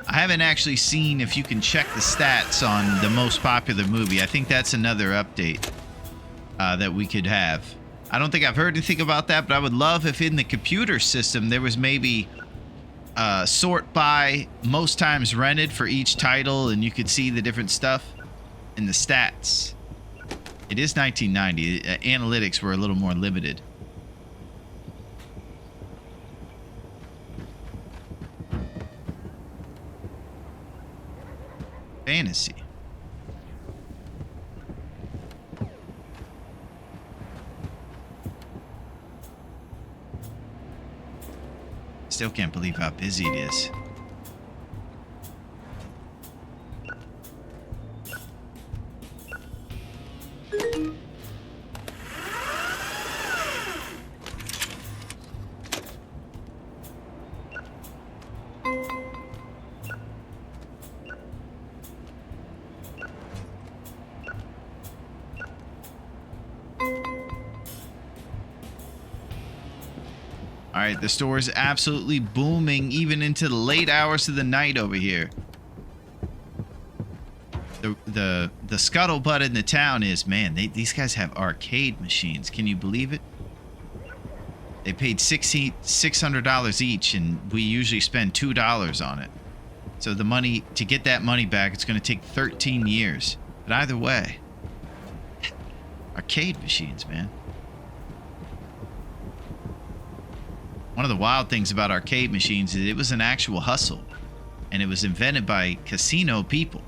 I haven't actually seen if you can check the stats on the most popular movie. I think that's another update that we could have. I don't think I've heard anything about that, but I would love if in the computer system there was maybe sort by most times rented for each title, and you could see the different stuff in the stats. It is 1990. Analytics were a little more limited. Fantasy. Still can't believe how busy it is. All right, the store is absolutely booming even into the late hours of the night over here. The scuttlebutt in the town is, man, these guys have arcade machines. Can you believe it? They paid $600 each, and we usually spend $2 on it. So the money, to get that money back, it's going to take 13 years. But either way, arcade machines, man. One of the wild things about arcade machines is it was an actual hustle, and it was invented by casino people.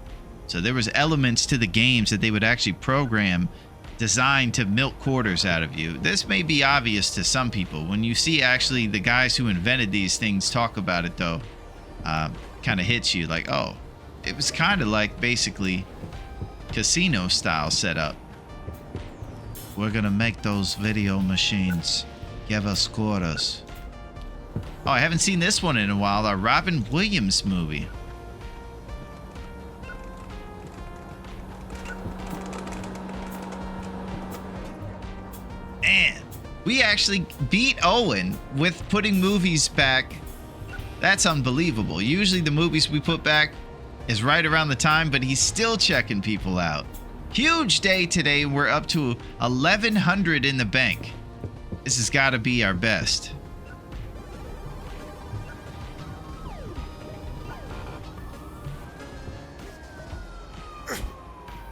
So there was elements to the games that they would actually program designed to milk quarters out of you. This may be obvious to some people. When you see actually the guys who invented these things talk about it, though, kind of hits you like, oh, it was kind of like basically casino style setup. We're gonna make those video machines. Give us quarters. Oh, I haven't seen this one in a while. Our Robin Williams movie. Man, we actually beat Owen with putting movies back. That's unbelievable. Usually the movies we put back is right around the time, but he's still checking people out. Huge day today. We're up to 1,100 in the bank. This has got to be our best.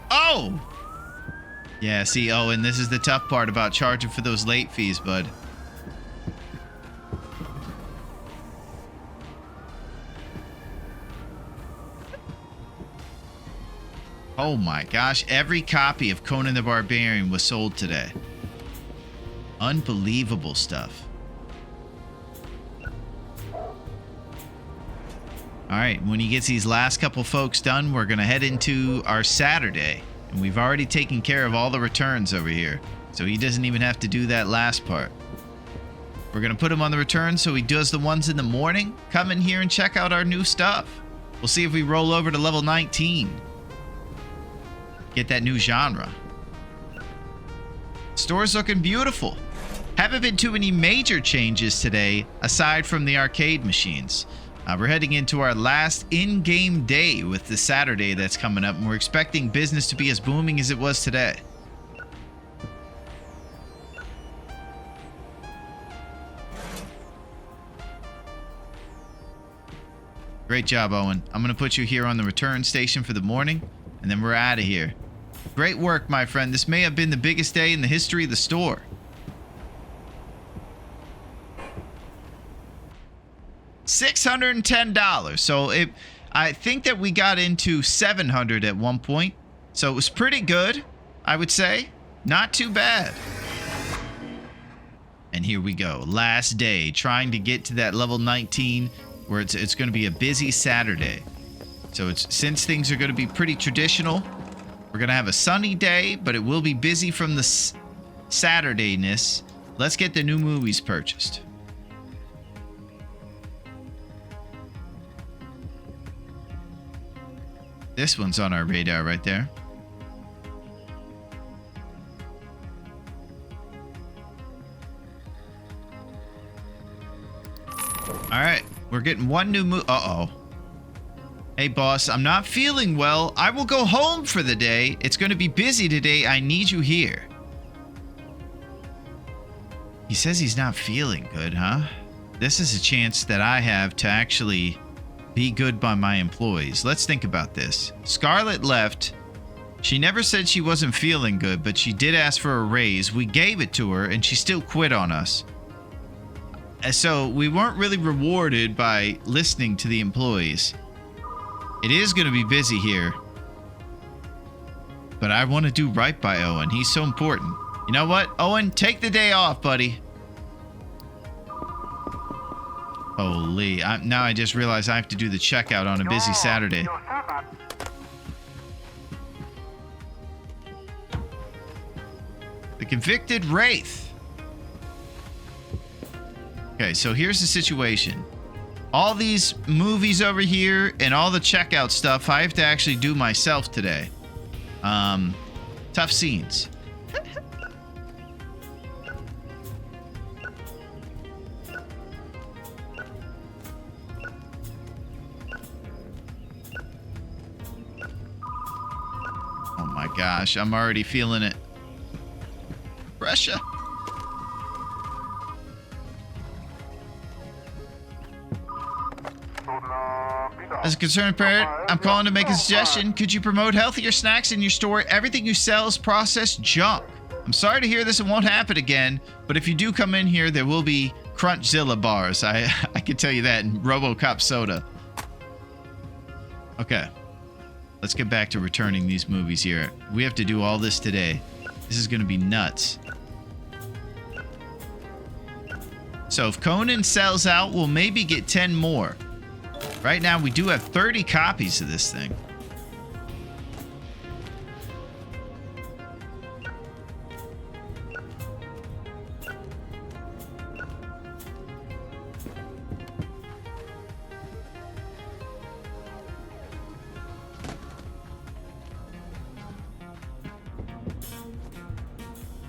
Oh! Yeah, see, Owen, this is the tough part about charging for those late fees, bud. Oh my gosh, every copy of Conan the Barbarian was sold today. Unbelievable stuff. Alright, when he gets these last couple folks done, we're going to head into our Saturday. And we've already taken care of all the returns over here. So he doesn't even have to do that last part. We're going to put him on the return so he does the ones in the morning. Come in here and check out our new stuff. We'll see if we roll over to level 19. Get that new genre. Store's looking beautiful. Haven't been too many major changes today, aside from the arcade machines. We're heading into our last in-game day with the Saturday that's coming up, and we're expecting business to be as booming as it was today. Great job, Owen. I'm going to put you here on the return station for the morning, and then we're out of here. Great work, my friend. This may have been the biggest day in the history of the store. $610. So I think that we got into $700 at one point. So it was pretty good, I would say. Not too bad. And here we go. Last day, trying to get to that level 19 where it's going to be a busy Saturday. So since things are going to be pretty traditional, we're going to have a sunny day, but it will be busy from the Saturday-ness. Let's get the new movies purchased. This one's on our radar right there. All right, we're getting one new movie. Uh-oh. Hey, boss, I'm not feeling well. I will go home for the day. It's going to be busy today. I need you here. He says he's not feeling good, huh? This is a chance that I have to actually be good by my employees. Let's think about this. Scarlett left. She never said she wasn't feeling good, but she did ask for a raise. We gave it to her, and she still quit on us. So we weren't really rewarded by listening to the employees. It is going to be busy here. But I want to do right by Owen. He's so important. You know what? Owen, take the day off, buddy. Holy. Now I just realized I have to do the checkout on a busy Saturday. The convicted wraith. Okay, so here's the situation. All these movies over here and all the checkout stuff I have to actually do myself today. Tough scenes. Oh my gosh, I'm already feeling it. Pressure. As a concerned parent, I'm calling to make a suggestion. Could you promote healthier snacks in your store? Everything you sell is processed junk. I'm sorry to hear this. It won't happen again. But if you do come in here, there will be Crunchzilla bars. I can tell you that. And RoboCop soda. Okay. Let's get back to returning these movies here. We have to do all this today. This is going to be nuts. So if Conan sells out, we'll maybe get 10 more. Right now, we do have 30 copies of this thing.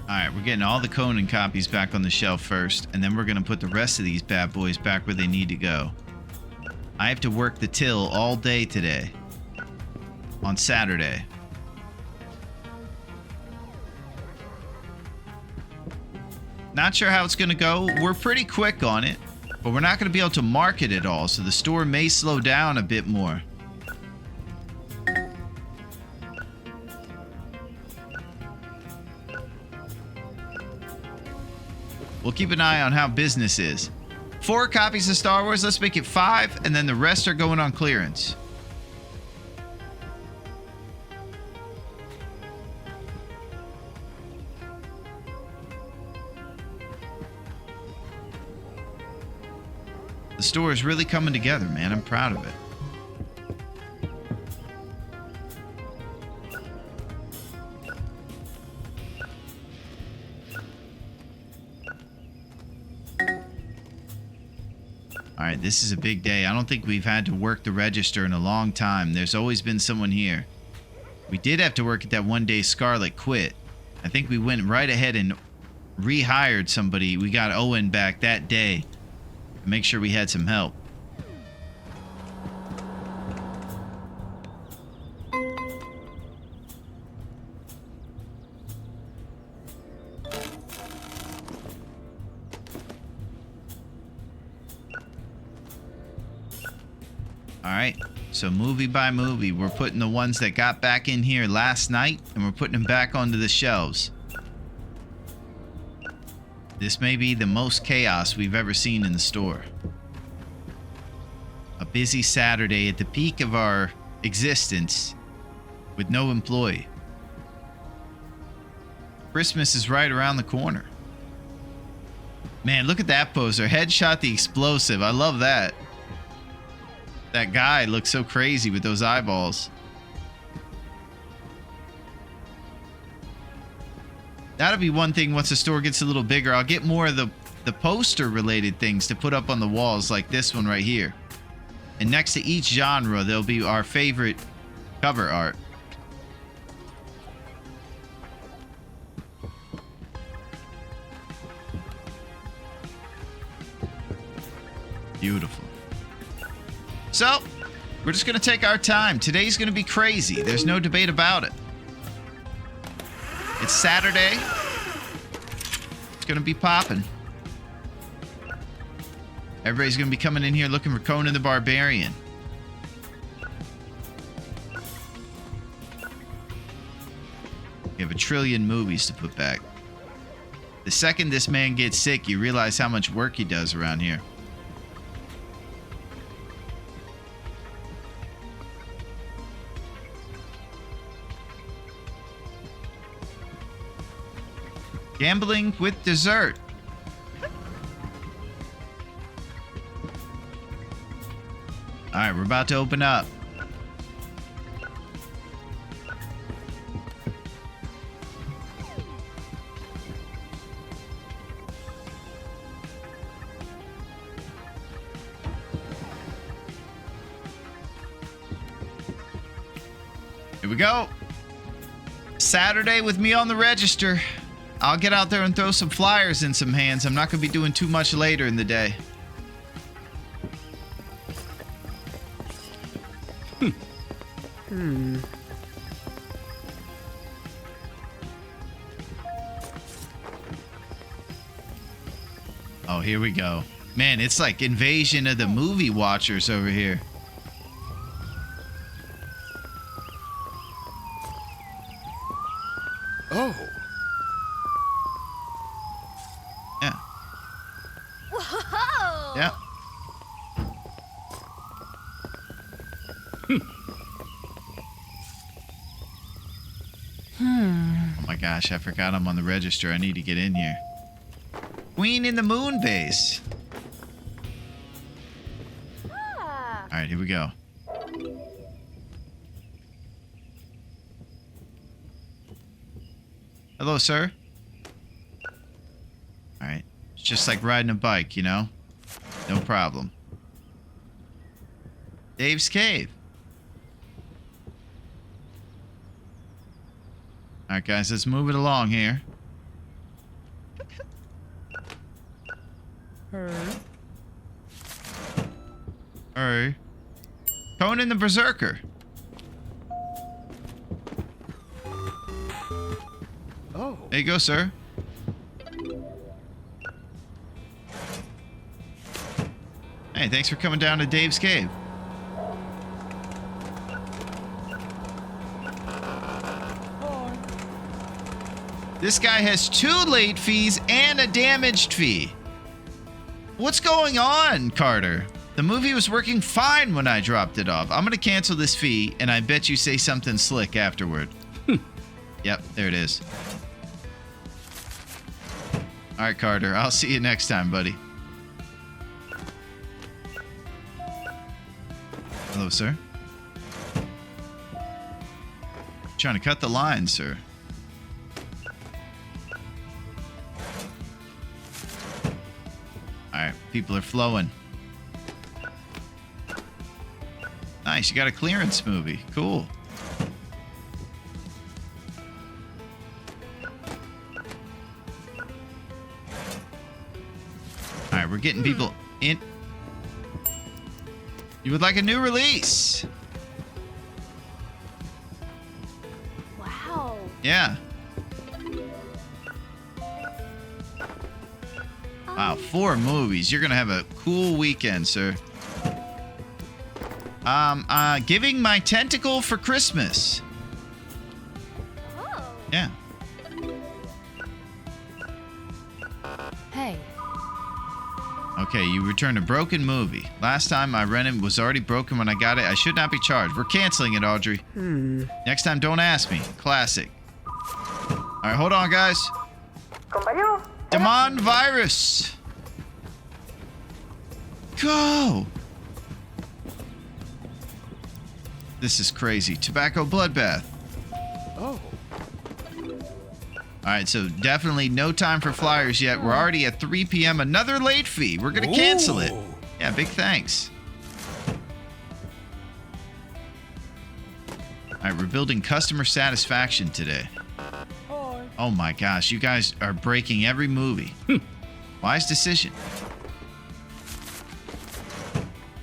Alright, we're getting all the Conan copies back on the shelf first, and then we're going to put the rest of these bad boys back where they need to go. I have to work the till all day today. On Saturday. Not sure how it's going to go. We're pretty quick on it, but we're not going to be able to market it all, so the store may slow down a bit more. We'll keep an eye on how business is. 4 copies of Star Wars. Let's make it 5, and then the rest are going on clearance. The store is really coming together, man. I'm proud of it. Alright, this is a big day. I don't think we've had to work the register in a long time. There's always been someone here. We did have to work at that one day Scarlett quit. I think we went right ahead and rehired somebody. We got Owen back that day. Make sure we had some help. Alright, so movie by movie, we're putting the ones that got back in here last night, and we're putting them back onto the shelves. This may be the most chaos we've ever seen in the store. A busy Saturday at the peak of our existence with no employee. Christmas is right around the corner. Man, look at that poster. Headshot the explosive. I love that. That guy looks so crazy with those eyeballs. That'll be one thing once the store gets a little bigger. I'll get more of the poster related things to put up on the walls like this one right here. And next to each genre, there'll be our favorite cover art. Beautiful. So, we're just going to take our time. Today's going to be crazy. There's no debate about it. It's Saturday. It's going to be popping. Everybody's going to be coming in here looking for Conan the Barbarian. We have a trillion movies to put back. The second this man gets sick, you realize how much work he does around here. Gambling with dessert. Alright, we're about to open up. Here we go. Saturday with me on the register. I'll get out there and throw some flyers in some hands. I'm not going to be doing too much later in the day. Oh, here we go. Man, it's like invasion of the movie watchers over here. Oh. Yeah. Whoa! Yeah. Oh my gosh, I forgot I'm on the register. I need to get in here. Queen in the Moon Base. Ah. All right, here we go. Hello, sir. All right. It's just like riding a bike, you know? No problem. Dave's Cave. All right, guys, let's move it along here. Alright. Conan the Berserker. Oh. There you go, sir. Hey, thanks for coming down to Dave's Cave. This guy has 2 late fees and a damaged fee. What's going on, Carter? The movie was working fine when I dropped it off. I'm going to cancel this fee, and I bet you say something slick afterward. Yep, there it is. All right, Carter. I'll see you next time, buddy. Hello, sir. Trying to cut the line, sir. All right, people are flowing. Nice, you got a clearance movie. Cool. we're getting people in. You would like a new release? Wow. Yeah. Wow, 4 movies. You're gonna have a cool weekend, sir. Giving my tentacle for Christmas. Oh. Yeah. Hey. Okay, you returned a broken movie. Last time I rented was already broken when I got it. I should not be charged. We're canceling it, Audrey. Next time, don't ask me. Classic. All right, hold on, guys. Demon virus. Go. This is crazy. Tobacco bloodbath. Oh. All right, so definitely no time for flyers yet. We're already at 3 p.m. Another late fee. We're going to cancel it. Ooh. Yeah, big thanks. All right, we're building customer satisfaction today. Hi. Oh my gosh, you guys are breaking every movie. Wise decision.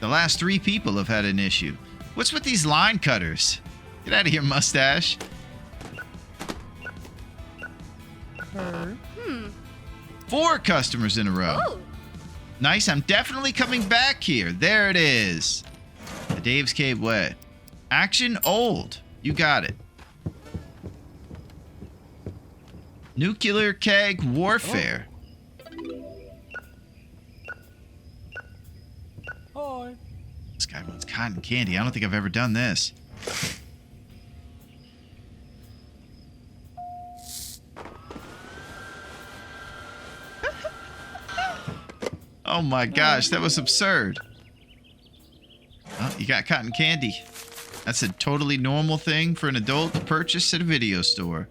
The last 3 people have had an issue. What's with these line cutters? Get out of here, mustache. Her. 4 customers in a row. Oh. Nice, I'm definitely coming back here. There it is. The Dave's Cave way. Action old. You got it. Nuclear keg warfare. Hi. This guy wants cotton candy. I don't think I've ever done this. Oh my gosh, that was absurd. Oh, you got cotton candy. That's a totally normal thing for an adult to purchase at a video store.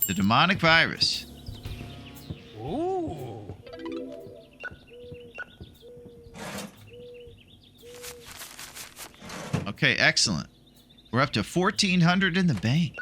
The demonic virus. Ooh. Okay, excellent. We're up to 1,400 in the bank.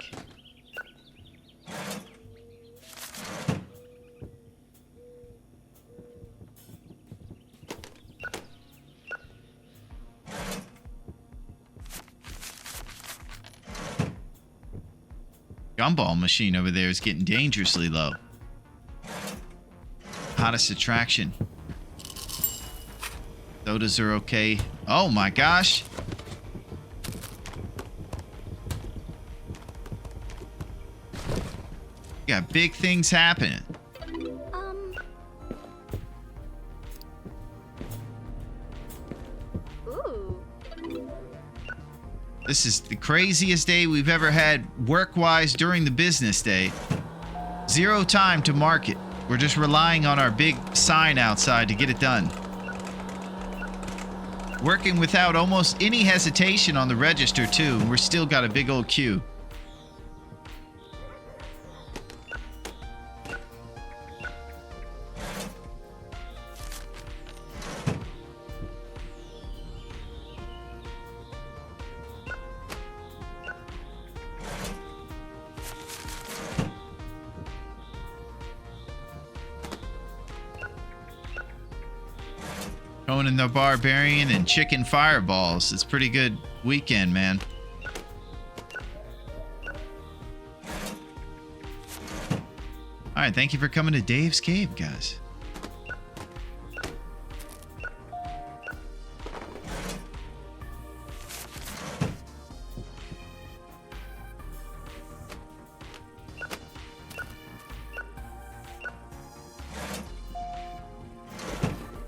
Gumball machine over there is getting dangerously low. Hottest attraction. Sodas are okay. Oh my gosh. Got big things happening. Ooh. This is the craziest day we've ever had work-wise during the business day. 0 time to market. We're just relying on our big sign outside to get it done. Working without almost any hesitation on the register too. We're still got a big old queue. Conan the Barbarian and Chicken Fireballs. It's a pretty good weekend, man. Alright, thank you for coming to Dave's Cave, guys.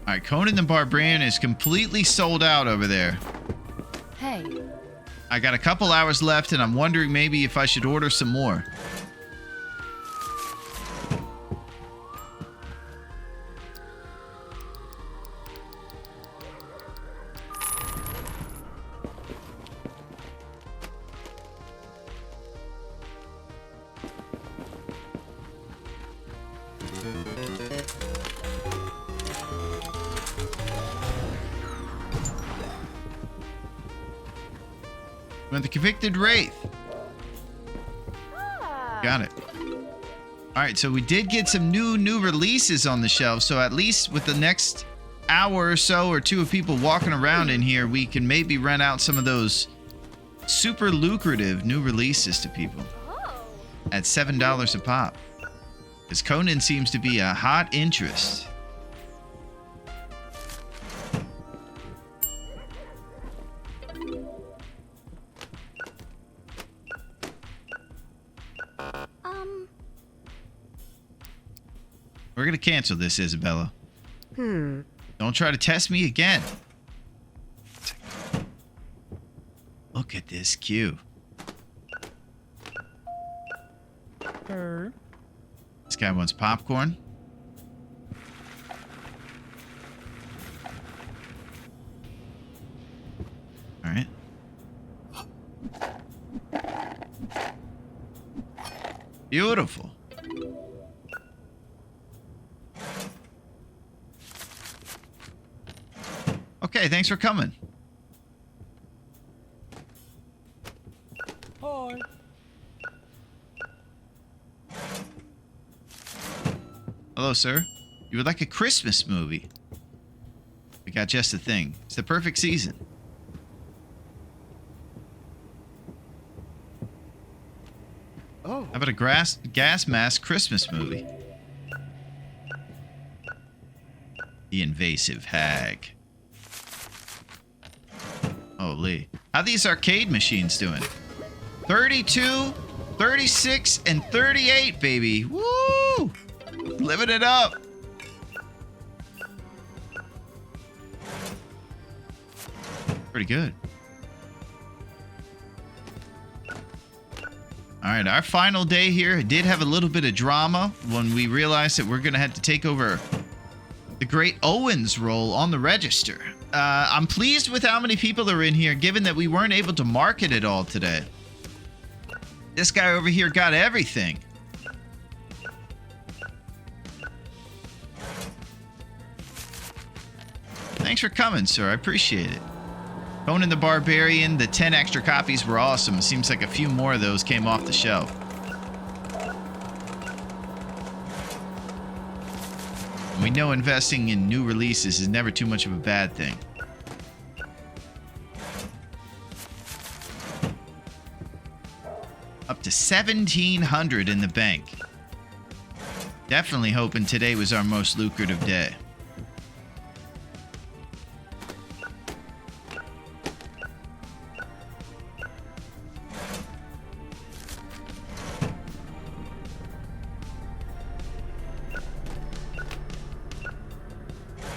Alright, Conan the Barbarian is completely sold out over there. Hey. I got a couple hours left and I'm wondering maybe if I should order some more. The Convicted Wraith. Got it. All right, so we did get some new releases on the shelf. So at least with the next hour or so or two of people walking around in here, we can maybe rent out some of those super lucrative new releases to people Oh. at $7 a pop. Because Conan seems to be a hot interest. We're going to cancel this, Isabella. Don't try to test me again. Look at this queue. Her. This guy wants popcorn. All right. Beautiful. Okay, thanks for coming. Hi. Hello, sir. You would like a Christmas movie? We got just the thing. It's the perfect season. Oh. How about a gas mask Christmas movie? The Invasive Hag. Holy. How these arcade machines doing? 32, 36, and 38, baby. Woo! Living it up. Pretty good. All right, our final day here did have a little bit of drama when we realized that we're going to have to take over the Great Owens role on the register. I'm pleased with how many people are in here, given that we weren't able to market it all today. This guy over here got everything. Thanks for coming, sir. I appreciate it. Conan the Barbarian, the 10 extra copies were awesome. Seems like a few more of those came off the shelf. We know investing in new releases is never too much of a bad thing. Up to 1,700 in the bank. Definitely hoping today was our most lucrative day.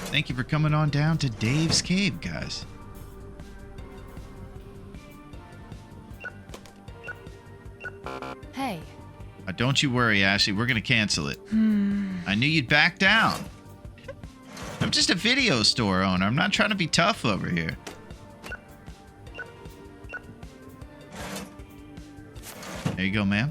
Thank you for coming on down to Dave's Cave, guys. Hey. Don't you worry, Ashley. We're going to cancel it. I knew you'd back down. I'm just a video store owner. I'm not trying to be tough over here. There you go, ma'am.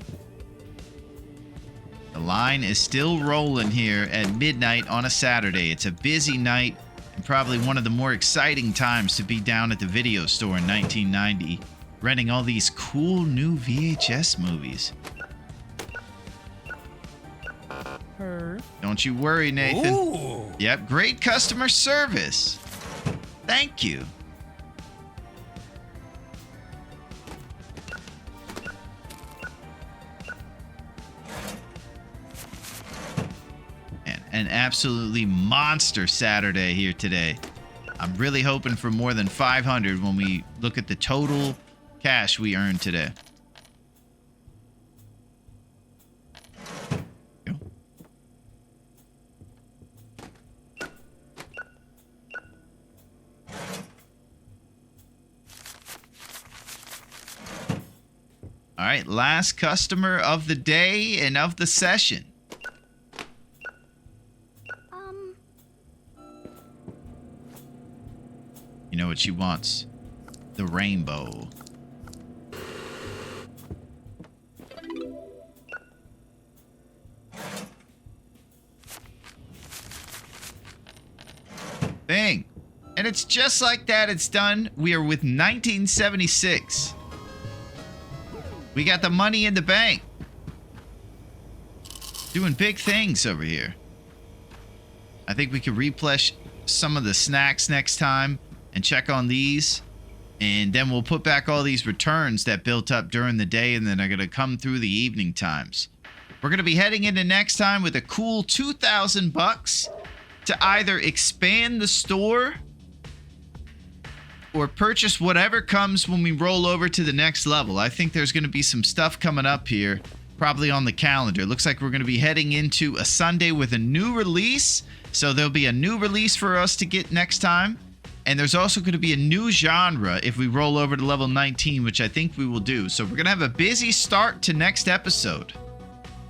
The line is still rolling here at midnight on a Saturday. It's a busy night and probably one of the more exciting times to be down at the video store in 1990, renting all these cool new VHS movies. Her. Don't you worry, Nathan. Ooh. Yep, great customer service. Thank you. An absolutely monster Saturday here today. I'm really hoping for more than 500 when we look at the total cash we earned today. Go. All right, last customer of the day and of the session. You know what she wants? The rainbow. Bang. And it's just like that. It's done. We are with 1976. We got the money in the bank. Doing big things over here. I think we could some of the snacks next time and check on these. And then we'll put back all these returns that built up during the day and then are going to come through the evening times. We're going to be heading into next time with a cool $2,000 to either expand the store or purchase whatever comes when we roll over to the next level. I think there's going to be some stuff coming up here, probably on the calendar. It looks like we're going to be heading into a Sunday with a new release. So there'll be a new release for us to get next time. And there's also going to be a new genre if we roll over to level 19, which I think we will do. So we're going to have a busy start to next episode.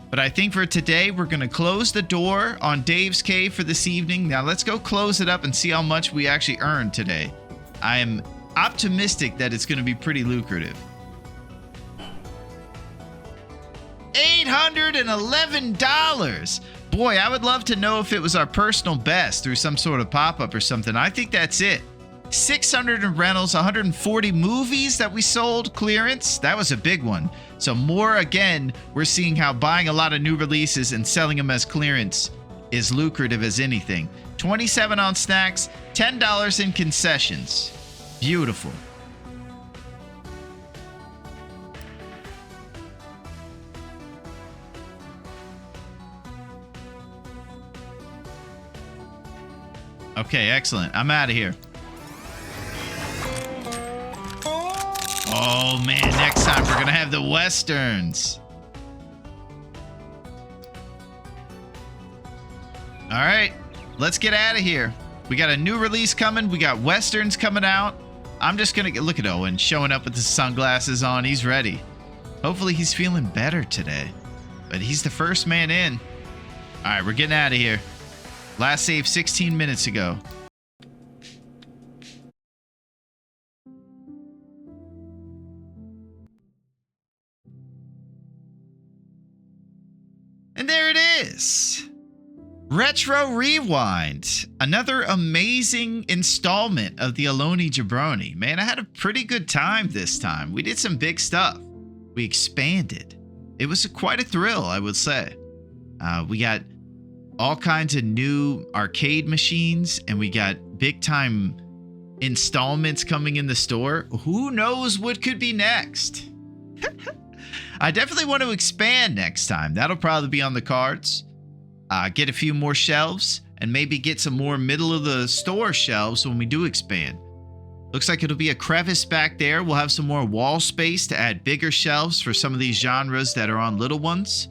But I think for today, we're going to close the door on Dave's Cave for this evening. Now let's go close it up and see how much we actually earned today. I am optimistic that it's going to be pretty lucrative. $811. Boy, I would love to know if it was our personal best through some sort of pop-up or something. I think that's it. 600 in rentals, 140 movies that we sold clearance. That was a big one. So more, again, we're seeing how buying a lot of new releases and selling them as clearance is lucrative as anything. 27 on snacks, $10 in concessions. Beautiful. Okay, excellent. I'm out of here. Oh man, next time we're gonna have the Westerns. All right, let's get out of here. We got a new release coming. We got Westerns coming out. I'm just gonna look at Owen showing up with his sunglasses on. He's ready. Hopefully he's feeling better today. But he's the first man in. All right, we're getting out of here. Last save 16 minutes ago. And there it is. Retro Rewind. Another amazing installment of the Larone Jabroni. Man, I had a pretty good time this time. We did some big stuff. We expanded. It was quite a thrill, I would say. We got all kinds of new arcade machines, and we got big time installments coming in the store. Who knows what could be next? I definitely want to expand next time. That'll probably be on the cards. Get a few more shelves and maybe get some more middle of the store shelves when we do expand. Looks like it'll be a crevice back there. We'll have some more wall space to add bigger shelves for some of these genres that are on little ones.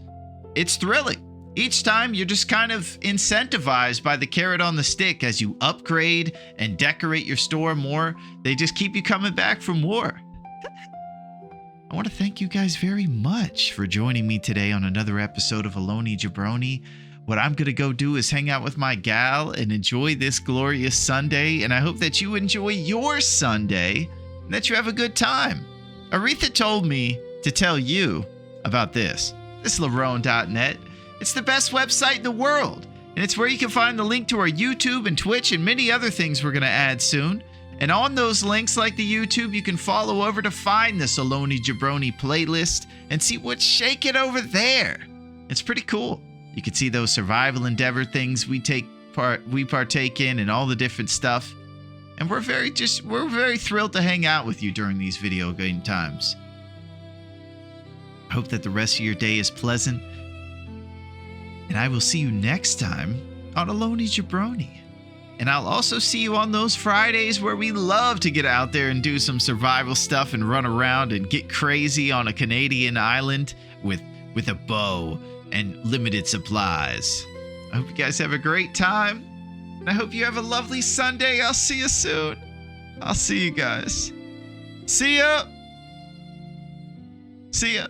It's thrilling. Each time you're just kind of incentivized by the carrot on the stick as you upgrade and decorate your store more. They just keep you coming back for more. I want to thank you guys very much for joining me today on another episode of Larone Jabroni. What I'm going to go do is hang out with my gal and enjoy this glorious Sunday. And I hope that you enjoy your Sunday and that you have a good time. Aretha told me to tell you about this. This is Larone.net. It's the best website in the world, and it's where you can find the link to our YouTube and Twitch and many other things we're going to add soon. And on those links, like the YouTube, you can follow over to find the Larone Jabroni playlist and see what's shaking over there. It's pretty cool. You can see those survival endeavor things we partake in and all the different stuff. And we're very thrilled to hang out with you during these video game times. I hope that the rest of your day is pleasant. And I will see you next time on Larone Jabroni. And I'll also see you on those Fridays where we love to get out there and do some survival stuff and run around and get crazy on a Canadian island with a bow and limited supplies. I hope you guys have a great time. And I hope you have a lovely Sunday. I'll see you soon. I'll see you guys. See ya. See ya.